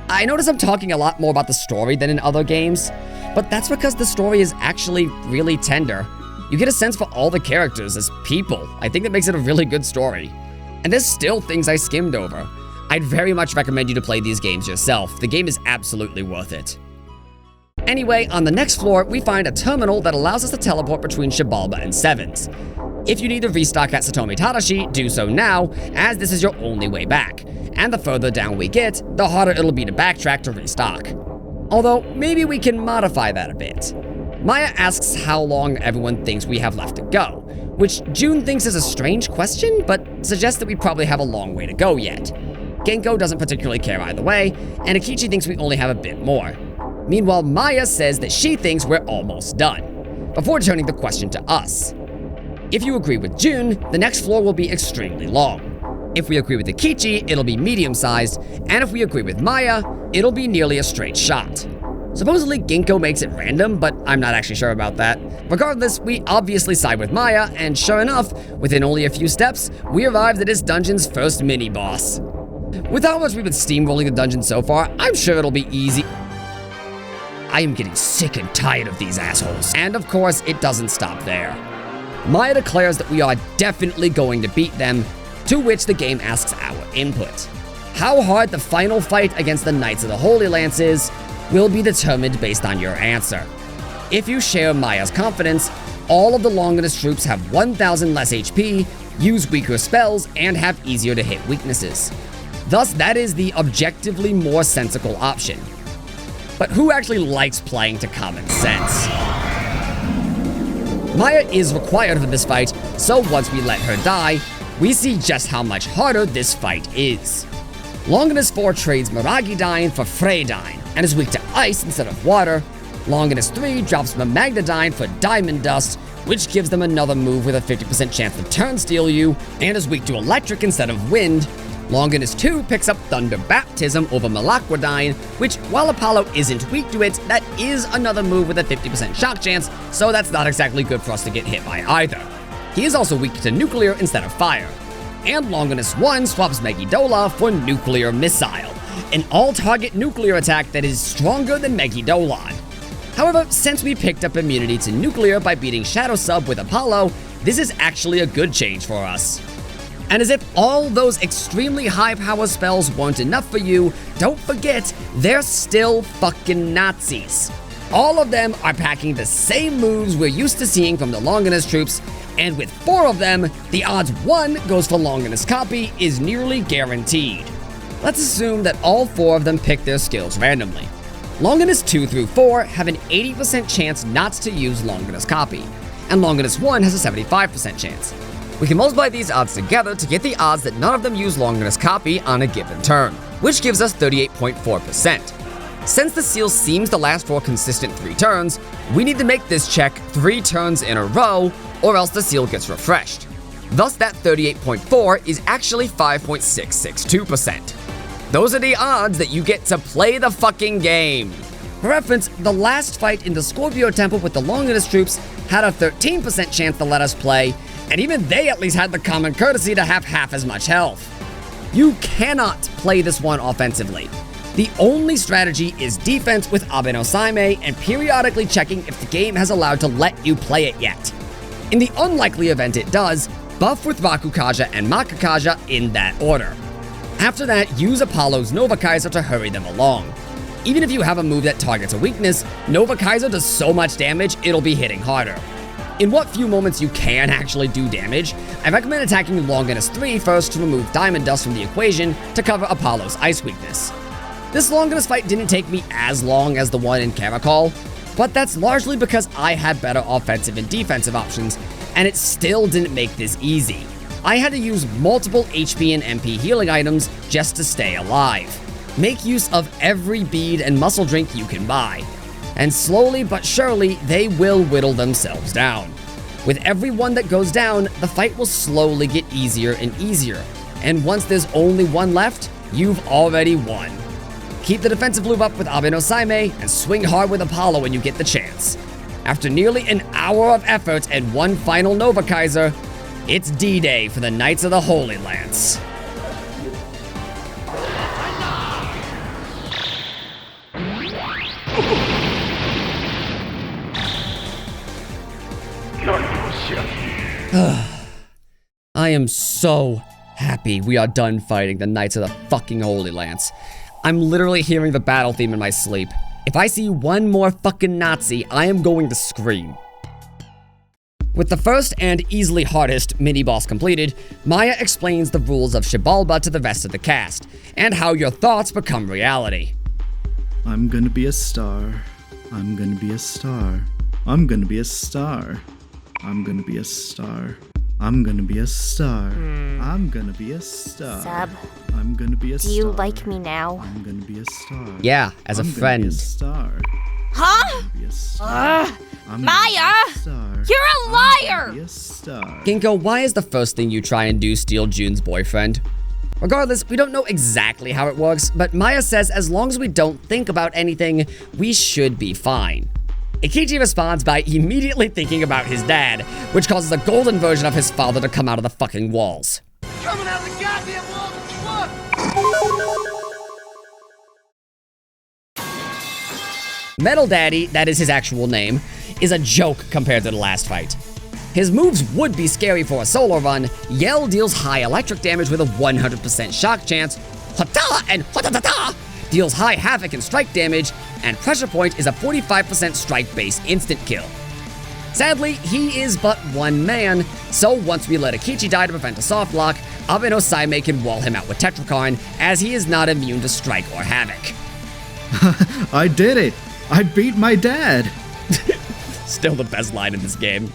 I notice I'm talking a lot more about the story than in other games, but that's because the story is actually really tender. You get a sense for all the characters as people. I think that makes it a really good story. And there's still things I skimmed over. I'd very much recommend you to play these games yourself. The game is absolutely worth it. Anyway, on the next floor, we find a terminal that allows us to teleport between Xibalba and Sevens. If you need to restock at Satomi Tadashi, do so now, as this is your only way back. And the further down we get, the harder it'll be to backtrack to restock. Although, maybe we can modify that a bit. Maya asks how long everyone thinks we have left to go, which June thinks is a strange question, but suggests that we probably have a long way to go yet. Ginko doesn't particularly care either way, and Eikichi thinks we only have a bit more. Meanwhile, Maya says that she thinks we're almost done, before turning the question to us. If you agree with June, the next floor will be extremely long. If we agree with Eikichi, it'll be medium-sized, and if we agree with Maya, it'll be nearly a straight shot. Supposedly, Ginko makes it random, but I'm not actually sure about that. Regardless, we obviously side with Maya, and sure enough, within only a few steps, we arrived at this dungeon's first mini-boss. With how much we've been steamrolling the dungeon so far, I'm sure it'll be easy. I am getting sick and tired of these assholes. And of course, it doesn't stop there. Maya declares that we are definitely going to beat them, to which the game asks our input. How hard the final fight against the Knights of the Holy Lance is will be determined based on your answer. If you share Maya's confidence, all of the Longinus troops have 1,000 less HP, use weaker spells, and have easier to hit weaknesses. Thus, that is the objectively more sensible option. But who actually likes playing to common sense? Maya is required for this fight, so once we let her die, we see just how much harder this fight is. Longinus 4 trades Miragidyne for Freydyne, and is weak to ice instead of water. Longinus 3 drops Mamagnadyne for Diamond Dust, which gives them another move with a 50% chance to turn steal you, and is weak to electric instead of wind. Longinus 2 picks up Thunder Baptism over Malaquadine, which, while Apollo isn't weak to it, that is another move with a 50% shock chance, so that's not exactly good for us to get hit by either. He is also weak to Nuclear instead of Fire. And Longinus 1 swaps Megiddola for Nuclear Missile, an all-target nuclear attack that is stronger than Megiddolan. However, since we picked up immunity to Nuclear by beating Shadow Sub with Apollo, this is actually a good change for us. And as if all those extremely high power spells weren't enough for you, don't forget, they're still fucking Nazis. All of them are packing the same moves we're used to seeing from the Longinus troops, and with 4 of them, the odds 1 goes for Longinus copy is nearly guaranteed. Let's assume that all 4 of them pick their skills randomly. Longinus 2 through 4 have an 80% chance not to use Longinus copy, and Longinus 1 has a 75% chance. We can multiply these odds together to get the odds that none of them use Longinus copy on a given turn, which gives us 38.4%. Since the seal seems to last for a consistent 3 turns, we need to make this check 3 turns in a row, or else the seal gets refreshed. Thus that 38.4 is actually 5.662%. Those are the odds that you get to play the fucking game. For reference, the last fight in the Scorpio Temple with the Longinus troops had a 13% chance to let us play, and even they at least had the common courtesy to have half as much health. You cannot play this one offensively. The only strategy is defense with Abe no Saime and periodically checking if the game has allowed to let you play it yet. In the unlikely event it does, buff with Rakukaja and Makakaja in that order. After that, use Apollo's Nova Kaiser to hurry them along. Even if you have a move that targets a weakness, Nova Kaiser does so much damage, it'll be hitting harder. In what few moments you can actually do damage, I recommend attacking Longinus 3 first to remove Diamond Dust from the equation to cover Apollo's ice weakness. This Longinus fight didn't take me as long as the one in Caracol, but that's largely because I had better offensive and defensive options, and it still didn't make this easy. I had to use multiple HP and MP healing items just to stay alive. Make use of every bead and muscle drink you can buy. And slowly but surely, they will whittle themselves down. With every one that goes down, the fight will slowly get easier and easier. And once there's only one left, you've already won. Keep the defensive loop up with Abe no Saime and swing hard with Apollo when you get the chance. After nearly an hour of effort and one final Nova Kaiser, it's D-Day for the Knights of the Holy Lance. I am so happy we are done fighting the Knights of the fucking Holy Lance. I'm literally hearing the battle theme in my sleep. If I see one more fucking Nazi, I am going to scream. With the first and easily hardest mini-boss completed, Maya explains the rules of Xibalba to the rest of the cast, and how your thoughts become reality. I'm gonna be a star. I'm gonna be a star. I'm gonna be a star. I'm gonna be a star. I'm gonna be a star. I'm gonna be a star. Sub, I'm gonna be a star. do you like me now? I'm gonna be a star. Yeah, as a friend. Gonna be a star. Huh? Maya! You're a liar! Ginko, why is the first thing you try and do steal June's boyfriend? Regardless, we don't know exactly how it works, but Maya says as long as we don't think about anything, we should be fine. Eikichi responds by immediately thinking about his dad, which causes a golden version of his father to come out of the fucking walls. Coming out of the goddamn walls, what? Metal Daddy, that is his actual name, is a joke compared to the last fight. His moves would be scary for a solo run. Yell deals high electric damage with a 100% shock chance. Hata and Hatatata deals high havoc and strike damage, and Pressure Point is a 45% strike-based instant kill. Sadly, he is but one man, so once we let Eikichi die to prevent a soft lock, Abe no Saime can wall him out with Tetrakarn, as he is not immune to strike or havoc. I did it! I beat my dad! Still the best line in this game.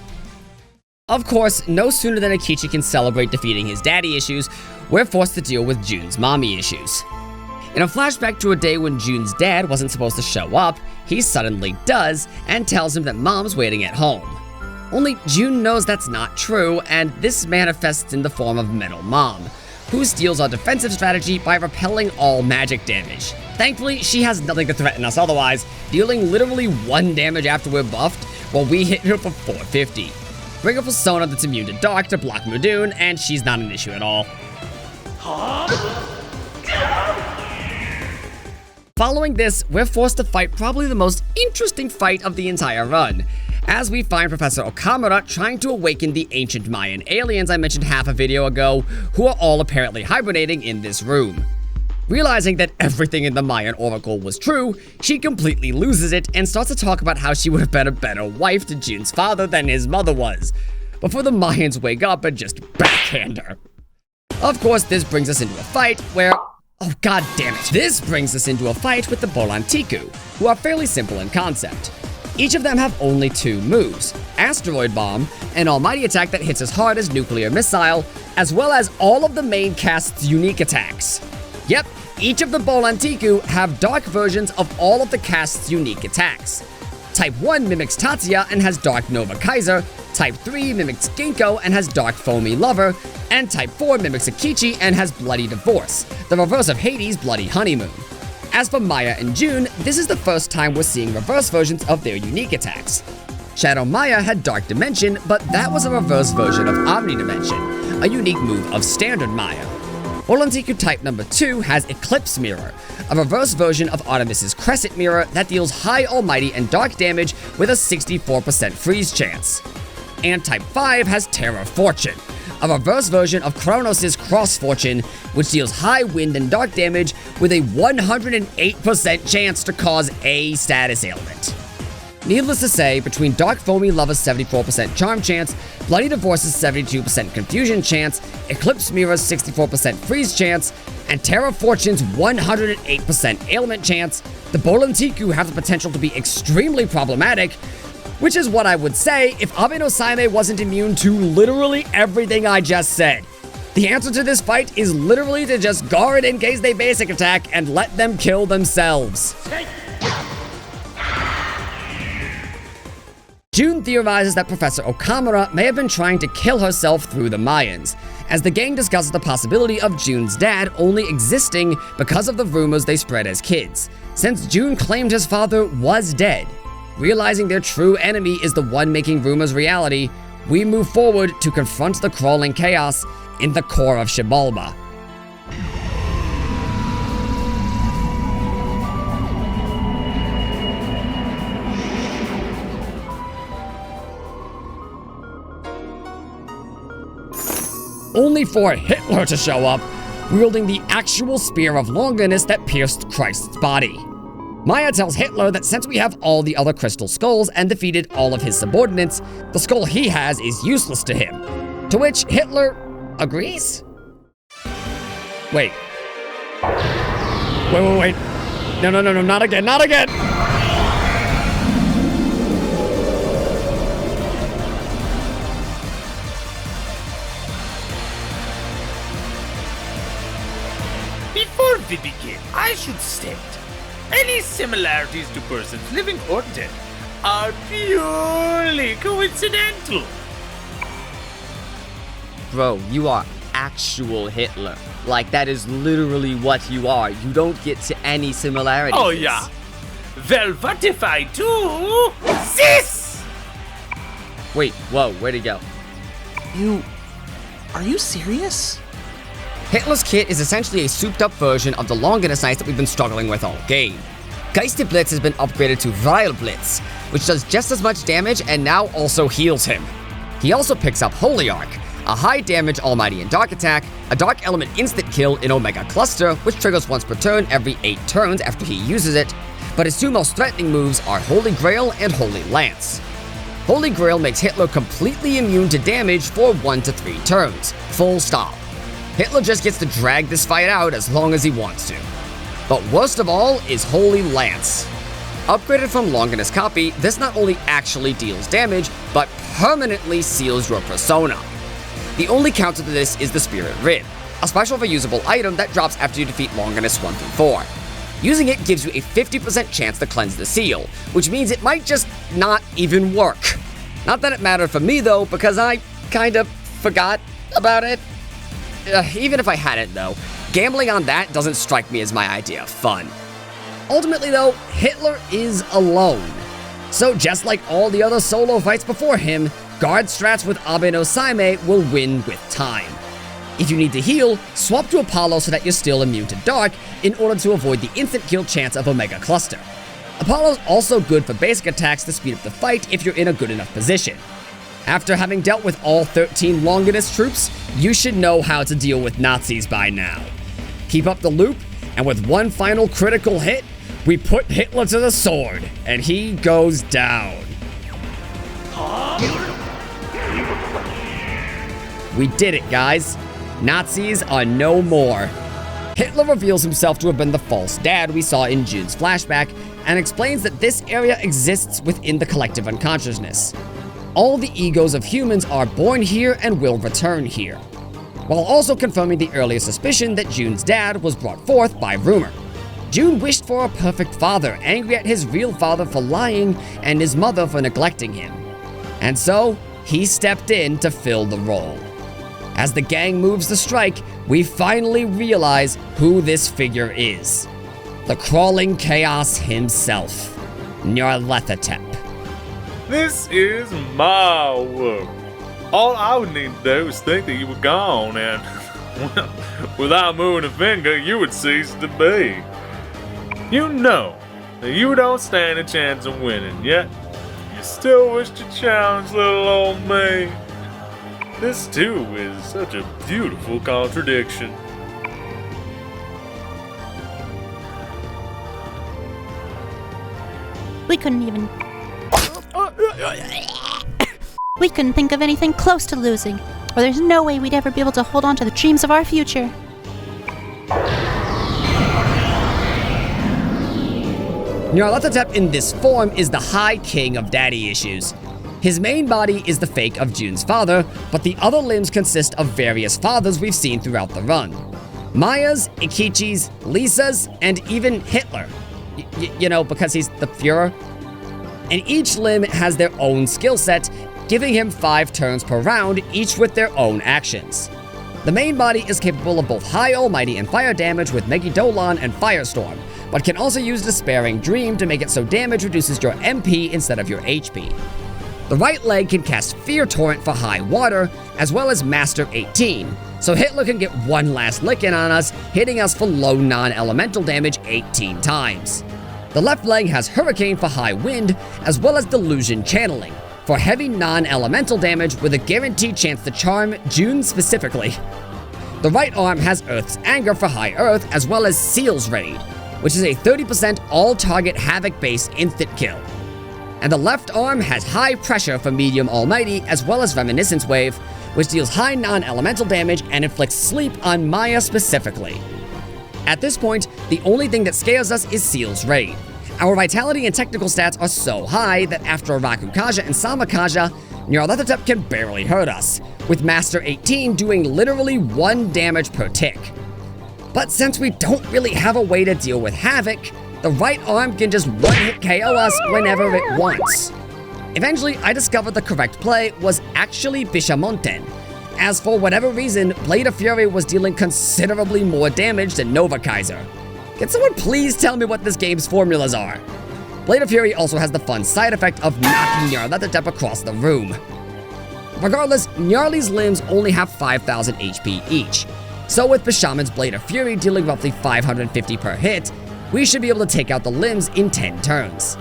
Of course, no sooner than Eikichi can celebrate defeating his daddy issues, we're forced to deal with June's mommy issues. In a flashback to a day when June's dad wasn't supposed to show up, he suddenly does and tells him that mom's waiting at home. Only June knows that's not true, and this manifests in the form of Metal Mom, who steals our defensive strategy by repelling all magic damage. Thankfully, she has nothing to threaten us otherwise, dealing literally 1 damage after we're buffed, while we hit her for 450. Bring a persona that's immune to Dark to block Mudun, and she's not an issue at all. Following this, we're forced to fight probably the most interesting fight of the entire run, as we find Professor Okamura trying to awaken the ancient Mayan aliens I mentioned half a video ago, who are all apparently hibernating in this room. Realizing that everything in the Mayan oracle was true, she completely loses it and starts to talk about how she would have been a better wife to Jun's father than his mother was, before the Mayans wake up and just backhand her. Of course, this brings us into a fight where... oh god damn it. This brings us into a fight with the Bolantiku, who are fairly simple in concept. Each of them have only 2 moves, Asteroid Bomb, an almighty attack that hits as hard as Nuclear Missile, as well as all of the main cast's unique attacks. Yep, each of the Bolantiku have dark versions of all of the cast's unique attacks. Type 1 mimics Tatsuya and has Dark Nova Kaiser, Type 3 mimics Ginko and has Dark Foamy Lover, and Type 4 mimics Eikichi and has Bloody Divorce, the reverse of Hades' Bloody Honeymoon. As for Maya and Jun, this is the first time we're seeing reverse versions of their unique attacks. Shadow Maya had Dark Dimension, but that was a reverse version of Omni Dimension, a unique move of Standard Maya. Bolantiku Type number 2 has Eclipse Mirror, a reverse version of Artemis's Crescent Mirror that deals high almighty and dark damage with a 64% freeze chance. And Type 5 has Terror Fortune, a reverse version of Kronos' Cross Fortune, which deals high wind and dark damage with a 108% chance to cause a status ailment. Needless to say, between Dark Foamy Lover's 74% charm chance, Bloody Divorce's 72% confusion chance, Eclipse Mirror's 64% freeze chance, and Terror Fortune's 108% ailment chance, the Bolantiku have the potential to be extremely problematic, which is what I would say if Abe no Saime wasn't immune to literally everything I just said. The answer to this fight is literally to just guard in case they basic attack and let them kill themselves. Jun theorizes that Professor Okamura may have been trying to kill herself through the Mayans, as the gang discusses the possibility of Jun's dad only existing because of the rumors they spread as kids, since Jun claimed his father was dead. Realizing their true enemy is the one making rumors reality, we move forward to confront the crawling chaos in the core of Xibalba. Only for Hitler to show up, wielding the actual spear of Longinus that pierced Christ's body. Maya tells Hitler that since we have all the other crystal skulls and defeated all of his subordinates, the skull he has is useless to him. To which Hitler agrees? Wait. Wait. No, not again, not again! Before we begin, I should state, any similarities to persons living or dead are purely coincidental. Bro, you are actual Hitler. Like, that is literally what you are. You don't get to any similarities. Oh yeah. Well, what if I do this? Wait, whoa, where'd he go? Are you serious? Hitler's kit is essentially a souped-up version of the Longinus Knights that we've been struggling with all game. Geisty Blitz has been upgraded to Vile Blitz, which does just as much damage and now also heals him. He also picks up Holy Arc, a high-damage Almighty and Dark attack, a Dark Element instant kill in Omega Cluster, which triggers once per turn every 8 turns after he uses it, but his 2 most threatening moves are Holy Grail and Holy Lance. Holy Grail makes Hitler completely immune to damage for 1 to 3 turns, full stop. Hitler just gets to drag this fight out as long as he wants to. But worst of all is Holy Lance. Upgraded from Longinus Copy, this not only actually deals damage, but permanently seals your persona. The only counter to this is the Spirit Rib, a special reusable item that drops after you defeat Longinus 1 through 4. Using it gives you a 50% chance to cleanse the seal, which means it might just not even work. Not that it mattered for me though, because I kind of forgot about it. Even if I had it, though, gambling on that doesn't strike me as my idea of fun. Ultimately, though, Hitler is alone. So just like all the other solo fights before him, guard strats with Abe no Saime will win with time. If you need to heal, swap to Apollo so that you're still immune to Dark in order to avoid the instant kill chance of Omega Cluster. Apollo's also good for basic attacks to speed up the fight if you're in a good enough position. After having dealt with all 13 Longinus troops, you should know how to deal with Nazis by now. Keep up the loop, and with one final critical hit, we put Hitler to the sword, and he goes down. We did it, guys. Nazis are no more. Hitler reveals himself to have been the false dad we saw in June's flashback, and explains that this area exists within the collective unconsciousness. All the egos of humans are born here and will return here, while also confirming the earlier suspicion that June's dad was brought forth by rumor. June wished for a perfect father, angry at his real father for lying and his mother for neglecting him. And so, he stepped in to fill the role. As the gang moves to strike, we finally realize who this figure is. The crawling chaos himself, Nyarlethotep. This is my work. All I would need to do is think that you were gone, and well, without moving a finger, you would cease to be. You know that you don't stand a chance of winning, yet you still wish to challenge little old me. This too is such a beautiful contradiction. We couldn't even... We couldn't think of anything close to losing, or there's no way we'd ever be able to hold on to the dreams of our future. Nyarlathotep in this form is the High King of Daddy Issues. His main body is the fake of June's father, but the other limbs consist of various fathers we've seen throughout the run. Maya's, Eikichi's, Lisa's, and even Hitler. You know, because he's the Fuhrer. And each limb has their own skill set, giving him 5 turns per round, each with their own actions. The main body is capable of both high almighty and fire damage with Megidolan and Firestorm, but can also use Despairing Dream to make it so damage reduces your MP instead of your HP. The right leg can cast Fear Torrent for high water, as well as Master 18, so Hitler can get one last lick in on us, hitting us for low non-elemental damage 18 times. The left leg has Hurricane for high wind, as well as Delusion Channeling, for heavy non-elemental damage with a guaranteed chance to charm June specifically. The right arm has Earth's Anger for high earth, as well as Seal's Raid, which is a 30% all-target Havoc-based instant kill. And the left arm has High Pressure for medium almighty, as well as Reminiscence Wave, which deals high non-elemental damage and inflicts sleep on Maya specifically. At this point, the only thing that scares us is Seal's Raid. Our vitality and technical stats are so high that after Rakukaja and Samakaja, Nyarlathotep can barely hurt us, with Master 18 doing literally 1 damage per tick. But since we don't really have a way to deal with Havoc, the right arm can just one-hit KO us whenever it wants. Eventually, I discovered the correct play was actually Bishamonten, as for whatever reason, Blade of Fury was dealing considerably more damage than Nova Kaiser. Can someone please tell me what this game's formulas are? Blade of Fury also has the fun side effect of knocking Nyarlathotep across the room. Regardless, Nyarly's limbs only have 5,000 HP each, so with Bishaman's Blade of Fury dealing roughly 550 per hit, we should be able to take out the limbs in 10 turns.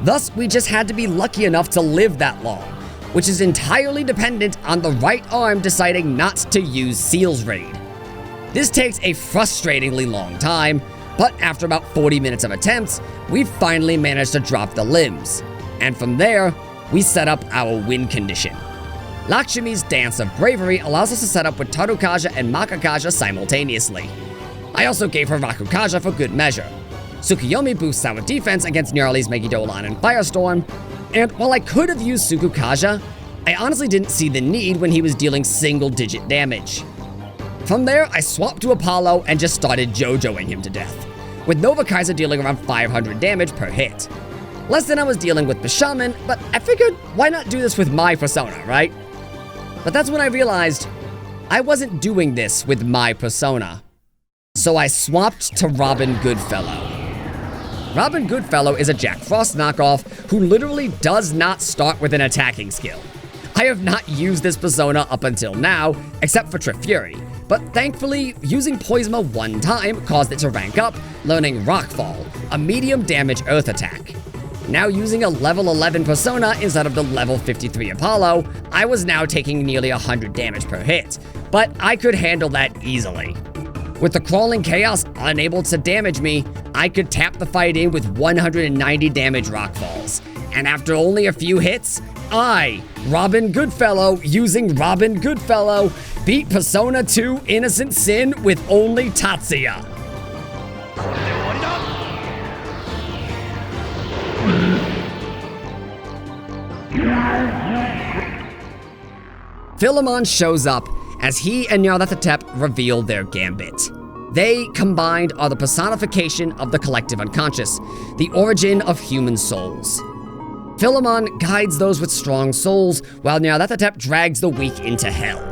Thus, we just had to be lucky enough to live that long, which is entirely dependent on the right arm deciding not to use Seal's Raid. This takes a frustratingly long time, but after about 40 minutes of attempts, we finally managed to drop the limbs. And from there, we set up our win condition. Lakshmi's Dance of Bravery allows us to set up with Tarukaja and Makakaja simultaneously. I also gave her Rakukaja for good measure. Tsukuyomi boosts our defense against Nyarly's Megidolan and Firestorm, and while I could have used Tsukukaja, I honestly didn't see the need when he was dealing single-digit damage. From there, I swapped to Apollo and just started JoJoing him to death, with Nova Kaiser dealing around 500 damage per hit. Less than I was dealing with Bishaman, but I figured why not do this with my persona, right? But that's when I realized I wasn't doing this with my persona. So I swapped to Robin Goodfellow. Robin Goodfellow is a Jack Frost knockoff who literally does not start with an attacking skill. I have not used this persona up until now, except for Trip Fury, but thankfully, using Poisma one time caused it to rank up, learning Rockfall, a medium damage earth attack. Now using a level 11 persona instead of the level 53 Apollo, I was now taking nearly 100 damage per hit, but I could handle that easily. With the Crawling Chaos unable to damage me, I could tap the fight in with 190 damage Rockfalls. And after only a few hits, I, Robin Goodfellow, using Robin Goodfellow, beat Persona 2 Innocent Sin with only Tatsuya. Philemon shows up as he and Nyarlethotep reveal their gambit. They, combined, are the personification of the collective unconscious, the origin of human souls. Philemon guides those with strong souls, while Nyarlethotep drags the weak into hell.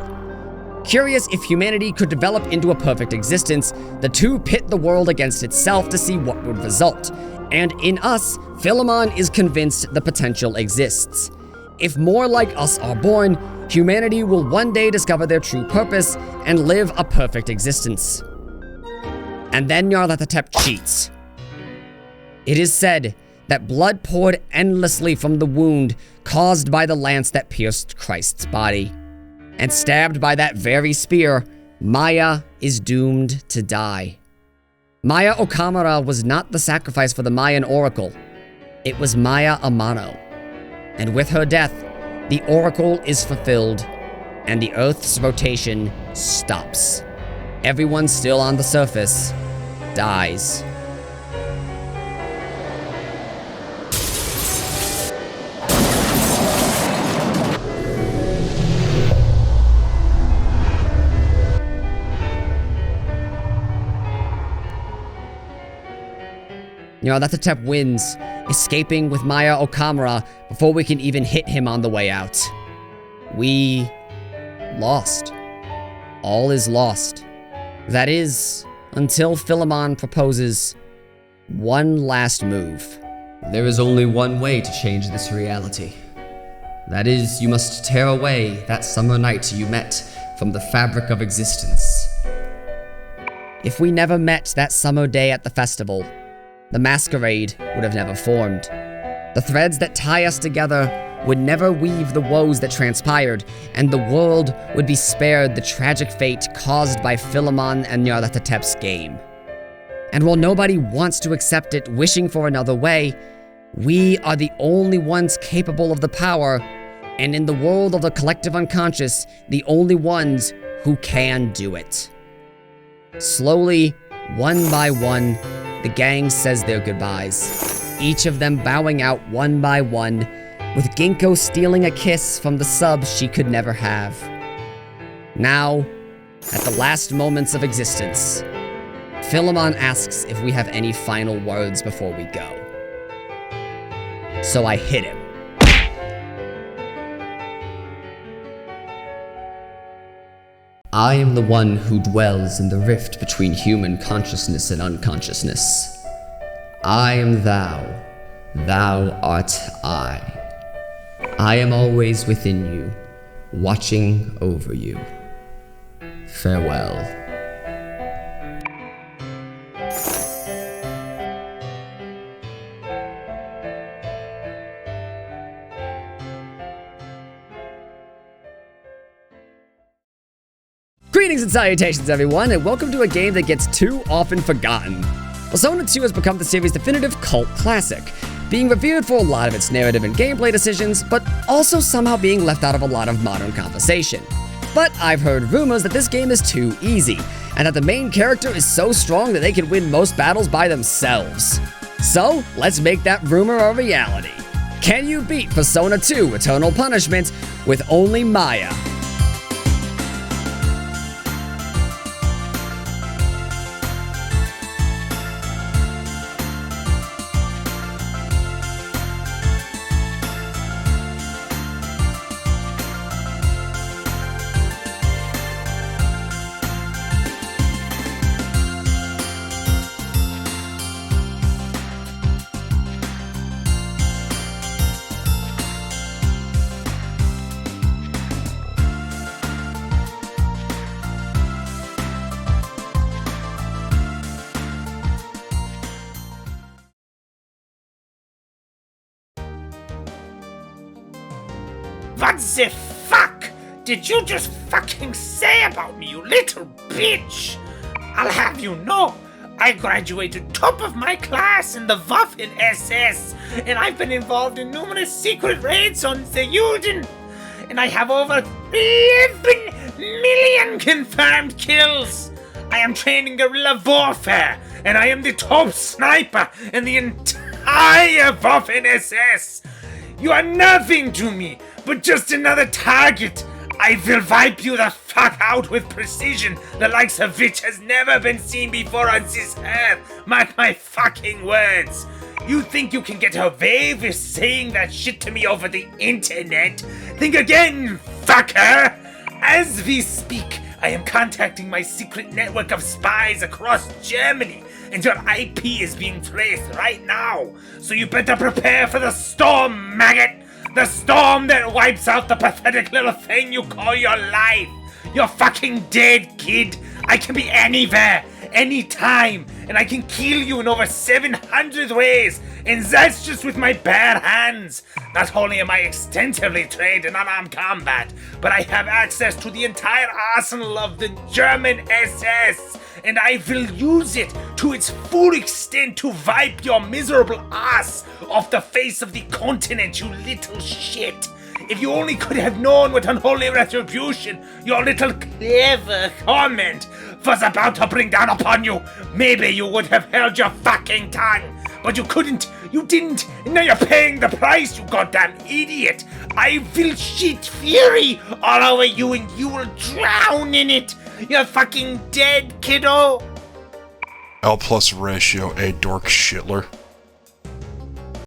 Curious if humanity could develop into a perfect existence, the two pit the world against itself to see what would result. And in us, Philemon is convinced the potential exists. If more like us are born, humanity will one day discover their true purpose and live a perfect existence. And then Nyarlethotep cheats. It is said that blood poured endlessly from the wound caused by the lance that pierced Christ's body. And stabbed by that very spear, Maya is doomed to die. Maya Okamura was not the sacrifice for the Mayan oracle. It was Maya Amano. And with her death, the oracle is fulfilled, and the Earth's rotation stops. Everyone still on the surface dies. Nyarlethotep wins, escaping with Maya Okamura before we can even hit him on the way out. We lost. All is lost. That is, until Philemon proposes one last move. There is only one way to change this reality. That is, you must tear away that summer night you met from the fabric of existence. If we never met that summer day at the festival, the masquerade would have never formed. The threads that tie us together would never weave the woes that transpired, and the world would be spared the tragic fate caused by Philemon and Nyarlethotep's game. And while nobody wants to accept it, wishing for another way, we are the only ones capable of the power, and in the world of the collective unconscious, the only ones who can do it. Slowly, one by one, the gang says their goodbyes, each of them bowing out one by one, with Ginko stealing a kiss from the sub she could never have. Now, at the last moments of existence, Philemon asks if we have any final words before we go. So I hit him. I am the one who dwells in the rift between human consciousness and unconsciousness. I am thou, thou art I. I am always within you, watching over you. Farewell. Greetings and salutations, everyone, and welcome to a game that gets too often forgotten. Persona 2 has become the series' definitive cult classic, being revered for a lot of its narrative and gameplay decisions, but also somehow being left out of a lot of modern conversation. But I've heard rumors that this game is too easy, and that the main character is so strong that they can win most battles by themselves. So, let's make that rumor a reality. Can you beat Persona 2 Eternal Punishment with only Maya? What the fuck did you just fucking say about me, you little bitch? I'll have you know, I graduated top of my class in the Waffen SS, and I've been involved in numerous secret raids on the Juden, and I have over 11 million confirmed kills. I am training guerrilla warfare, and I am the top sniper in the entire Waffen SS. You are nothing to me, but just another target. I will wipe you the fuck out with precision, the likes of which has never been seen before on this earth. Mark my fucking words. You think you can get away with saying that shit to me over the internet? Think again, fucker! As we speak, I am contacting my secret network of spies across Germany, and your IP is being traced right now. So you better prepare for the storm, maggot! The storm that wipes out the pathetic little thing you call your life! You're fucking dead, kid! I can be anywhere, anytime, and I can kill you in over 700 ways, and that's just with my bare hands! Not only am I extensively trained in unarmed combat, but I have access to the entire arsenal of the German SS, and I will use it to its full extent to wipe your miserable ass off the face of the continent, you little shit! If you only could have known what unholy retribution your little clever comment was about to bring down upon you, maybe you would have held your fucking tongue. But you couldn't, you didn't, and now you're paying the price, you goddamn idiot. I will shit fury all over you and you will drown in it. You're fucking dead, kiddo. L plus ratio, a dork shitler.